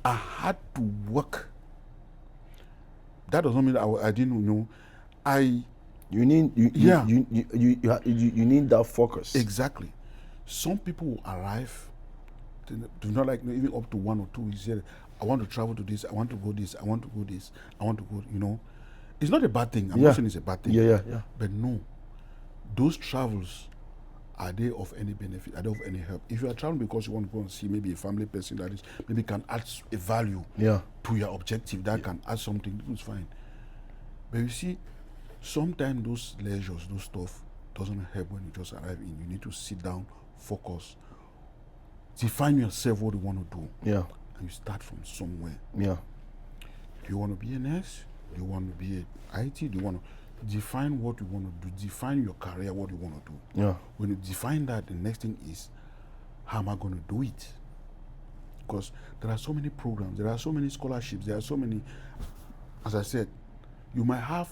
[SPEAKER 1] I had to work. That does not mean that I didn't know.
[SPEAKER 2] You need you need that focus.
[SPEAKER 1] Exactly. Some people will arrive Do not like even up to 1 or 2 weeks. I want to travel to this. I want to go this. I want to go this. I want to go. It's not a bad thing. I'm not saying it's a bad thing.
[SPEAKER 2] Yeah.
[SPEAKER 1] But no, those travels, are they of any benefit? Are they of any help? If you are traveling because you want to go and see maybe a family person that is maybe can add a value to your objective, that can add something, it's fine. But you see, sometimes those leisures, those stuff doesn't help when you just arrive in. You need to sit down, focus, define yourself what you want to do.
[SPEAKER 2] Yeah.
[SPEAKER 1] And you start from somewhere.
[SPEAKER 2] Yeah.
[SPEAKER 1] Do you want to be a nurse? Do you want to be an IT? Do you want to define what you want to do? Define your career, what you want to do.
[SPEAKER 2] Yeah.
[SPEAKER 1] When you define that, the next thing is, how am I going to do it? Because there are so many programs, there are so many scholarships, there are so many. As I said, you might have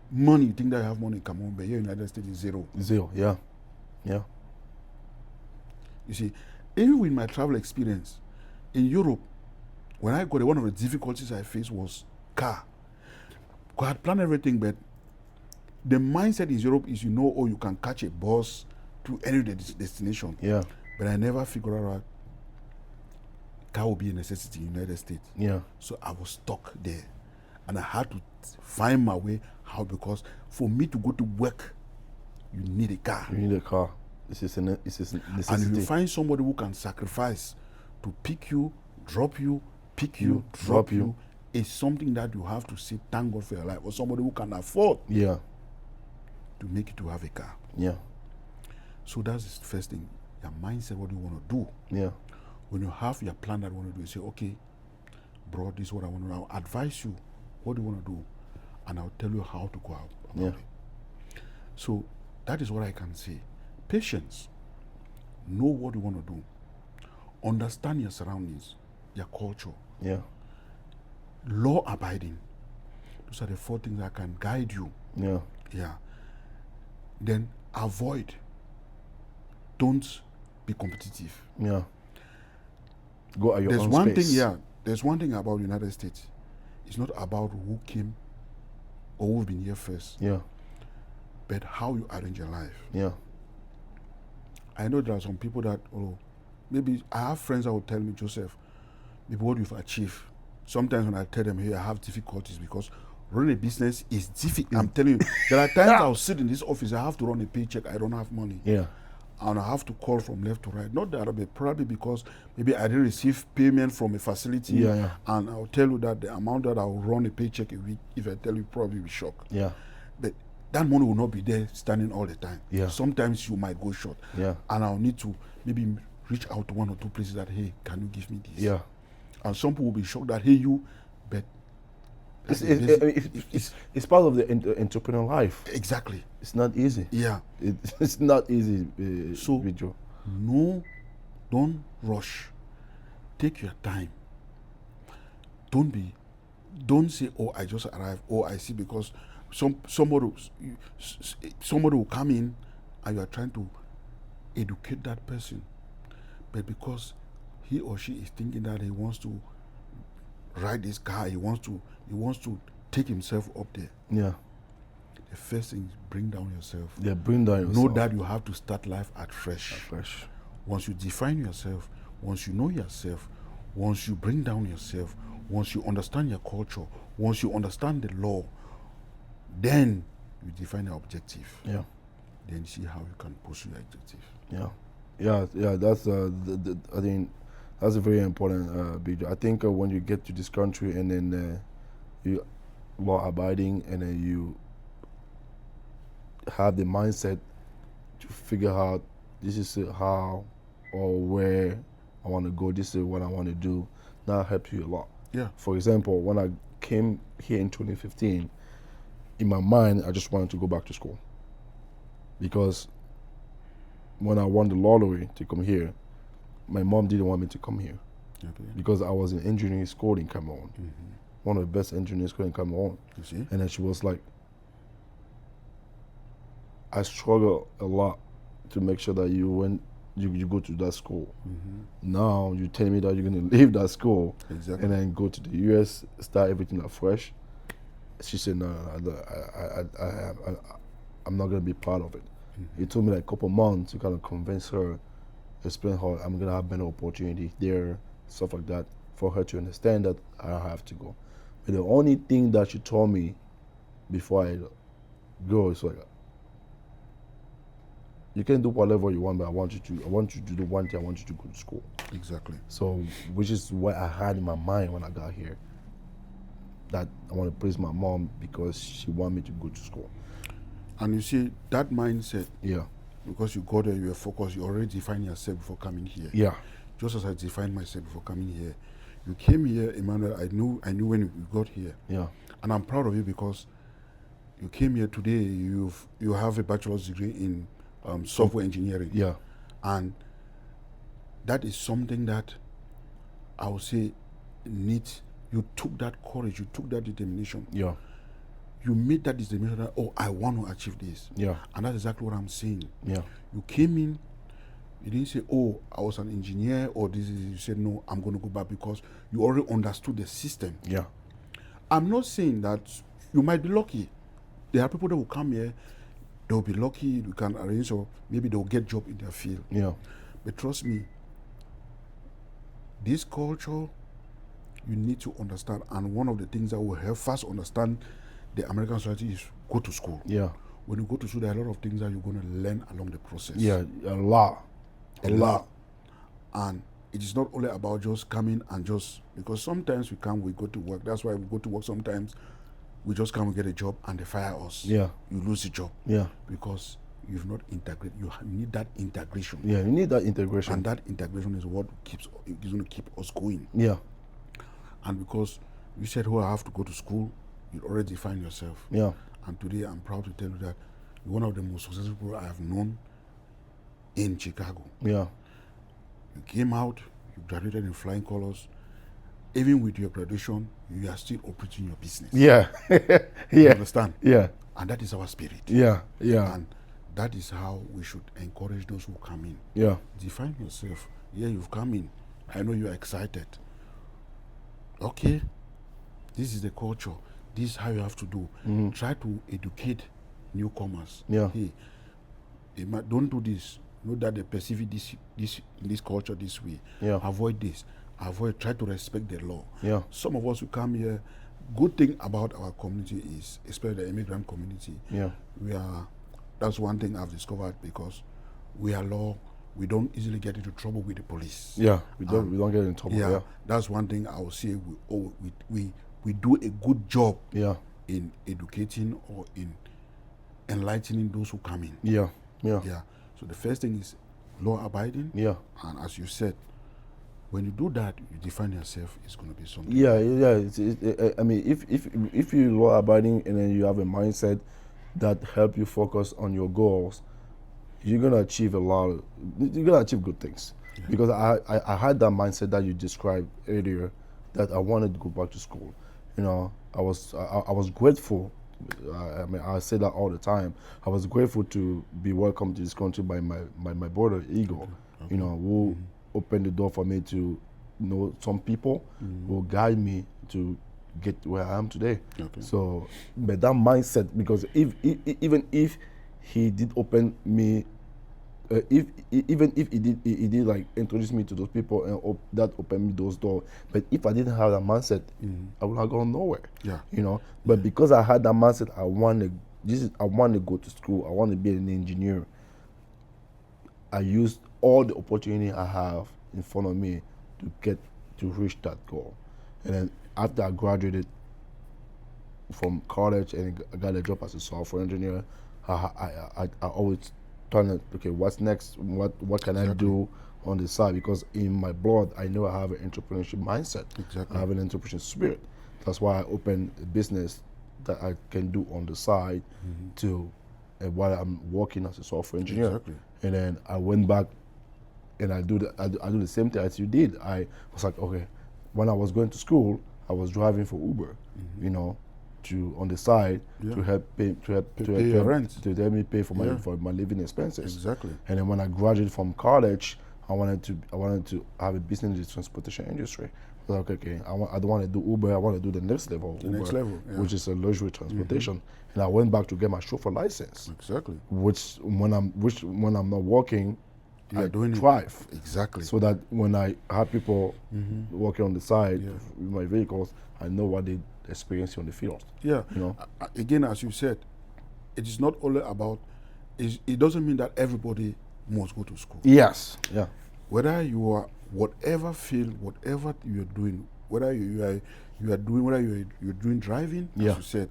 [SPEAKER 1] money, you think that you have money, come on, but here in the United States is zero.
[SPEAKER 2] Zero, yeah.
[SPEAKER 1] You see, even with my travel experience in Europe, when I got it, one of the difficulties I faced was car. I had planned everything, but the mindset in Europe is, you can catch a bus to any destination.
[SPEAKER 2] Yeah.
[SPEAKER 1] But I never figured out car will be a necessity in the United States.
[SPEAKER 2] Yeah.
[SPEAKER 1] So I was stuck there. And I had to find my way how, because for me to go to work, you need a car.
[SPEAKER 2] You need a car. It's a necessity.
[SPEAKER 1] And if you find somebody who can sacrifice to pick you, drop you, pick you, drop you, it's something that you have to say, thank God for your life. Or somebody who can afford
[SPEAKER 2] to
[SPEAKER 1] make it to have a car.
[SPEAKER 2] Yeah.
[SPEAKER 1] So that's the first thing. Your mindset, what do you want to do?
[SPEAKER 2] Yeah.
[SPEAKER 1] When you have your plan that you want to do, you say, okay, bro, this is what I want to do. I'll advise you what do you want to do, and I'll tell you how to go out about it. So that is what I can say. Patience. Know what you want to do. Understand your surroundings, your culture.
[SPEAKER 2] Yeah.
[SPEAKER 1] Law abiding. Those are the 4 things that can guide you.
[SPEAKER 2] Yeah.
[SPEAKER 1] Yeah. Then avoid. Don't be competitive.
[SPEAKER 2] Yeah. Go at your own space.
[SPEAKER 1] There's one thing about the United States. It's not about who came or who've been here first.
[SPEAKER 2] Yeah.
[SPEAKER 1] But how you arrange your life.
[SPEAKER 2] Yeah.
[SPEAKER 1] I know there are some people that, maybe I have friends that will tell me, Joseph, maybe what you've achieved. Sometimes when I tell them, hey, I have difficulties because running a business is difficult. I'm telling you, there are times I'll sit in this office, I have to run a paycheck, I don't have money.
[SPEAKER 2] Yeah.
[SPEAKER 1] And I have to call from left to right. Not that, but probably because maybe I didn't receive payment from a facility.
[SPEAKER 2] Yeah.
[SPEAKER 1] And I'll tell you that the amount that I'll run a paycheck a week, if I tell you, probably be shocked.
[SPEAKER 2] Yeah.
[SPEAKER 1] But that money will not be there standing all the time.
[SPEAKER 2] Yeah.
[SPEAKER 1] Sometimes you might go short.
[SPEAKER 2] Yeah.
[SPEAKER 1] And I'll need to maybe reach out to 1 or 2 places that, hey, can you give me this?
[SPEAKER 2] Yeah.
[SPEAKER 1] And some people will be shocked that, hey, but
[SPEAKER 2] it's part of the entrepreneurial life.
[SPEAKER 1] Exactly.
[SPEAKER 2] It's not easy.
[SPEAKER 1] Yeah.
[SPEAKER 2] It's not easy.
[SPEAKER 1] So,
[SPEAKER 2] Joe.
[SPEAKER 1] no, don't rush. Take your time. Don't say, oh, I just arrived, oh, I see, because somebody will come in and you are trying to educate that person. But because he or she is thinking that he wants to ride this car, he wants to take himself up there.
[SPEAKER 2] Yeah.
[SPEAKER 1] The first thing is bring down yourself.
[SPEAKER 2] Yeah, bring down yourself.
[SPEAKER 1] Know that you have to start life at fresh.
[SPEAKER 2] Fresh.
[SPEAKER 1] Once you define yourself, once you know yourself, once you bring down yourself, once you understand your culture, once you understand the law, then you define your objective.
[SPEAKER 2] Yeah.
[SPEAKER 1] Then see how you can pursue your objective.
[SPEAKER 2] Yeah. That's I think that's a very important big. I think when you get to this country and then you law abiding and then you have the mindset to figure out this is how or where I want to go. This is what I want to do. That helps you a lot.
[SPEAKER 1] Yeah.
[SPEAKER 2] For example, when I came here in 2015, in my mind, I just wanted to go back to school. Because when I won the lottery to come here, my mom didn't want me to come here.
[SPEAKER 1] Okay.
[SPEAKER 2] Because I was in engineering school in Cameroon.
[SPEAKER 1] Mm-hmm.
[SPEAKER 2] One of the best engineering schools in Cameroon.
[SPEAKER 1] You see?
[SPEAKER 2] And then she was like, I struggle a lot to make sure that you go to that school.
[SPEAKER 1] Mm-hmm.
[SPEAKER 2] Now you tell me that you're going to leave that school
[SPEAKER 1] exactly.
[SPEAKER 2] and then go to the US, start everything afresh. She said, no, I'm not going to be part of it.
[SPEAKER 1] Mm-hmm.
[SPEAKER 2] It took me like a couple months to kind of convince her explain how I'm gonna have better opportunity there, stuff like that, for her to understand that I have to go. But the only thing that she told me before I go is like, you can do whatever you want, but I want you to do one thing. I want you to go to school.
[SPEAKER 1] Exactly.
[SPEAKER 2] So, which is what I had in my mind when I got here. That I want to praise my mom because she wanted me to go to school.
[SPEAKER 1] And you see, that mindset,
[SPEAKER 2] Yeah.
[SPEAKER 1] because you got there, you were focused, you already defined yourself before coming here.
[SPEAKER 2] Yeah.
[SPEAKER 1] Just as I defined myself before coming here. You came here, Emmanuel, I knew when you got here.
[SPEAKER 2] Yeah.
[SPEAKER 1] And I'm proud of you because you came here today, you have a bachelor's degree in software engineering.
[SPEAKER 2] Yeah.
[SPEAKER 1] And that is something that I would say needs, you took that courage, you took that determination.
[SPEAKER 2] Yeah.
[SPEAKER 1] You made that determination that, oh, I want to achieve this.
[SPEAKER 2] Yeah.
[SPEAKER 1] And that's exactly what I'm saying.
[SPEAKER 2] Yeah.
[SPEAKER 1] You came in, you didn't say, oh, I was an engineer or this is, you said, no, I'm going to go back because you already understood the system.
[SPEAKER 2] Yeah.
[SPEAKER 1] I'm not saying that you might be lucky. There are people that will come here, they'll be lucky, you can arrange, or maybe they'll get job in their field.
[SPEAKER 2] Yeah.
[SPEAKER 1] But trust me, this culture, you need to understand. And one of the things that will help us understand the American society is go to school.
[SPEAKER 2] Yeah.
[SPEAKER 1] When you go to school, there are a lot of things that you're going to learn along the process.
[SPEAKER 2] Yeah. A lot.
[SPEAKER 1] And it is not only about just coming and just, because sometimes we come, we go to work. That's why we go to work sometimes. We just come and get a job and they fire us.
[SPEAKER 2] Yeah.
[SPEAKER 1] You lose the job.
[SPEAKER 2] Yeah.
[SPEAKER 1] Because you've not integrated. You need that integration.
[SPEAKER 2] Yeah. You need that integration.
[SPEAKER 1] And that integration is what is going to keep us going.
[SPEAKER 2] Yeah.
[SPEAKER 1] And because you said, oh, I have to go to school, you already define yourself.
[SPEAKER 2] Yeah.
[SPEAKER 1] And today I'm proud to tell you that you're one of the most successful people I have known in Chicago.
[SPEAKER 2] Yeah.
[SPEAKER 1] You came out, you graduated in flying colors. Even with your graduation, you are still operating your business.
[SPEAKER 2] Yeah.
[SPEAKER 1] You
[SPEAKER 2] Yeah.
[SPEAKER 1] understand?
[SPEAKER 2] Yeah.
[SPEAKER 1] And that is our spirit.
[SPEAKER 2] Yeah. Yeah.
[SPEAKER 1] And that is how we should encourage those who come in.
[SPEAKER 2] Yeah.
[SPEAKER 1] Define yourself. Yeah, you've come in. I know you're excited. Okay, this is the culture. This is how you have to do. Try to educate newcomers.
[SPEAKER 2] Yeah.
[SPEAKER 1] Hey, don't do this. Know that they perceive this culture this way.
[SPEAKER 2] Yeah.
[SPEAKER 1] Avoid this. Try to respect the law.
[SPEAKER 2] Yeah.
[SPEAKER 1] Some of us who come here, good thing about our community is, especially the immigrant community,
[SPEAKER 2] Yeah.
[SPEAKER 1] that's one thing I've discovered, because we are law, we don't easily get into trouble with the police.
[SPEAKER 2] Yeah. We don't get in trouble. Yeah.
[SPEAKER 1] That's one thing I would say. We do a good job
[SPEAKER 2] Yeah.
[SPEAKER 1] in educating or in enlightening those who come in.
[SPEAKER 2] Yeah. Yeah.
[SPEAKER 1] Yeah. So the first thing is law abiding.
[SPEAKER 2] Yeah.
[SPEAKER 1] And as you said, when you do that, you define yourself. It's going to be something.
[SPEAKER 2] Yeah, yeah. I mean, if you law abiding and then you have a mindset that help you focus on your goals, you're gonna achieve you're gonna achieve good things. Yeah. Because I had that mindset that you described earlier, that I wanted to go back to school. You know, I was grateful. I mean, I say that all the time. I was grateful to be welcomed to this country by my brother Igor. Okay. You know, who opened the door for me to know some people who guide me to get where I am today. Okay. So, but that mindset, because even if he did open me, even if he did like introduce me to those people and that opened me those doors, but if I didn't have that mindset, I would have gone nowhere. Yeah, you know. But because I had that mindset, I want to go to school. I want to be an engineer. I used all the opportunity I have in front of me to reach that goal. And then after I graduated from college and I got a job as a software engineer, I always turn, okay, what's next? What can I do on the side? Because in my blood, I know I have an entrepreneurship mindset. Exactly. I have an entrepreneurship spirit. That's why I opened a business that I can do on the side while I'm working as a software engineer. Exactly. And then I went back and I do the same thing as you did. I was like, okay, when I was going to school, I was driving for Uber, you know, on the side to help me pay for my living expenses. Exactly. And then when I graduated from college, I wanted to have a business in the transportation industry. I was like, okay, I don't want to do Uber. I want to do the next level, which is a luxury transportation. And I went back to get my chauffeur license. Exactly. Which when I'm not working,
[SPEAKER 1] You are doing
[SPEAKER 2] thrive.
[SPEAKER 1] Exactly.
[SPEAKER 2] So that when I have people working on the side
[SPEAKER 1] Yeah.
[SPEAKER 2] with my vehicles, I know what they experience on the field.
[SPEAKER 1] Yeah.
[SPEAKER 2] You know.
[SPEAKER 1] Again, as you said, it is not only about. It doesn't mean that everybody must go to school.
[SPEAKER 2] Yes. Yeah.
[SPEAKER 1] Whether you are whatever field, whatever you are doing, whether you're doing driving,
[SPEAKER 2] Yeah.
[SPEAKER 1] as you said,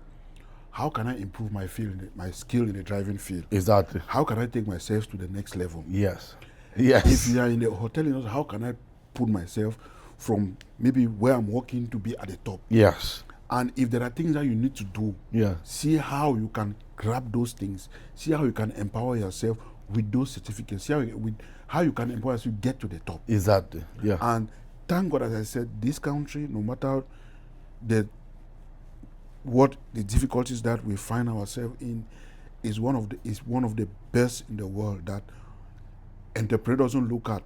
[SPEAKER 1] how can I improve my skill in the driving field?
[SPEAKER 2] Exactly.
[SPEAKER 1] How can I take myself to the next level?
[SPEAKER 2] Yes. Yes.
[SPEAKER 1] If you are in the hotel, how can I put myself from maybe where I'm working to be at the top?
[SPEAKER 2] Yes.
[SPEAKER 1] And if there are things that you need to do,
[SPEAKER 2] Yeah.
[SPEAKER 1] see how you can grab those things. See how you can empower yourself with those certificates. See how you can empower yourself to get to the top.
[SPEAKER 2] Exactly. Yeah.
[SPEAKER 1] And thank God, as I said, this country, no matter what the difficulties that we find ourselves in, is one of the best in the world. That entrepreneur doesn't look at,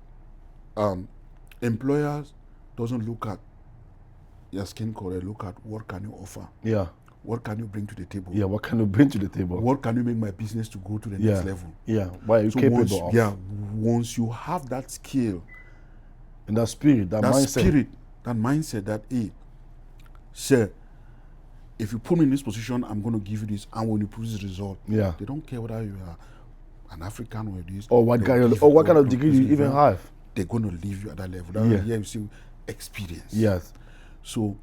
[SPEAKER 1] employers doesn't look at your skin color. Look at what can you offer.
[SPEAKER 2] Yeah.
[SPEAKER 1] What can you bring to the table?
[SPEAKER 2] Yeah. What can you bring to the table?
[SPEAKER 1] What can you make my business to go to the next level?
[SPEAKER 2] Yeah. What are you capable of?
[SPEAKER 1] Once you have that skill,
[SPEAKER 2] and that spirit, that
[SPEAKER 1] mindset, that hey, sir, if you put me in this position, I'm going to give you this, and when you produce the result,
[SPEAKER 2] yeah,
[SPEAKER 1] they don't care whether you are an African or this,
[SPEAKER 2] or what kind of degree you even have.
[SPEAKER 1] They're going to leave you at that level. Here you see experience.
[SPEAKER 2] Yes.
[SPEAKER 1] So,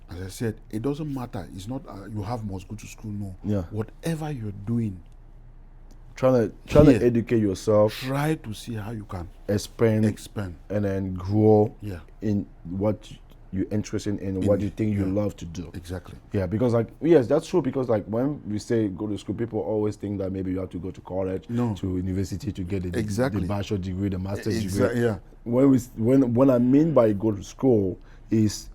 [SPEAKER 1] as I said, it doesn't matter. It's not you must go to school. No.
[SPEAKER 2] Yeah.
[SPEAKER 1] Whatever you're doing,
[SPEAKER 2] trying to educate yourself.
[SPEAKER 1] Try to see how you can
[SPEAKER 2] expand, and then grow in what you're interested in and what you think you love to do.
[SPEAKER 1] Exactly.
[SPEAKER 2] Yeah, because yes, that's true. Because when we say go to school, people always think that maybe you have to go to college, to university to get the bachelor degree, the master's degree.
[SPEAKER 1] Yeah.
[SPEAKER 2] When I mean by go to school is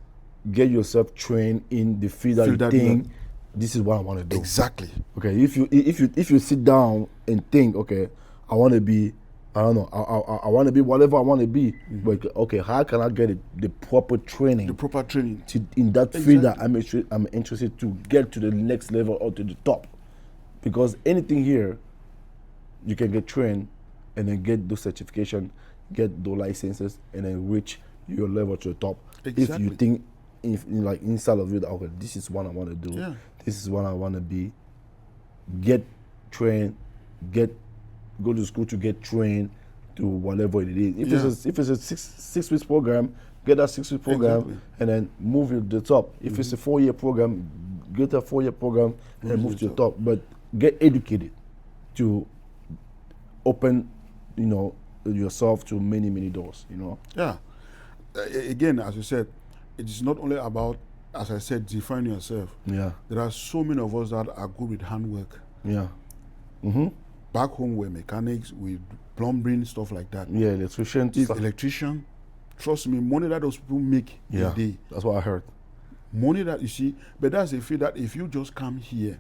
[SPEAKER 2] get yourself trained in the field that you think this is what I want to do.
[SPEAKER 1] Exactly.
[SPEAKER 2] Okay, if you sit down and think, okay, I want to be, I don't know, I want to be whatever I want to be, but okay, how can I get the proper training?
[SPEAKER 1] The proper training
[SPEAKER 2] in that field that I'm interested to get to the next level or to the top, because anything here, you can get trained and then get those certification, get those licenses, and then reach your level to the top.
[SPEAKER 1] Exactly.
[SPEAKER 2] If you think, like inside of you, that okay, this is what I want to do.
[SPEAKER 1] Yeah.
[SPEAKER 2] This is what I want to be. Get trained. Go to school to get trained to whatever it is. If it's a six weeks program, get that 6 week program and then move to the top. If it's a 4-year program, get a 4-year program and move to the top. But get educated to open, yourself to many, many doors.
[SPEAKER 1] Yeah. Again, as you said, it is not only about, as I said, define yourself.
[SPEAKER 2] Yeah.
[SPEAKER 1] There are so many of us that are good with handwork.
[SPEAKER 2] Yeah. Mm-hmm.
[SPEAKER 1] Back home, we're mechanics, with plumbing, stuff like that.
[SPEAKER 2] Yeah, electrician.
[SPEAKER 1] Trust me, money that those people make a day.
[SPEAKER 2] That's what I heard.
[SPEAKER 1] Money that you see, but that's a feel that if you just come here,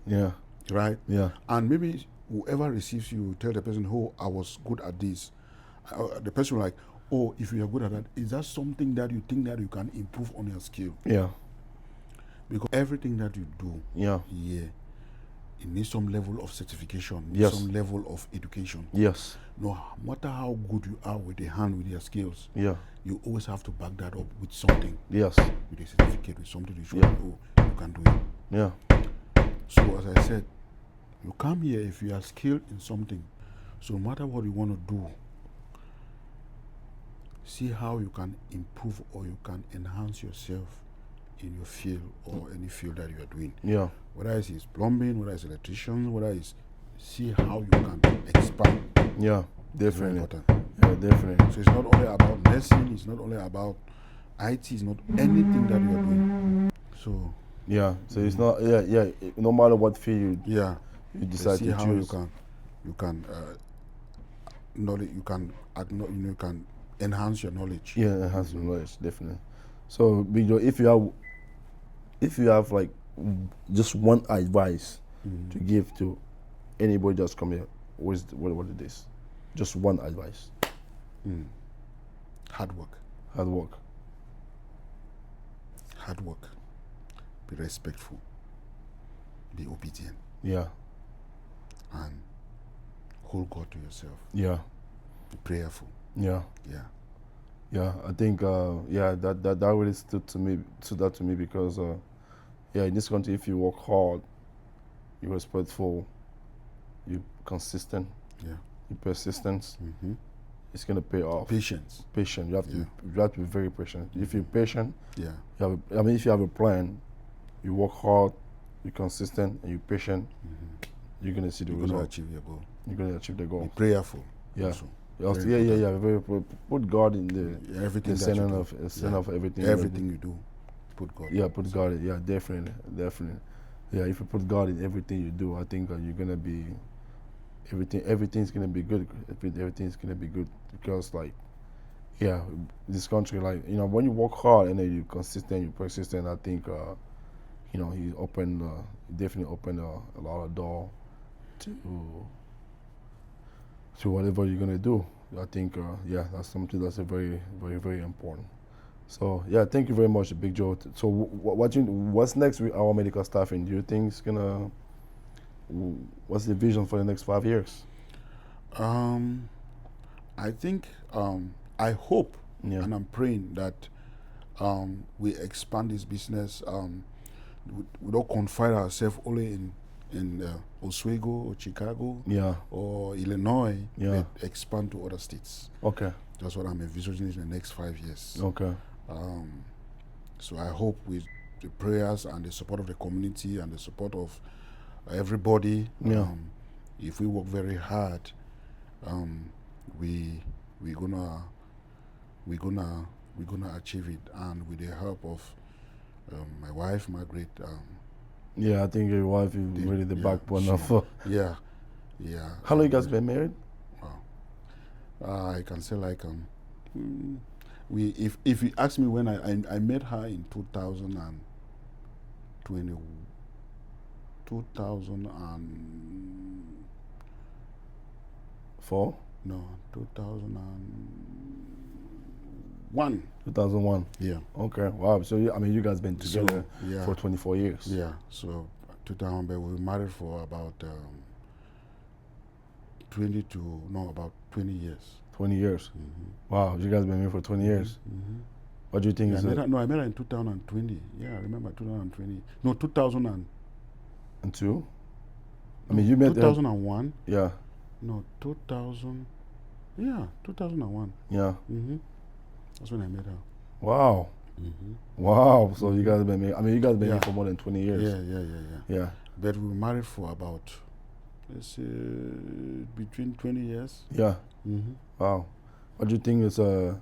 [SPEAKER 1] right?
[SPEAKER 2] Yeah.
[SPEAKER 1] And maybe whoever receives you tell the person, "Oh, I was good at this." The person will like, "Oh, if you are good at that, is that something that you think that you can improve on your skill?"
[SPEAKER 2] Yeah.
[SPEAKER 1] Because everything that you do, it needs some level of certification, some level of education.
[SPEAKER 2] Yes.
[SPEAKER 1] No matter how good you are with the hand, with your skills, you always have to back that up with something.
[SPEAKER 2] Yes.
[SPEAKER 1] With a certificate, with something to show you can do it.
[SPEAKER 2] Yeah.
[SPEAKER 1] So as I said, you come here if you are skilled in something. So no matter what you want to do, see how you can improve or you can enhance yourself in your field or any field that you are doing.
[SPEAKER 2] Yeah.
[SPEAKER 1] Whether it's plumbing, whether it's electrician, whether it's see how you can expand.
[SPEAKER 2] Yeah, definitely.
[SPEAKER 1] Important.
[SPEAKER 2] Yeah, definitely.
[SPEAKER 1] So it's not only about nursing, it's not only about IT, it's not anything that you are doing. So
[SPEAKER 2] so it's not no matter what field you decide
[SPEAKER 1] see
[SPEAKER 2] to
[SPEAKER 1] how
[SPEAKER 2] choose.
[SPEAKER 1] you can enhance your knowledge.
[SPEAKER 2] Yeah, enhance your knowledge, definitely. So if you have like just one advice to give to anybody just come here, what it is? Just one advice.
[SPEAKER 1] Hard work.
[SPEAKER 2] Hard work.
[SPEAKER 1] Hard work. Be respectful. Be obedient.
[SPEAKER 2] Yeah.
[SPEAKER 1] And hold God to yourself.
[SPEAKER 2] Yeah.
[SPEAKER 1] Be prayerful.
[SPEAKER 2] Yeah.
[SPEAKER 1] Yeah.
[SPEAKER 2] Yeah, I think that really stood out to me because in this country, if you work hard, you're respectful, you're consistent,
[SPEAKER 1] Yeah.
[SPEAKER 2] you're persistent,
[SPEAKER 1] Mm-hmm.
[SPEAKER 2] it's gonna pay off.
[SPEAKER 1] Patience.
[SPEAKER 2] Patient, you have to be very patient. If you're
[SPEAKER 1] Mm-hmm.
[SPEAKER 2] patient,
[SPEAKER 1] Yeah.
[SPEAKER 2] if you have a plan, you work hard, you're consistent, and you're patient,
[SPEAKER 1] Mm-hmm.
[SPEAKER 2] you're gonna see the
[SPEAKER 1] You're gonna
[SPEAKER 2] result.
[SPEAKER 1] achieve your goal.
[SPEAKER 2] You're gonna achieve the
[SPEAKER 1] Be
[SPEAKER 2] goal.
[SPEAKER 1] prayerful.
[SPEAKER 2] Yeah.
[SPEAKER 1] Also.
[SPEAKER 2] Also,
[SPEAKER 1] Very important.
[SPEAKER 2] Very put God in the
[SPEAKER 1] Everything that
[SPEAKER 2] center
[SPEAKER 1] you do.
[SPEAKER 2] of everything.
[SPEAKER 1] Everything you do, put God.
[SPEAKER 2] Yeah, put God in. Yeah, definitely. Yeah, if you put God in everything you do, I think you're gonna be everything's gonna be good. Everything's gonna be good because this country, when you work hard and then you're consistent, you're persistent, I think he definitely opened a lot of door to whatever you're gonna do. I think that's something that's a very, very, very important. So thank you very much, Big Joe. So what's next with AWA Medical Staffing? Do you think it's gonna? What's the vision for the next 5 years?
[SPEAKER 1] I think I hope
[SPEAKER 2] Yeah.
[SPEAKER 1] and I'm praying that we expand this business. We don't confine ourselves only in Oswego or Chicago
[SPEAKER 2] Yeah.
[SPEAKER 1] or Illinois,
[SPEAKER 2] Yeah.
[SPEAKER 1] but expand to other states.
[SPEAKER 2] Okay.
[SPEAKER 1] That's what I'm envisioning in the next 5 years.
[SPEAKER 2] Okay.
[SPEAKER 1] So I hope with the prayers and the support of the community and the support of everybody, if we work very hard, we're gonna achieve it, and with the help of my wife Margaret.
[SPEAKER 2] I think your wife is really the backbone of.
[SPEAKER 1] Yeah.
[SPEAKER 2] How long you guys been married?
[SPEAKER 1] I can say if you ask me when I met her in 2020,
[SPEAKER 2] 2004?
[SPEAKER 1] No, 2001.
[SPEAKER 2] 2001.
[SPEAKER 1] Yeah.
[SPEAKER 2] Okay. Wow. So you guys been together for 24 years.
[SPEAKER 1] Yeah. So 2000, but we were married for about 20 years.
[SPEAKER 2] 20 years.
[SPEAKER 1] Mm-hmm.
[SPEAKER 2] Wow. You guys been married for 20 years.
[SPEAKER 1] Mm-hmm.
[SPEAKER 2] What do you think
[SPEAKER 1] I met her in 2020. Yeah, I remember 2020. No,
[SPEAKER 2] 2002. I mean, you met
[SPEAKER 1] 2001.
[SPEAKER 2] Yeah.
[SPEAKER 1] No, 2000. Yeah, 2001.
[SPEAKER 2] Yeah.
[SPEAKER 1] Mm-hmm. That's when I met her.
[SPEAKER 2] Wow.
[SPEAKER 1] Mm-hmm.
[SPEAKER 2] Wow. So you guys been married. I mean, you guys been married for more than 20 years.
[SPEAKER 1] Yeah. But we were married for about, let's say, between 20 years.
[SPEAKER 2] Yeah.
[SPEAKER 1] Mm-hmm.
[SPEAKER 2] Wow. What do you think is I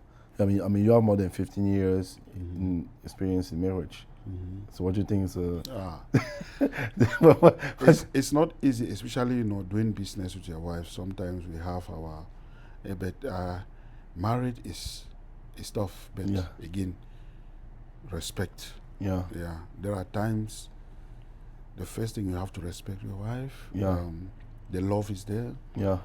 [SPEAKER 2] mean, you have more than 15 years in experience in marriage. Mm-hmm. So what do you think is
[SPEAKER 1] it's not easy, especially doing business with your wife. Sometimes we have our, but marriage is tough. But again, respect.
[SPEAKER 2] Yeah.
[SPEAKER 1] There are times. The first thing you have to respect your wife.
[SPEAKER 2] Yeah.
[SPEAKER 1] The love is there.
[SPEAKER 2] Yeah.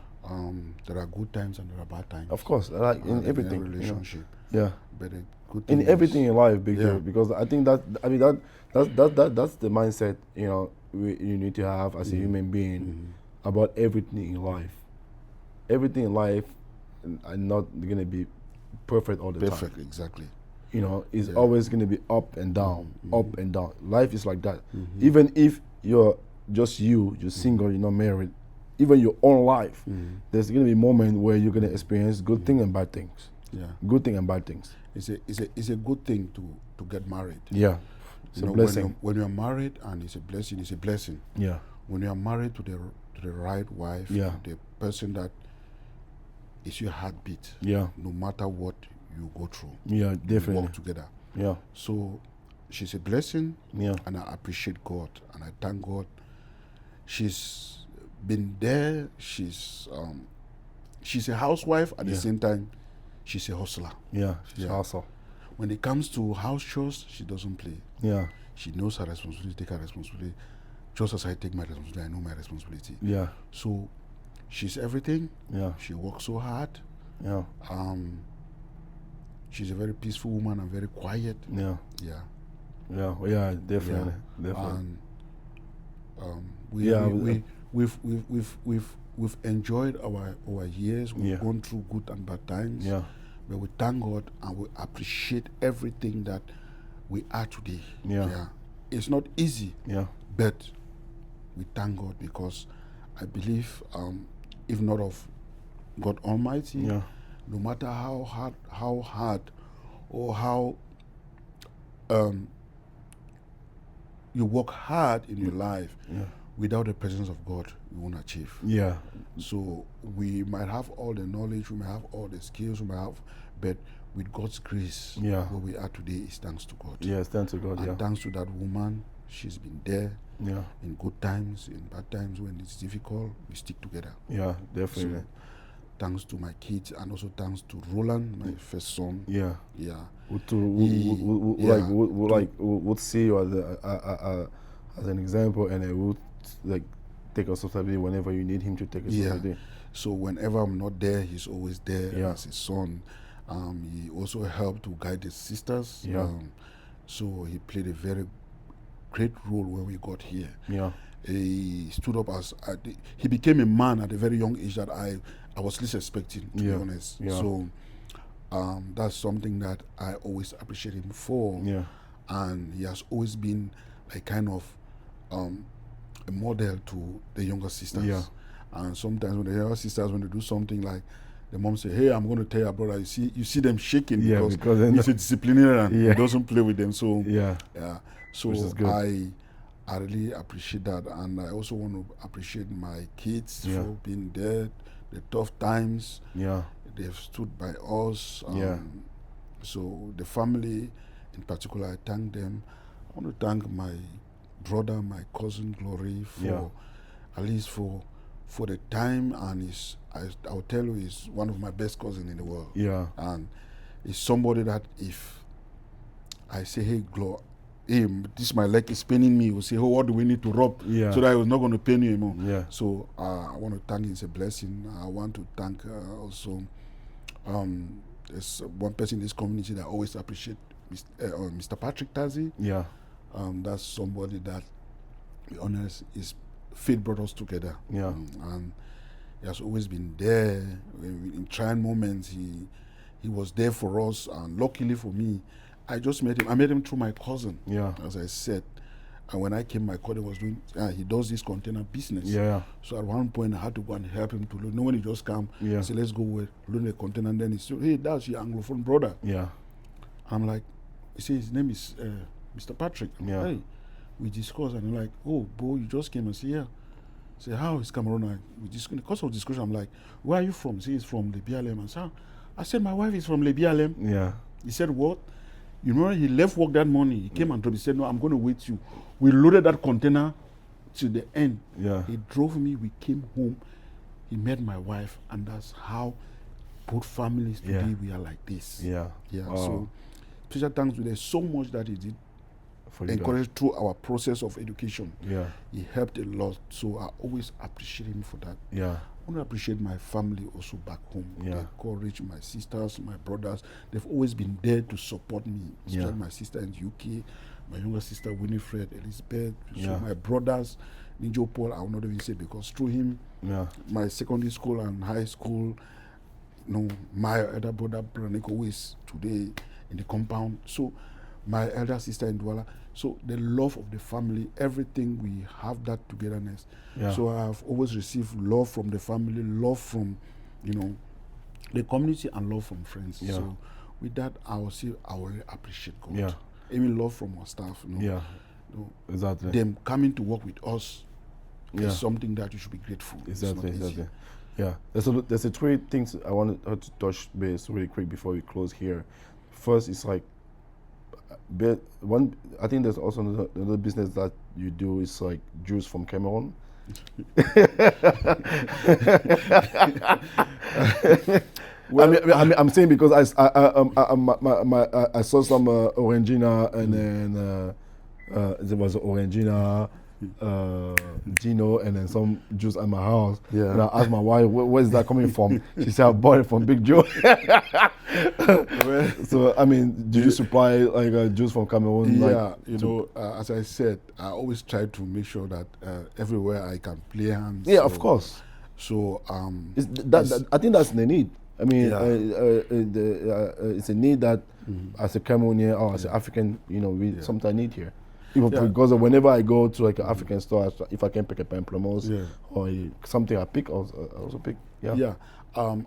[SPEAKER 1] There are good times and there are bad times.
[SPEAKER 2] Of course, like in everything.
[SPEAKER 1] In a relationship.
[SPEAKER 2] Yeah.
[SPEAKER 1] But the good thing
[SPEAKER 2] in everything in life, Big Joe, because I think that's the mindset you need to have as a human being about everything in life. Everything in life are not gonna be perfect all the time.
[SPEAKER 1] Perfect, exactly.
[SPEAKER 2] It's always gonna be up and down, up and down. Life is like that. Even if you're just you're single, you're not married. Even your own life, there's gonna be a moment where you're gonna experience good things and bad things.
[SPEAKER 1] Yeah,
[SPEAKER 2] good thing and bad things.
[SPEAKER 1] It's a good thing to get married.
[SPEAKER 2] Yeah, it's a blessing.
[SPEAKER 1] When you're married, and it's a blessing. It's a blessing.
[SPEAKER 2] Yeah.
[SPEAKER 1] When you are married to the right wife, to the person that is your heartbeat.
[SPEAKER 2] Yeah.
[SPEAKER 1] No matter what you go through.
[SPEAKER 2] Yeah, definitely.
[SPEAKER 1] You work together.
[SPEAKER 2] Yeah.
[SPEAKER 1] So she's a blessing.
[SPEAKER 2] Yeah.
[SPEAKER 1] And I appreciate God and I thank God. She's been there. She's a housewife at the same time. She's a hustler.
[SPEAKER 2] Yeah, she's a hustler.
[SPEAKER 1] When it comes to house chores, she doesn't play.
[SPEAKER 2] Yeah.
[SPEAKER 1] She knows her responsibility, take her responsibility. Just as I take my responsibility, I know my responsibility.
[SPEAKER 2] Yeah.
[SPEAKER 1] So she's everything.
[SPEAKER 2] Yeah.
[SPEAKER 1] She works so hard.
[SPEAKER 2] Yeah.
[SPEAKER 1] She's a very peaceful woman and very quiet.
[SPEAKER 2] Yeah.
[SPEAKER 1] Yeah.
[SPEAKER 2] Yeah. Yeah, definitely.
[SPEAKER 1] Yeah.
[SPEAKER 2] Definitely.
[SPEAKER 1] And we've we've enjoyed our years. We've gone through good and bad times.
[SPEAKER 2] Yeah.
[SPEAKER 1] But we thank God and we appreciate everything that we are today.
[SPEAKER 2] Yeah.
[SPEAKER 1] It's not easy.
[SPEAKER 2] Yeah.
[SPEAKER 1] But we thank God because I believe, if not of God Almighty, no matter how hard or how you work hard in your life, without the presence of God, you won't achieve.
[SPEAKER 2] Yeah.
[SPEAKER 1] So we might have all the knowledge, we might have all the skills, we might have, but with God's grace, where we are today is thanks to God.
[SPEAKER 2] Yes, thanks to God.
[SPEAKER 1] And thanks to that woman, she's been there.
[SPEAKER 2] Yeah.
[SPEAKER 1] In good times, in bad times, when it's difficult, we stick together.
[SPEAKER 2] Yeah, definitely.
[SPEAKER 1] So, thanks to my kids, and also thanks to Roland, my first son.
[SPEAKER 2] Yeah.
[SPEAKER 1] Yeah.
[SPEAKER 2] Would see you as an example, and would like take responsibility whenever you need him to take responsibility.
[SPEAKER 1] So whenever I'm not there, he's always there as his son. He also helped to guide his sisters. So he played a very great role when we got here.
[SPEAKER 2] Yeah.
[SPEAKER 1] He stood up he became a man at a very young age that I was least expecting, to be honest.
[SPEAKER 2] Yeah.
[SPEAKER 1] So that's something that I always appreciate him for.
[SPEAKER 2] Yeah.
[SPEAKER 1] And he has always been a kind of a model to the younger sisters.
[SPEAKER 2] Yeah.
[SPEAKER 1] And sometimes when the younger sisters, when they do something, like the mom say, "Hey, I'm going to tell your brother," you see them shaking because he's a disciplinarian. He doesn't play with them. So so I really appreciate that, and I also want to appreciate my kids for being there. The tough times, they've stood by us. So the family, in particular, I thank them. I want to thank my brother, my cousin Glory, for at least for the time, and I'll tell you, he's one of my best cousins in the world.
[SPEAKER 2] Yeah.
[SPEAKER 1] And it's somebody that if I say, "Hey, Glo, hey, this my leg is paining me," he will say, "Oh, what do we need to rub?" So that I was not going to pain you anymore.
[SPEAKER 2] Yeah.
[SPEAKER 1] So I want to thank him. It's a blessing. I want to thank also there's one person in this community that I always appreciate, Mr. Patrick Tazi.
[SPEAKER 2] Yeah.
[SPEAKER 1] That's somebody that, to be honest, faith brought us together.
[SPEAKER 2] Yeah.
[SPEAKER 1] And he has always been there in trying moments. He was there for us, and luckily for me, I just met him. I met him through my cousin.
[SPEAKER 2] Yeah.
[SPEAKER 1] As I said, and when I came, my cousin was doing. He does this container business.
[SPEAKER 2] Yeah.
[SPEAKER 1] So at one point, I had to go and help him to load. No, when he just come, say, "Let's go load the container," and then he said, "Hey, that's your Anglophone brother."
[SPEAKER 2] Yeah.
[SPEAKER 1] I'm like, he says his name is Mr. Patrick. I'm like, "Hey." We discussed, and I'm like, "Oh, boy, you just came." And say, "Yeah." I say, "How is Cameroon?" Because of discussion, I'm like, "Where are you from?" He says, "From Le BLM." I said, "My wife is from Le BLM."
[SPEAKER 2] Yeah.
[SPEAKER 1] He said, "What?" You remember, he left work that morning. He came and dropped. He said, "No, I'm going to wait you." We loaded that container to the end.
[SPEAKER 2] Yeah.
[SPEAKER 1] He drove me. We came home. He met my wife, and that's how both families today we are like this.
[SPEAKER 2] Yeah.
[SPEAKER 1] Yeah.
[SPEAKER 2] Oh.
[SPEAKER 1] So, special thanks to there's so much that he did. Encouraged through our process of education.
[SPEAKER 2] Yeah.
[SPEAKER 1] He helped a lot, so I always appreciate him for that.
[SPEAKER 2] Yeah.
[SPEAKER 1] I want to appreciate my family also back home.
[SPEAKER 2] Yeah.
[SPEAKER 1] They encourage my sisters, my brothers. They've always been there to support me. Especially my sister in the UK, my younger sister Winifred, Elizabeth. So my brothers, Ninjo Paul, I will not even say, because through him, my secondary school and high school, my elder brother Braniko, who is today in the compound. So my elder sister in Douala. So the love of the family, everything, we have that togetherness.
[SPEAKER 2] Yeah.
[SPEAKER 1] So I've always received love from the family, love from, the community, and love from friends.
[SPEAKER 2] Yeah.
[SPEAKER 1] So with that, I will say I will really appreciate God.
[SPEAKER 2] Yeah.
[SPEAKER 1] Even love from our staff.
[SPEAKER 2] Exactly.
[SPEAKER 1] Them coming to work with us is something that you should be grateful.
[SPEAKER 2] Exactly. Yeah. There's three things I wanted to touch base really quick before we close here. First, it's like, I think there's also another business that you do is like juice from Cameroon. I'm saying because I saw some Orangina, and then there was Orangina, Gino, and then some juice at my house. Yeah. And I asked my wife, where is that coming from? She said, I bought it from Big Joe. So, I mean, do you supply like juice from Cameroon?
[SPEAKER 1] Yeah, as I said, I always try to make sure that everywhere I can play hands.
[SPEAKER 2] Yeah, of course.
[SPEAKER 1] So
[SPEAKER 2] I think that's the need. I mean,
[SPEAKER 1] Yeah.
[SPEAKER 2] it's a need that as a Cameroonian or as an African, we sometimes need here. Even because whenever I go to like an African store, if I can pick a pamplemousse or something, I also pick. Yeah.
[SPEAKER 1] Yeah.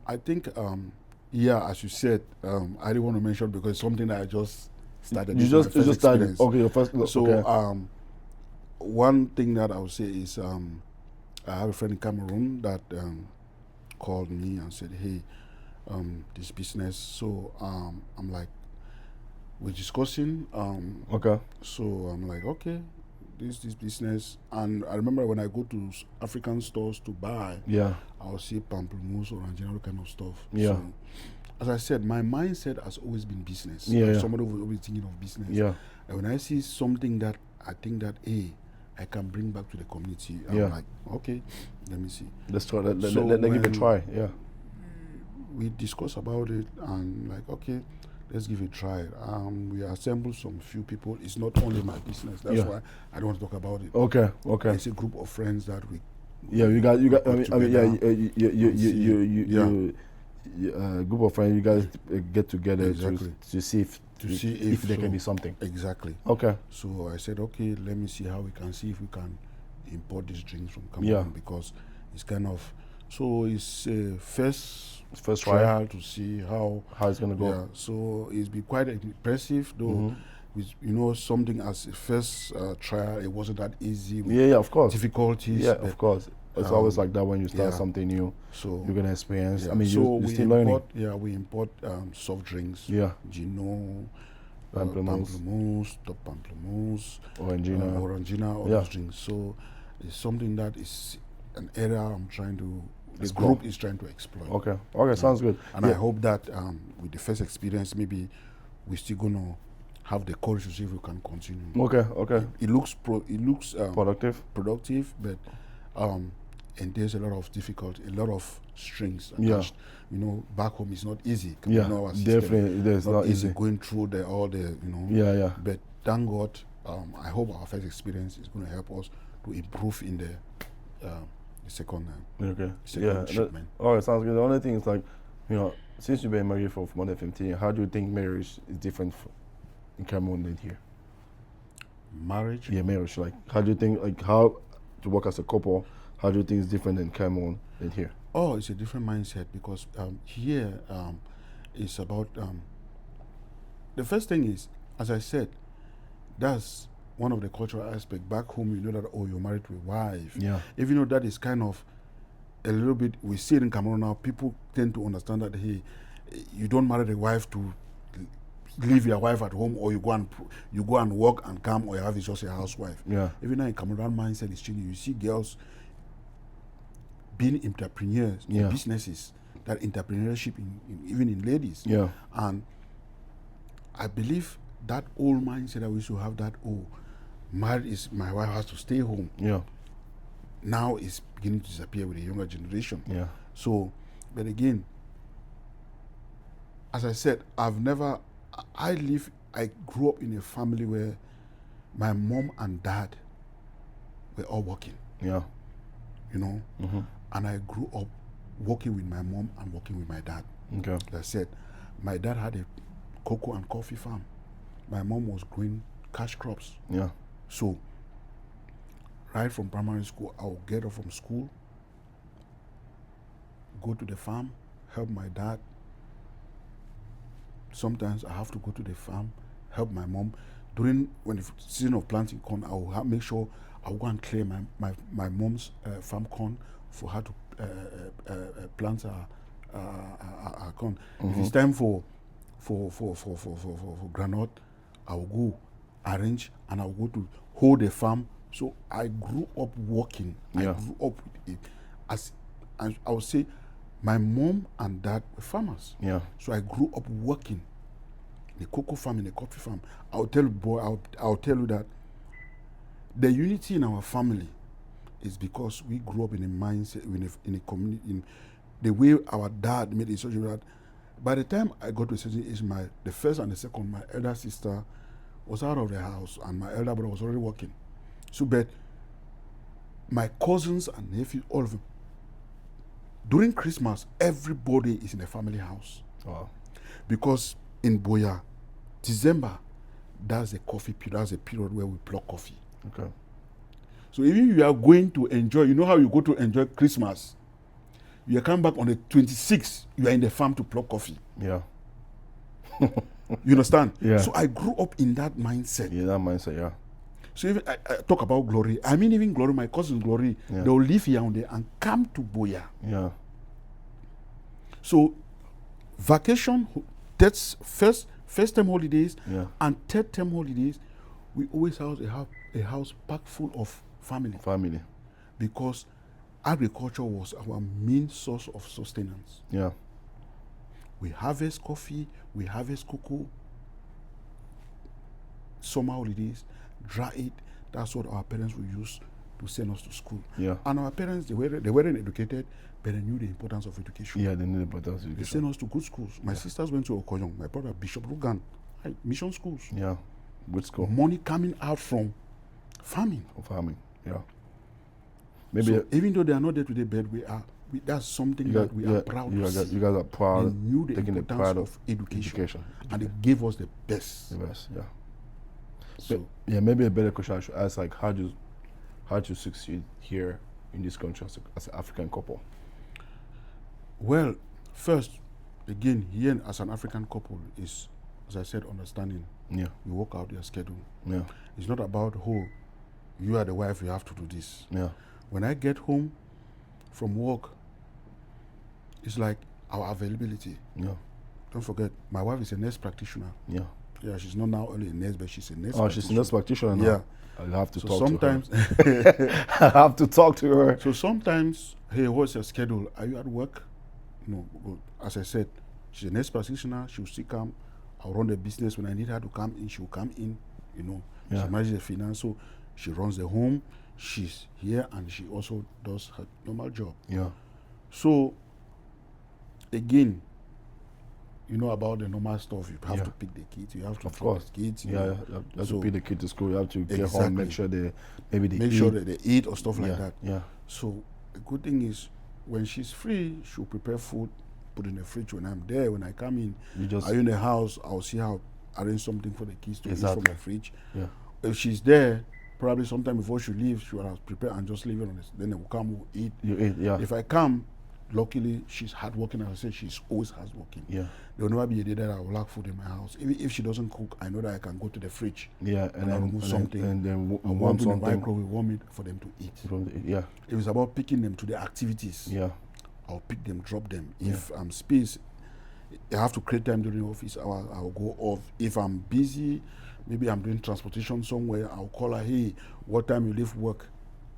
[SPEAKER 1] I think, as you said, I didn't want to mention because it's something that I just started.
[SPEAKER 2] You just started.
[SPEAKER 1] Experience.
[SPEAKER 2] Okay, your first.
[SPEAKER 1] So,
[SPEAKER 2] okay.
[SPEAKER 1] One thing that I would say is I have a friend in Cameroon that called me and said, hey, this business. So I'm like, we're discussing.
[SPEAKER 2] Okay.
[SPEAKER 1] So I'm like, okay, this business. And I remember when I go to African stores to buy, I'll see pamplemousse or general kind of stuff.
[SPEAKER 2] Yeah.
[SPEAKER 1] So, as I said, my mindset has always been business. Somebody was always thinking of business.
[SPEAKER 2] Yeah.
[SPEAKER 1] And when I see something that I think that, hey, I can bring back to the community, I'm like, okay, let me see.
[SPEAKER 2] Let's try. Let give it a try. Yeah.
[SPEAKER 1] We discussed about it and like, okay, let's give it a try. We assembled some few people. It's not only my business. That's why I don't want to talk about it.
[SPEAKER 2] Okay.
[SPEAKER 1] It's a group of friends that we.
[SPEAKER 2] You got. Group of friends. You guys get together to see if there can be something.
[SPEAKER 1] Exactly.
[SPEAKER 2] Okay.
[SPEAKER 1] So I said, okay, let me see how we can see if we can import these drinks from Cameroon because it's kind of. So it's first trial to see how
[SPEAKER 2] it's gonna go.
[SPEAKER 1] Yeah, so it's been quite impressive, though. With, something as a first trial, it wasn't that easy.
[SPEAKER 2] Of course.
[SPEAKER 1] Difficulties.
[SPEAKER 2] Yeah, of course. It's always like that when you start something new.
[SPEAKER 1] So
[SPEAKER 2] you're gonna experience.
[SPEAKER 1] Yeah.
[SPEAKER 2] I mean,
[SPEAKER 1] so
[SPEAKER 2] you're still learning.
[SPEAKER 1] We import soft drinks.
[SPEAKER 2] Yeah.
[SPEAKER 1] Gino,
[SPEAKER 2] pamplemousse,
[SPEAKER 1] top pamplemousse,
[SPEAKER 2] orangina,
[SPEAKER 1] all those drinks. So it's something that is an area I'm trying to. The group is trying to exploit.
[SPEAKER 2] Okay, sounds good.
[SPEAKER 1] And I hope that with the first experience, maybe we're still gonna have the courage to see if we can continue.
[SPEAKER 2] Okay.
[SPEAKER 1] It looks
[SPEAKER 2] productive,
[SPEAKER 1] but and there's a lot of difficulty, a lot of strings attached. Back home it's not easy.
[SPEAKER 2] Definitely, it is not easy
[SPEAKER 1] going through all the. But thank God, I hope our first experience is going to help us to improve in the second shipment.
[SPEAKER 2] It sounds good. The only thing is like, since you've been married for more than 15 years, how do you think marriage is different in Cameroon than here?
[SPEAKER 1] Marriage?
[SPEAKER 2] Yeah, marriage. Like, how do you think, like, how to work as a couple, how do you think it's different in Cameroon than here?
[SPEAKER 1] Oh, it's a different mindset because here it's about, the first thing is, as I said, that's one of the cultural aspects. Back home, you know that, you're married to a wife.
[SPEAKER 2] Yeah.
[SPEAKER 1] Even though that is kind of a little bit, we see it in Cameroon now, people tend to understand that, hey, you don't marry the wife to leave your wife at home, or you go and work and come, or you have just a housewife.
[SPEAKER 2] Yeah.
[SPEAKER 1] Even now in Cameroon, that mindset is changing. You see girls being entrepreneurs in businesses, that entrepreneurship even in ladies.
[SPEAKER 2] Yeah.
[SPEAKER 1] And I believe that old mindset that we should have, that married is my wife has to stay home.
[SPEAKER 2] Yeah.
[SPEAKER 1] Now it's beginning to disappear with the younger generation.
[SPEAKER 2] Yeah.
[SPEAKER 1] So, but again, as I said, I grew up in a family where my mom and dad were all working.
[SPEAKER 2] Yeah.
[SPEAKER 1] And I grew up working with my mom and working with my dad.
[SPEAKER 2] Okay.
[SPEAKER 1] Like I said, my dad had a cocoa and coffee farm. My mom was growing cash crops.
[SPEAKER 2] Yeah.
[SPEAKER 1] So, right from primary school, I would get up from school, go to the farm, help my dad. Sometimes I have to go to the farm, help my mom. When the season of planting corn, I will make sure I will go and clear my mom's farm corn for her to plant her corn. If it's time for granite, I will go arrange and I will go to hold the farm. So I grew up working.
[SPEAKER 2] Yeah.
[SPEAKER 1] I grew up with it. I would say my mom and dad were farmers.
[SPEAKER 2] Yeah.
[SPEAKER 1] So I grew up working in the cocoa farm, in the coffee farm. I'll tell you that the unity in our family is because we grew up in a mindset, in a community, in the way our dad made it such that by the time I got to a certain age, the first and the second, my elder sister was out of the house and my elder brother was already working. So, but my cousins and nephews, all of them, During Christmas, everybody is in a family house.
[SPEAKER 2] Wow.
[SPEAKER 1] Because in Boya, December, that's a coffee period. That's a period where we pluck coffee.
[SPEAKER 2] Okay.
[SPEAKER 1] So even if you are going to enjoy, you know how you go to enjoy Christmas, you come back on the 26th, you are in the farm to pluck coffee.
[SPEAKER 2] Yeah.
[SPEAKER 1] You understand?
[SPEAKER 2] Yeah.
[SPEAKER 1] So I grew up in that mindset.
[SPEAKER 2] Yeah, that mindset, yeah.
[SPEAKER 1] So even I talk about Glory. I mean, even Glory, my cousin Glory,
[SPEAKER 2] Yeah.
[SPEAKER 1] they'll leave Yaoundé and come to Boya.
[SPEAKER 2] Yeah.
[SPEAKER 1] So vacation, that's first term holidays
[SPEAKER 2] Yeah.
[SPEAKER 1] and third term holidays, we always have a house packed full of family
[SPEAKER 2] Family.
[SPEAKER 1] because agriculture was our main source of sustenance.
[SPEAKER 2] Yeah.
[SPEAKER 1] We harvest coffee, we harvest cocoa, summer holidays, dry it. That's what our parents would use to send us to school.
[SPEAKER 2] Yeah.
[SPEAKER 1] And our parents, they weren't educated, but they knew the importance of education.
[SPEAKER 2] Yeah, they need about that
[SPEAKER 1] They
[SPEAKER 2] education.
[SPEAKER 1] sent us to good schools. My sisters went to Okoyong, my brother Bishop Rugan, mission schools.
[SPEAKER 2] Yeah. Good school.
[SPEAKER 1] Money coming out from farming.
[SPEAKER 2] Farming. Yeah. Maybe
[SPEAKER 1] So even though they are not there today, but that's something that we are proud
[SPEAKER 2] you
[SPEAKER 1] to
[SPEAKER 2] guys,
[SPEAKER 1] see.
[SPEAKER 2] you guys are proud
[SPEAKER 1] They knew the
[SPEAKER 2] taking the
[SPEAKER 1] importance
[SPEAKER 2] pride
[SPEAKER 1] of education,
[SPEAKER 2] education.
[SPEAKER 1] and they gave us the best.
[SPEAKER 2] The best, yeah.
[SPEAKER 1] So
[SPEAKER 2] Yeah, maybe a better question I should ask, like, how do you succeed here in this country as an African couple?
[SPEAKER 1] well, first, again, here as an African couple is, as I said, understanding.
[SPEAKER 2] Yeah.
[SPEAKER 1] You work out your schedule.
[SPEAKER 2] Yeah.
[SPEAKER 1] It's not about you are the wife, you have to do this.
[SPEAKER 2] Yeah.
[SPEAKER 1] When I get home from work, it's like our availability.
[SPEAKER 2] Yeah.
[SPEAKER 1] Don't forget, my wife is a nurse practitioner.
[SPEAKER 2] Yeah.
[SPEAKER 1] Yeah, she's not now only a nurse, but she's a nurse.
[SPEAKER 2] Oh, she's a nurse practitioner now.
[SPEAKER 1] Yeah.
[SPEAKER 2] I'll have to
[SPEAKER 1] So
[SPEAKER 2] talk
[SPEAKER 1] sometimes,
[SPEAKER 2] to her. I have to talk to her.
[SPEAKER 1] so sometimes, hey, what's your schedule? Are you at work? No. But as I said, she's a nurse practitioner. She'll still come. I'll run the business. When I need her to come in, she'll come in. You know,
[SPEAKER 2] Yeah.
[SPEAKER 1] she manages the finance. So she runs the home. She's here, and she also does her normal job.
[SPEAKER 2] Yeah.
[SPEAKER 1] So again, you know about the normal stuff. You have
[SPEAKER 2] Yeah.
[SPEAKER 1] to pick the kids. You have to
[SPEAKER 2] Of
[SPEAKER 1] feed
[SPEAKER 2] course.
[SPEAKER 1] the kids. You
[SPEAKER 2] Yeah,
[SPEAKER 1] know.
[SPEAKER 2] you have
[SPEAKER 1] So
[SPEAKER 2] to pick the kid to school. You have to get home,
[SPEAKER 1] Exactly.
[SPEAKER 2] make sure they maybe they
[SPEAKER 1] Make
[SPEAKER 2] eat.
[SPEAKER 1] sure that they eat or stuff like
[SPEAKER 2] Yeah,
[SPEAKER 1] that.
[SPEAKER 2] yeah.
[SPEAKER 1] So the good thing is, when she's free, she'll prepare food, put in the fridge. When I'm there, when I come in,
[SPEAKER 2] You just
[SPEAKER 1] are you in the house? I'll see how arrange something for the kids to eat
[SPEAKER 2] Exactly.
[SPEAKER 1] from the fridge.
[SPEAKER 2] yeah.
[SPEAKER 1] If she's there, probably sometime before she leaves, she will have prepared and just leave it on this. Then they will come, we'll eat.
[SPEAKER 2] You eat, yeah.
[SPEAKER 1] If I come, luckily she's hardworking. As I said, she's always hardworking.
[SPEAKER 2] Yeah.
[SPEAKER 1] There will never be a day that I will lack food in my house. Even if she doesn't cook, I know that I can go to the fridge
[SPEAKER 2] Yeah,
[SPEAKER 1] and I'll remove something.
[SPEAKER 2] and then
[SPEAKER 1] and
[SPEAKER 2] warm
[SPEAKER 1] warm in the
[SPEAKER 2] something.
[SPEAKER 1] microwave, warm it for them to eat.
[SPEAKER 2] Yeah,
[SPEAKER 1] If it's about picking them to the activities,
[SPEAKER 2] yeah,
[SPEAKER 1] I'll pick them, drop them. If I'm space, I have to create time during office hours, I'll go off. If I'm busy, maybe I'm doing transportation somewhere, I'll call her, hey, what time you leave work?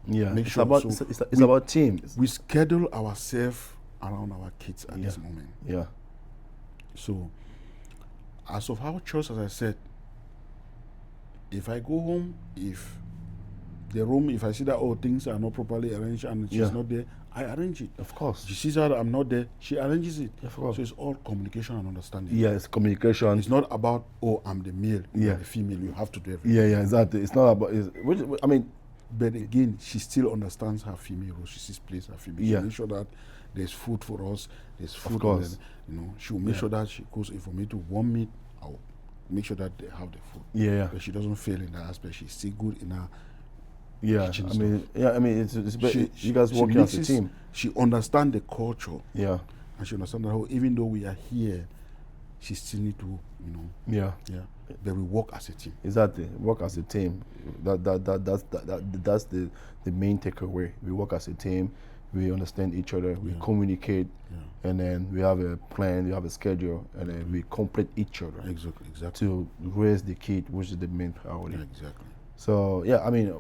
[SPEAKER 2] yeah.
[SPEAKER 1] Make
[SPEAKER 2] It's
[SPEAKER 1] sure.
[SPEAKER 2] about
[SPEAKER 1] So
[SPEAKER 2] it's
[SPEAKER 1] we-
[SPEAKER 2] about team.
[SPEAKER 1] We schedule ourselves around our kids at this
[SPEAKER 2] Yeah.
[SPEAKER 1] moment.
[SPEAKER 2] Yeah,
[SPEAKER 1] So, as of our choice, as I said, if I go home, if the room, if I see that things are not properly arranged and she's
[SPEAKER 2] Yeah.
[SPEAKER 1] not there, I arrange it.
[SPEAKER 2] of course.
[SPEAKER 1] She sees that I'm not there, she arranges it.
[SPEAKER 2] Of course.
[SPEAKER 1] So it's all communication and understanding.
[SPEAKER 2] Yeah, it's communication.
[SPEAKER 1] It's not about I'm the male, you're
[SPEAKER 2] Yeah.
[SPEAKER 1] the female. You have to do everything.
[SPEAKER 2] Yeah, yeah, exactly. It's not about. I mean,
[SPEAKER 1] But again, she still understands her female role. She still plays her female.
[SPEAKER 2] Yeah.
[SPEAKER 1] She makes sure that there's food for us. There's food.
[SPEAKER 2] course.
[SPEAKER 1] She'll make
[SPEAKER 2] Yeah.
[SPEAKER 1] sure that she goes. If for me to warm meat, I'll make sure that they have the food.
[SPEAKER 2] yeah, yeah,
[SPEAKER 1] But she doesn't fail in that aspect. She's still good in her.
[SPEAKER 2] yeah.
[SPEAKER 1] kitchen
[SPEAKER 2] I mean, yeah. I mean, it's you guys
[SPEAKER 1] she
[SPEAKER 2] working as a
[SPEAKER 1] mixes-
[SPEAKER 2] team.
[SPEAKER 1] She understands the culture,
[SPEAKER 2] Yeah,
[SPEAKER 1] and she understands that even though we are here, she still need to,
[SPEAKER 2] yeah.
[SPEAKER 1] But we work as a team.
[SPEAKER 2] Exactly. Work as a team. That's the main takeaway. We work as a team. We understand each other. We
[SPEAKER 1] Yeah.
[SPEAKER 2] communicate,
[SPEAKER 1] Yeah.
[SPEAKER 2] and then we have a plan. We have a schedule, and then we complete each other
[SPEAKER 1] Exactly.
[SPEAKER 2] to raise the kid, which is the main priority.
[SPEAKER 1] Yeah, exactly.
[SPEAKER 2] So yeah, I mean,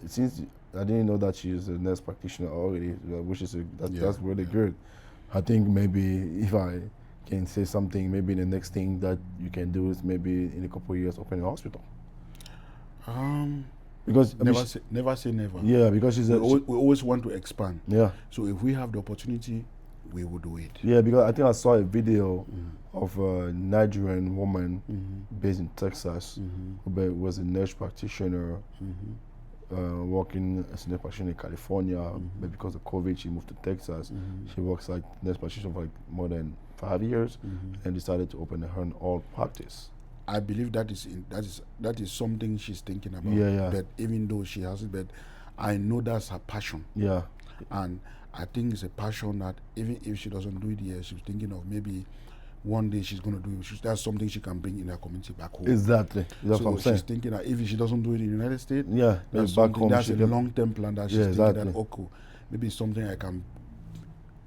[SPEAKER 2] since I didn't know that she's a nurse practitioner already, which is that's really
[SPEAKER 1] Yeah.
[SPEAKER 2] good. I think maybe if I can say something, maybe the next thing that you can do is maybe in a couple of years open a hospital. Because I mean,
[SPEAKER 1] Never say never.
[SPEAKER 2] yeah, because she's
[SPEAKER 1] We always want to expand.
[SPEAKER 2] yeah,
[SPEAKER 1] So if we have the opportunity, we will do it.
[SPEAKER 2] yeah. Because I think I saw a video of a Nigerian woman
[SPEAKER 1] Mm-hmm.
[SPEAKER 2] based in Texas who was a nurse practitioner. working as a nurse practitioner in California, but because of COVID, she moved to Texas. She works like nurse practitioner for like more than 5 years, and decided to open her own practice.
[SPEAKER 1] I believe that is something she's thinking about.
[SPEAKER 2] Yeah.
[SPEAKER 1] But even though she hasn't, but I know that's her passion.
[SPEAKER 2] Yeah.
[SPEAKER 1] And I think it's a passion that even if she doesn't do it here, she's thinking of maybe one day she's going to do it. That's something she can bring in her community back home.
[SPEAKER 2] Exactly. That's
[SPEAKER 1] so
[SPEAKER 2] what I'm saying.
[SPEAKER 1] she's thinking that if she doesn't do it in the United States,
[SPEAKER 2] That's back home.
[SPEAKER 1] That's a long-term plan that she's thinking
[SPEAKER 2] exactly.
[SPEAKER 1] that, okay, maybe it's something I can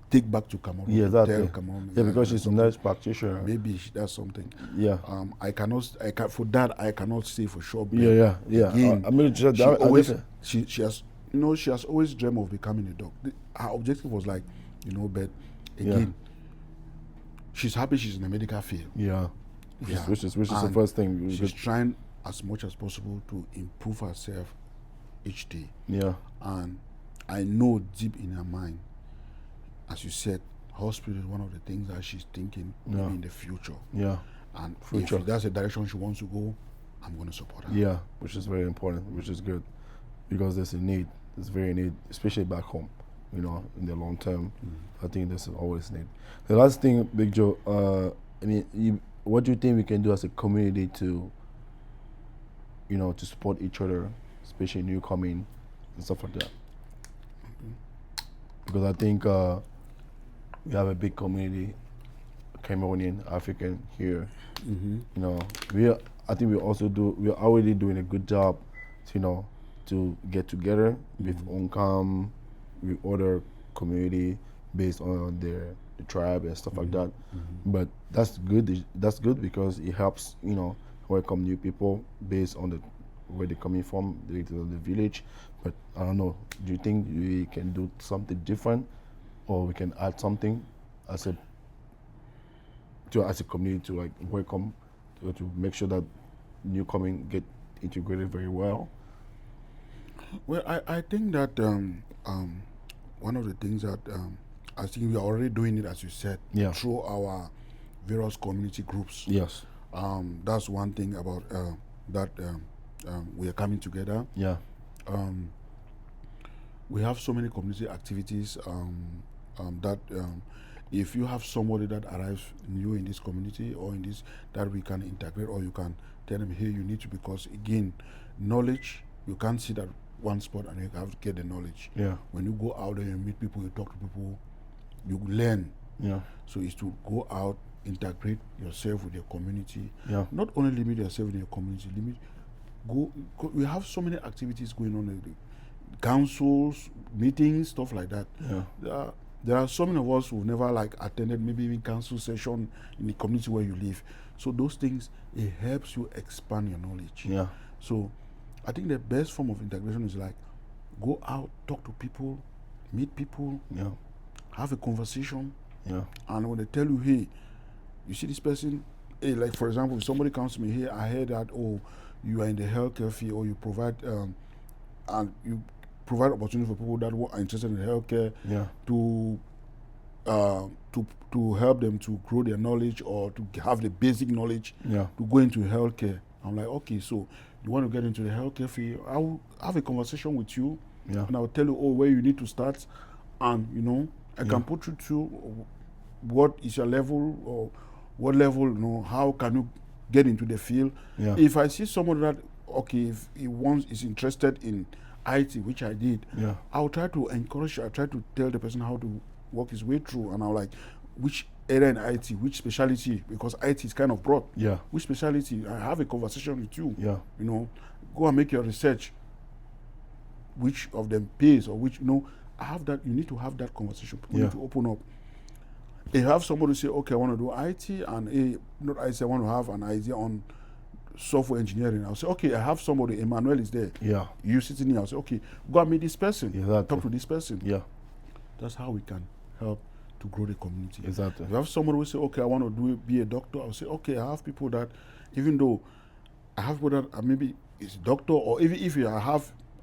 [SPEAKER 1] take back to Cameroon.
[SPEAKER 2] Yeah, exactly.
[SPEAKER 1] Tell Cameroon,
[SPEAKER 2] Because she's a nurse practitioner.
[SPEAKER 1] Maybe that's something.
[SPEAKER 2] Yeah.
[SPEAKER 1] I cannot say for sure. But
[SPEAKER 2] Yeah.
[SPEAKER 1] Again,
[SPEAKER 2] I mean,
[SPEAKER 1] she has always dreamt of becoming a doctor. Her objective was like, but again, she's happy she's in the medical field.
[SPEAKER 2] Yeah. Which is the first thing.
[SPEAKER 1] She's trying as much as possible to improve herself each day.
[SPEAKER 2] Yeah.
[SPEAKER 1] And I know deep in her mind, as you said, hospital is one of the things that she's thinking maybe in the future.
[SPEAKER 2] Yeah.
[SPEAKER 1] And if that's the direction she wants to go, I'm going to support her.
[SPEAKER 2] Yeah, which is very important, which is good, because there's a need. There's very need, especially back home. In the long term, I think there's always need. The last thing, Big Joe, what do you think we can do as a community to, to support each other, especially newcoming and stuff like that? Because I think we have a big community, Cameroonian, African here. I think we're already doing a good job, to get together with ONCAM, with other community based on the tribe and stuff like that. But that's good. That's good because it helps, welcome new people based on where they're coming from, the village. But I don't know. Do you think we can do something different, or we can add something as a community to like welcome, to make sure that newcoming get integrated very well?
[SPEAKER 1] Well, I think that one of the things that I think we are already doing it, as you said, through our various community groups.
[SPEAKER 2] Yes.
[SPEAKER 1] That's one thing about that we are coming together.
[SPEAKER 2] Yeah.
[SPEAKER 1] We have so many community activities that if you have somebody that arrives new in this community or in this, that we can integrate, or you can tell them, hey, you need to, because again, knowledge, you can't sit at one spot and you have to get the knowledge.
[SPEAKER 2] Yeah.
[SPEAKER 1] When you go out there, you meet people, you talk to people, you learn.
[SPEAKER 2] Yeah.
[SPEAKER 1] So it's to go out, integrate yourself with your community.
[SPEAKER 2] Yeah.
[SPEAKER 1] Not only limit yourself in your community, go. We have so many activities going on, councils, meetings, stuff like that.
[SPEAKER 2] Yeah.
[SPEAKER 1] There are so many of us who've never attended maybe even council session in the community where you live. So those things, it helps you expand your knowledge.
[SPEAKER 2] Yeah.
[SPEAKER 1] So I think the best form of integration is go out, talk to people, meet people, have a conversation.
[SPEAKER 2] Yeah.
[SPEAKER 1] And when they tell you, hey, you see this person, hey, like for example, if somebody comes to me, hey, I heard that, you are in the healthcare field, or you provide opportunity for people that are interested in healthcare to help them to grow their knowledge, or to have the basic knowledge to go into healthcare. I'm like, okay, so you want to get into the healthcare field, I will have a conversation with you, and I will tell you, where you need to start, and I can put you through what is your level, or what level, how can you get into the field. If I see somebody that, if he is interested in IT, which I did, I'll try to encourage, I try to tell the person how to work his way through, and I'll like, which area in IT, which specialty, because IT is kind of broad. Which specialty? I have a conversation with you. Go and make your research. Which of them pays, or which, I have that. You need to have that conversation. People need to open up. If you have somebody say, okay, I want to do IT, and not IT, I want to have an idea on software engineering. I'll say, okay, I have somebody, Emmanuel is there. You sitting here, I'll say, okay, go and meet this person. Talk to this person. That's how we can help to grow the community.
[SPEAKER 2] Exactly.
[SPEAKER 1] If you have somebody who say, okay, I want to be a doctor, I'll say, okay, I have people that, even though I have people that maybe is a doctor, or even if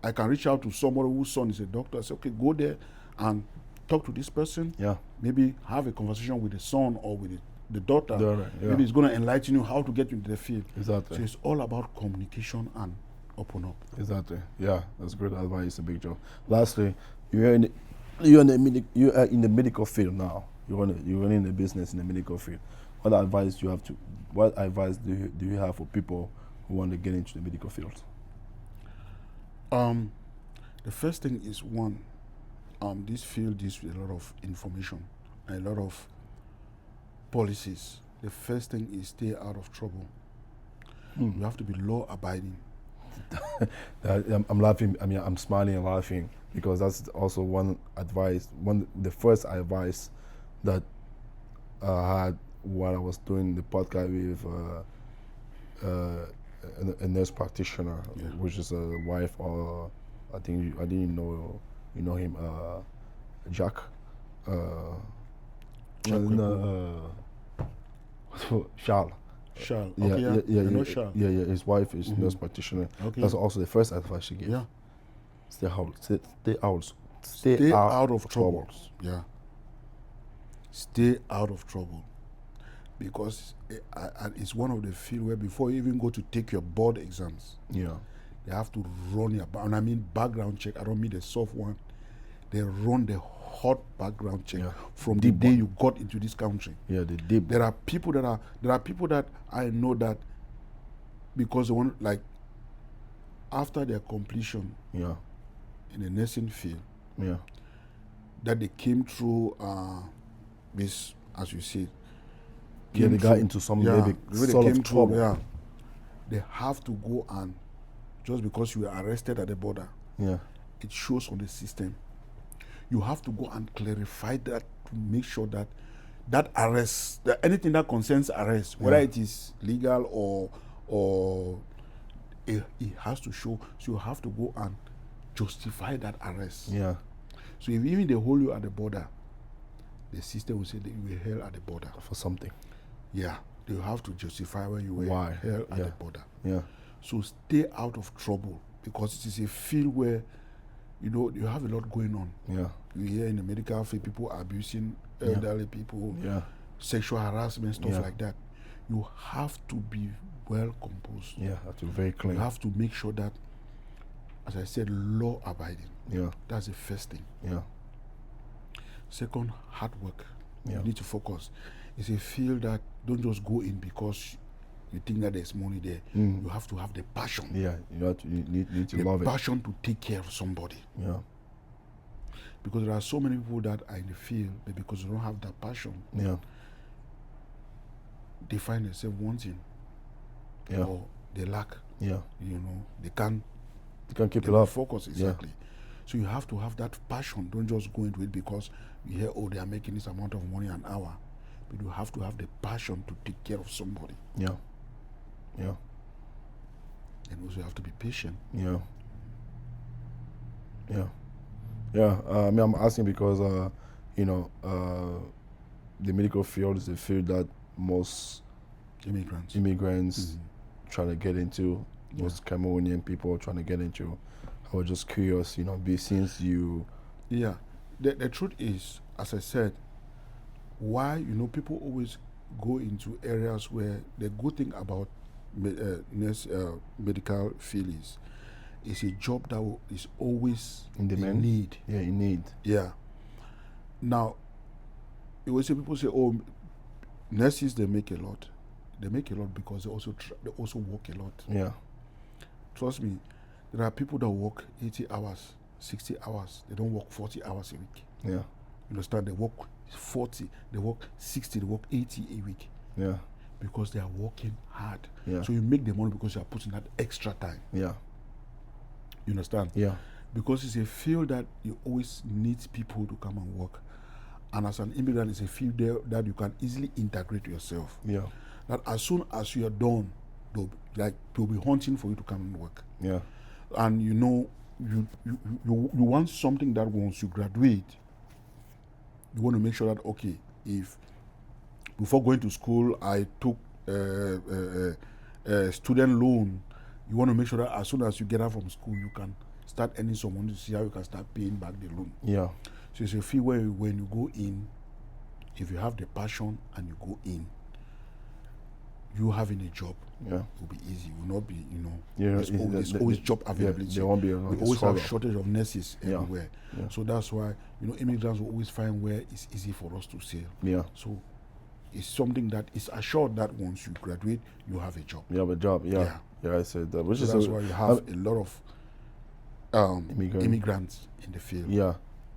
[SPEAKER 1] I can reach out to somebody whose son is a doctor. I say, okay, go there and talk to this person. Maybe have a conversation with the son or with the daughter. Maybe it's going to enlighten you how to get into the field.
[SPEAKER 2] Exactly.
[SPEAKER 1] So it's all about communication and open up.
[SPEAKER 2] Exactly. Yeah, that's great advice. A big job. Lastly, you're in the medical field now. You're running the business in the medical field. What advice do you have to? What advice do you have for people who want to get into the medical field?
[SPEAKER 1] The first thing is one. This field deals with a lot of information, a lot of policies. The first thing is stay out of trouble. You have to be law abiding.
[SPEAKER 2] I'm laughing. I mean, I'm smiling and laughing because that's also one advice. The first advice that I had while I was doing the podcast with a nurse practitioner, which is a wife or I didn't know him, Jack. Charles.
[SPEAKER 1] Charles.
[SPEAKER 2] Yeah,
[SPEAKER 1] Okay,
[SPEAKER 2] yeah,
[SPEAKER 1] I know Charles.
[SPEAKER 2] yeah. His wife is nurse practitioner.
[SPEAKER 1] Okay.
[SPEAKER 2] That's also the first advice she gave.
[SPEAKER 1] Yeah.
[SPEAKER 2] Stay
[SPEAKER 1] out of trouble. Yeah. Stay out of trouble. Because it's one of the field where before you even go to take your board exams,
[SPEAKER 2] Yeah.
[SPEAKER 1] they have to run your and I mean background check. I don't mean the soft one. They run the hot background check from the day you got into this country.
[SPEAKER 2] Yeah, the deep.
[SPEAKER 1] There are people that I know that because they want, like, after their completion
[SPEAKER 2] Yeah.
[SPEAKER 1] in the nursing field,
[SPEAKER 2] Yeah.
[SPEAKER 1] that they came through this, as you said.
[SPEAKER 2] Yeah, they got into some maybe
[SPEAKER 1] really
[SPEAKER 2] sort
[SPEAKER 1] came
[SPEAKER 2] of trouble.
[SPEAKER 1] through, yeah. They have to go, and just because you were arrested at the border,
[SPEAKER 2] Yeah.
[SPEAKER 1] it shows on the system. You have to go and clarify that to make sure that that arrest, that anything that concerns arrest, whether it is legal or it has to show. So you have to go and justify that arrest.
[SPEAKER 2] Yeah.
[SPEAKER 1] So if even they hold you at the border, the system will say that you were held at the border
[SPEAKER 2] For something.
[SPEAKER 1] Yeah, you have to justify when you were
[SPEAKER 2] Why?
[SPEAKER 1] held at the border.
[SPEAKER 2] Yeah.
[SPEAKER 1] So stay out of trouble, because it is a field where you have a lot going on.
[SPEAKER 2] Yeah.
[SPEAKER 1] You hear in the medical field people abusing elderly people, sexual harassment, stuff like that. You have to be well composed.
[SPEAKER 2] Yeah, have to be very clean.
[SPEAKER 1] You have to make sure that, as I said, law abiding.
[SPEAKER 2] Yeah.
[SPEAKER 1] That's the first thing.
[SPEAKER 2] Yeah.
[SPEAKER 1] Second, hard work.
[SPEAKER 2] Yeah.
[SPEAKER 1] You need to focus. It's a field that don't just go in because you think that there's money there. You have to have the passion.
[SPEAKER 2] Yeah, you need to
[SPEAKER 1] The
[SPEAKER 2] love it.
[SPEAKER 1] passion to take care of somebody.
[SPEAKER 2] Yeah.
[SPEAKER 1] Because there are so many people that are in the field, but because they don't have that passion,
[SPEAKER 2] Yeah.
[SPEAKER 1] they find themselves wanting.
[SPEAKER 2] Yeah.
[SPEAKER 1] Or they lack.
[SPEAKER 2] Yeah.
[SPEAKER 1] They can't
[SPEAKER 2] You can keep
[SPEAKER 1] they
[SPEAKER 2] it
[SPEAKER 1] don't
[SPEAKER 2] up.
[SPEAKER 1] focus exactly. So you have to have that passion. Don't just go into it because you hear, they are making this amount of money an hour. But you have to have the passion to take care of somebody.
[SPEAKER 2] Yeah. Yeah.
[SPEAKER 1] And also you have to be patient.
[SPEAKER 2] Yeah. Yeah. Yeah. I mean, I'm asking because, the medical field is a field that most immigrants trying to get into, most Cameroonian people trying to get into. I was just curious, since you...
[SPEAKER 1] Yeah. The truth is, as I said, why, people always go into areas where the good thing about medical field is it's a job that is always
[SPEAKER 2] In demand?
[SPEAKER 1] need.
[SPEAKER 2] Yeah, in need.
[SPEAKER 1] Yeah. Now, you will see people say, nurses, they make a lot. They make a lot because they also work a lot.
[SPEAKER 2] Yeah.
[SPEAKER 1] Trust me, there are people that work 80 hours, 60 hours. They don't work 40 hours a week.
[SPEAKER 2] Yeah.
[SPEAKER 1] You understand? They work 40, they work 60, they work 80 a week.
[SPEAKER 2] Yeah.
[SPEAKER 1] Because they are working hard.
[SPEAKER 2] Yeah.
[SPEAKER 1] So you make the money because you are putting that extra time.
[SPEAKER 2] Yeah.
[SPEAKER 1] You understand?
[SPEAKER 2] Yeah.
[SPEAKER 1] Because it's a field that you always need people to come and work. And as an immigrant, it's a field there that you can easily integrate yourself.
[SPEAKER 2] Yeah.
[SPEAKER 1] That as soon as you are done, they'll be hunting for you to come and work.
[SPEAKER 2] Yeah.
[SPEAKER 1] And you want something that once you graduate, you want to make sure that, okay, if before going to school I took a student loan, you want to make sure that as soon as you get out from school, you can start earning some money to see how you can start paying back the loan.
[SPEAKER 2] Yeah.
[SPEAKER 1] So it's a field where when you go in, if you have the passion and you go in, you having a job,
[SPEAKER 2] Yeah.
[SPEAKER 1] It will be easy. It will not be,
[SPEAKER 2] Yeah,
[SPEAKER 1] there's always job availability.
[SPEAKER 2] there won't be
[SPEAKER 1] We always have shortage of nurses everywhere.
[SPEAKER 2] Yeah.
[SPEAKER 1] So that's why, immigrants will always find where it's easy for us to sail.
[SPEAKER 2] Yeah.
[SPEAKER 1] So it's something that is assured that once you graduate, you have a job.
[SPEAKER 2] You have a job, yeah. I said that. Which
[SPEAKER 1] so
[SPEAKER 2] is
[SPEAKER 1] that's why you have a lot of immigrants in the field.
[SPEAKER 2] Yeah.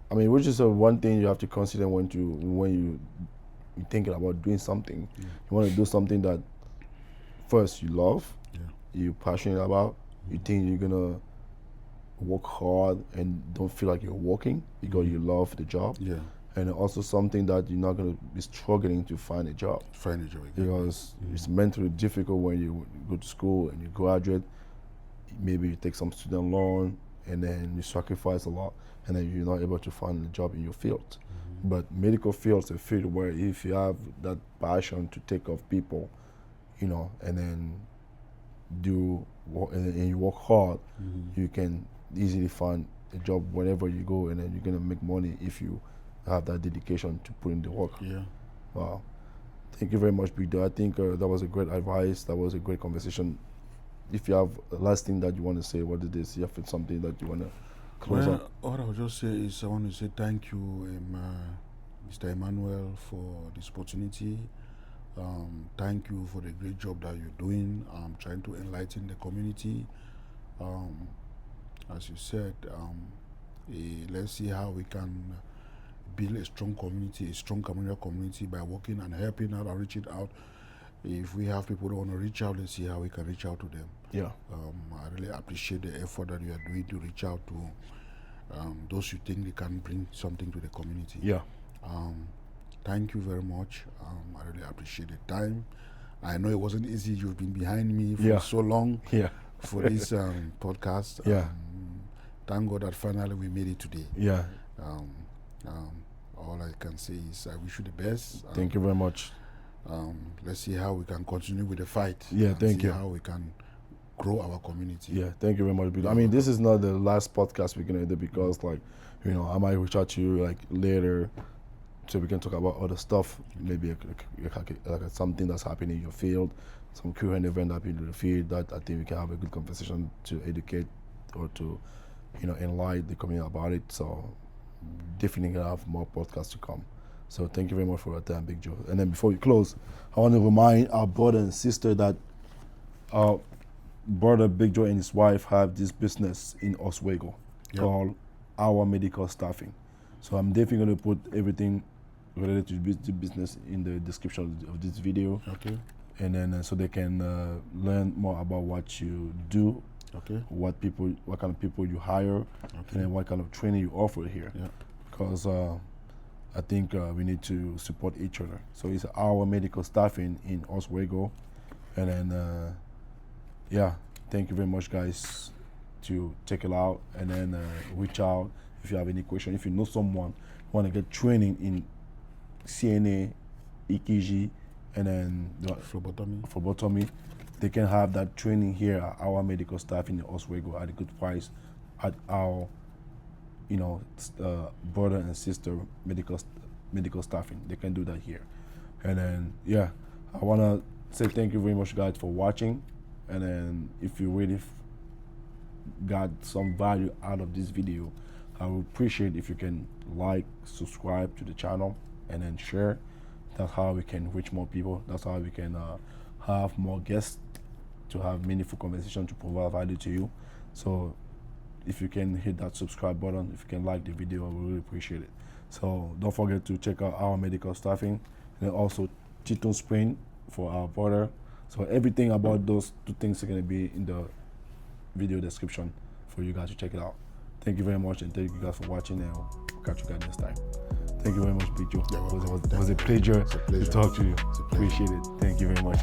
[SPEAKER 2] I mean, which is one thing you have to consider when you're thinking about doing something. You want to do something that first you love, you're passionate about, you think you're gonna work hard and don't feel like you're working because you love the job.
[SPEAKER 1] Yeah.
[SPEAKER 2] And also something that you're not gonna be struggling to find a job. Because it's mentally difficult when you go to school and you graduate. Maybe you take some student loan and then you sacrifice a lot and then you're not able to find a job in your field. But medical field is a field where if you have that passion to take care of people, and then and you work hard, you can easily find a job wherever you go, and then you're gonna make money if you have that dedication to put in the work.
[SPEAKER 1] Yeah.
[SPEAKER 2] Wow. Thank you very much, Big Dog. I think that was a great advice. That was a great conversation. If you have a last thing that you want to say, what it is, you have something that you want to close on?
[SPEAKER 1] What I'll just say is I want to say thank you, Mr. Emmanuel, for this opportunity. Thank you for the great job that you're doing. Trying to enlighten the community. As you said, let's see how we can build a strong community, a strong community by working and helping out and reaching out. If we have people who want to reach out, let's see how we can reach out to them.
[SPEAKER 2] Yeah.
[SPEAKER 1] I really appreciate the effort that you are doing to reach out to those you think they can bring something to the community.
[SPEAKER 2] Yeah.
[SPEAKER 1] Thank you very much. I really appreciate the time. I know it wasn't easy. You've been behind me for so long for this podcast.
[SPEAKER 2] Yeah.
[SPEAKER 1] Thank God that finally we made it today.
[SPEAKER 2] Yeah.
[SPEAKER 1] All I can say is I wish you the best.
[SPEAKER 2] Thank you very much.
[SPEAKER 1] Let's see how we can continue with the fight.
[SPEAKER 2] Yeah, thank you.
[SPEAKER 1] How we can grow our community.
[SPEAKER 2] Yeah, thank you very much. I mean, this is not the last podcast we're gonna do because, I might reach out to you later, so we can talk about other stuff. Maybe like something that's happening in your field, some current event happening in the field that I think we can have a good conversation to educate or to, enlighten the community about it. So definitely gonna have more podcasts to come. So thank you very much for your time, Big Joe. And then before we close, I want to remind our brother and sister that our brother Big Joe and his wife have this business in Oswego called AWA Medical Staffing. So I'm definitely going to put everything related to the business in the description of this video.
[SPEAKER 1] Okay.
[SPEAKER 2] And then so they can learn more about what you do.
[SPEAKER 1] Okay.
[SPEAKER 2] What kind of people you hire, and then what kind of training you offer here. Yeah. Because I think we need to support each other. So it's AWA Medical Staffing in Oswego. And then, thank you very much, guys, to check it out. And then reach out if you have any question. If you know someone want to get training in CNA, EKG, and then phlebotomy, they can have that training here at AWA Medical Staffing in Oswego at a good price at our brother and sister medical staffing. They can do that here. And then I want to say thank you very much, guys, for watching. And then if you really got some value out of this video, I would appreciate if you can subscribe to the channel, and then share. That's how we can reach more people. That's how we can have more guests to have meaningful conversation to provide value to you. So if you can hit that subscribe button, if you can like the video, I would really appreciate it. So don't forget to check out AWA Medical Staffing, and also Tito Spring for our brother. So everything about those two things are going to be in the video description for you guys to check it out. Thank you very much, and thank you guys for watching, and we'll catch you guys next time. Thank you very much, Big Joe. It was a pleasure to talk to you. Appreciate it. Thank you very much.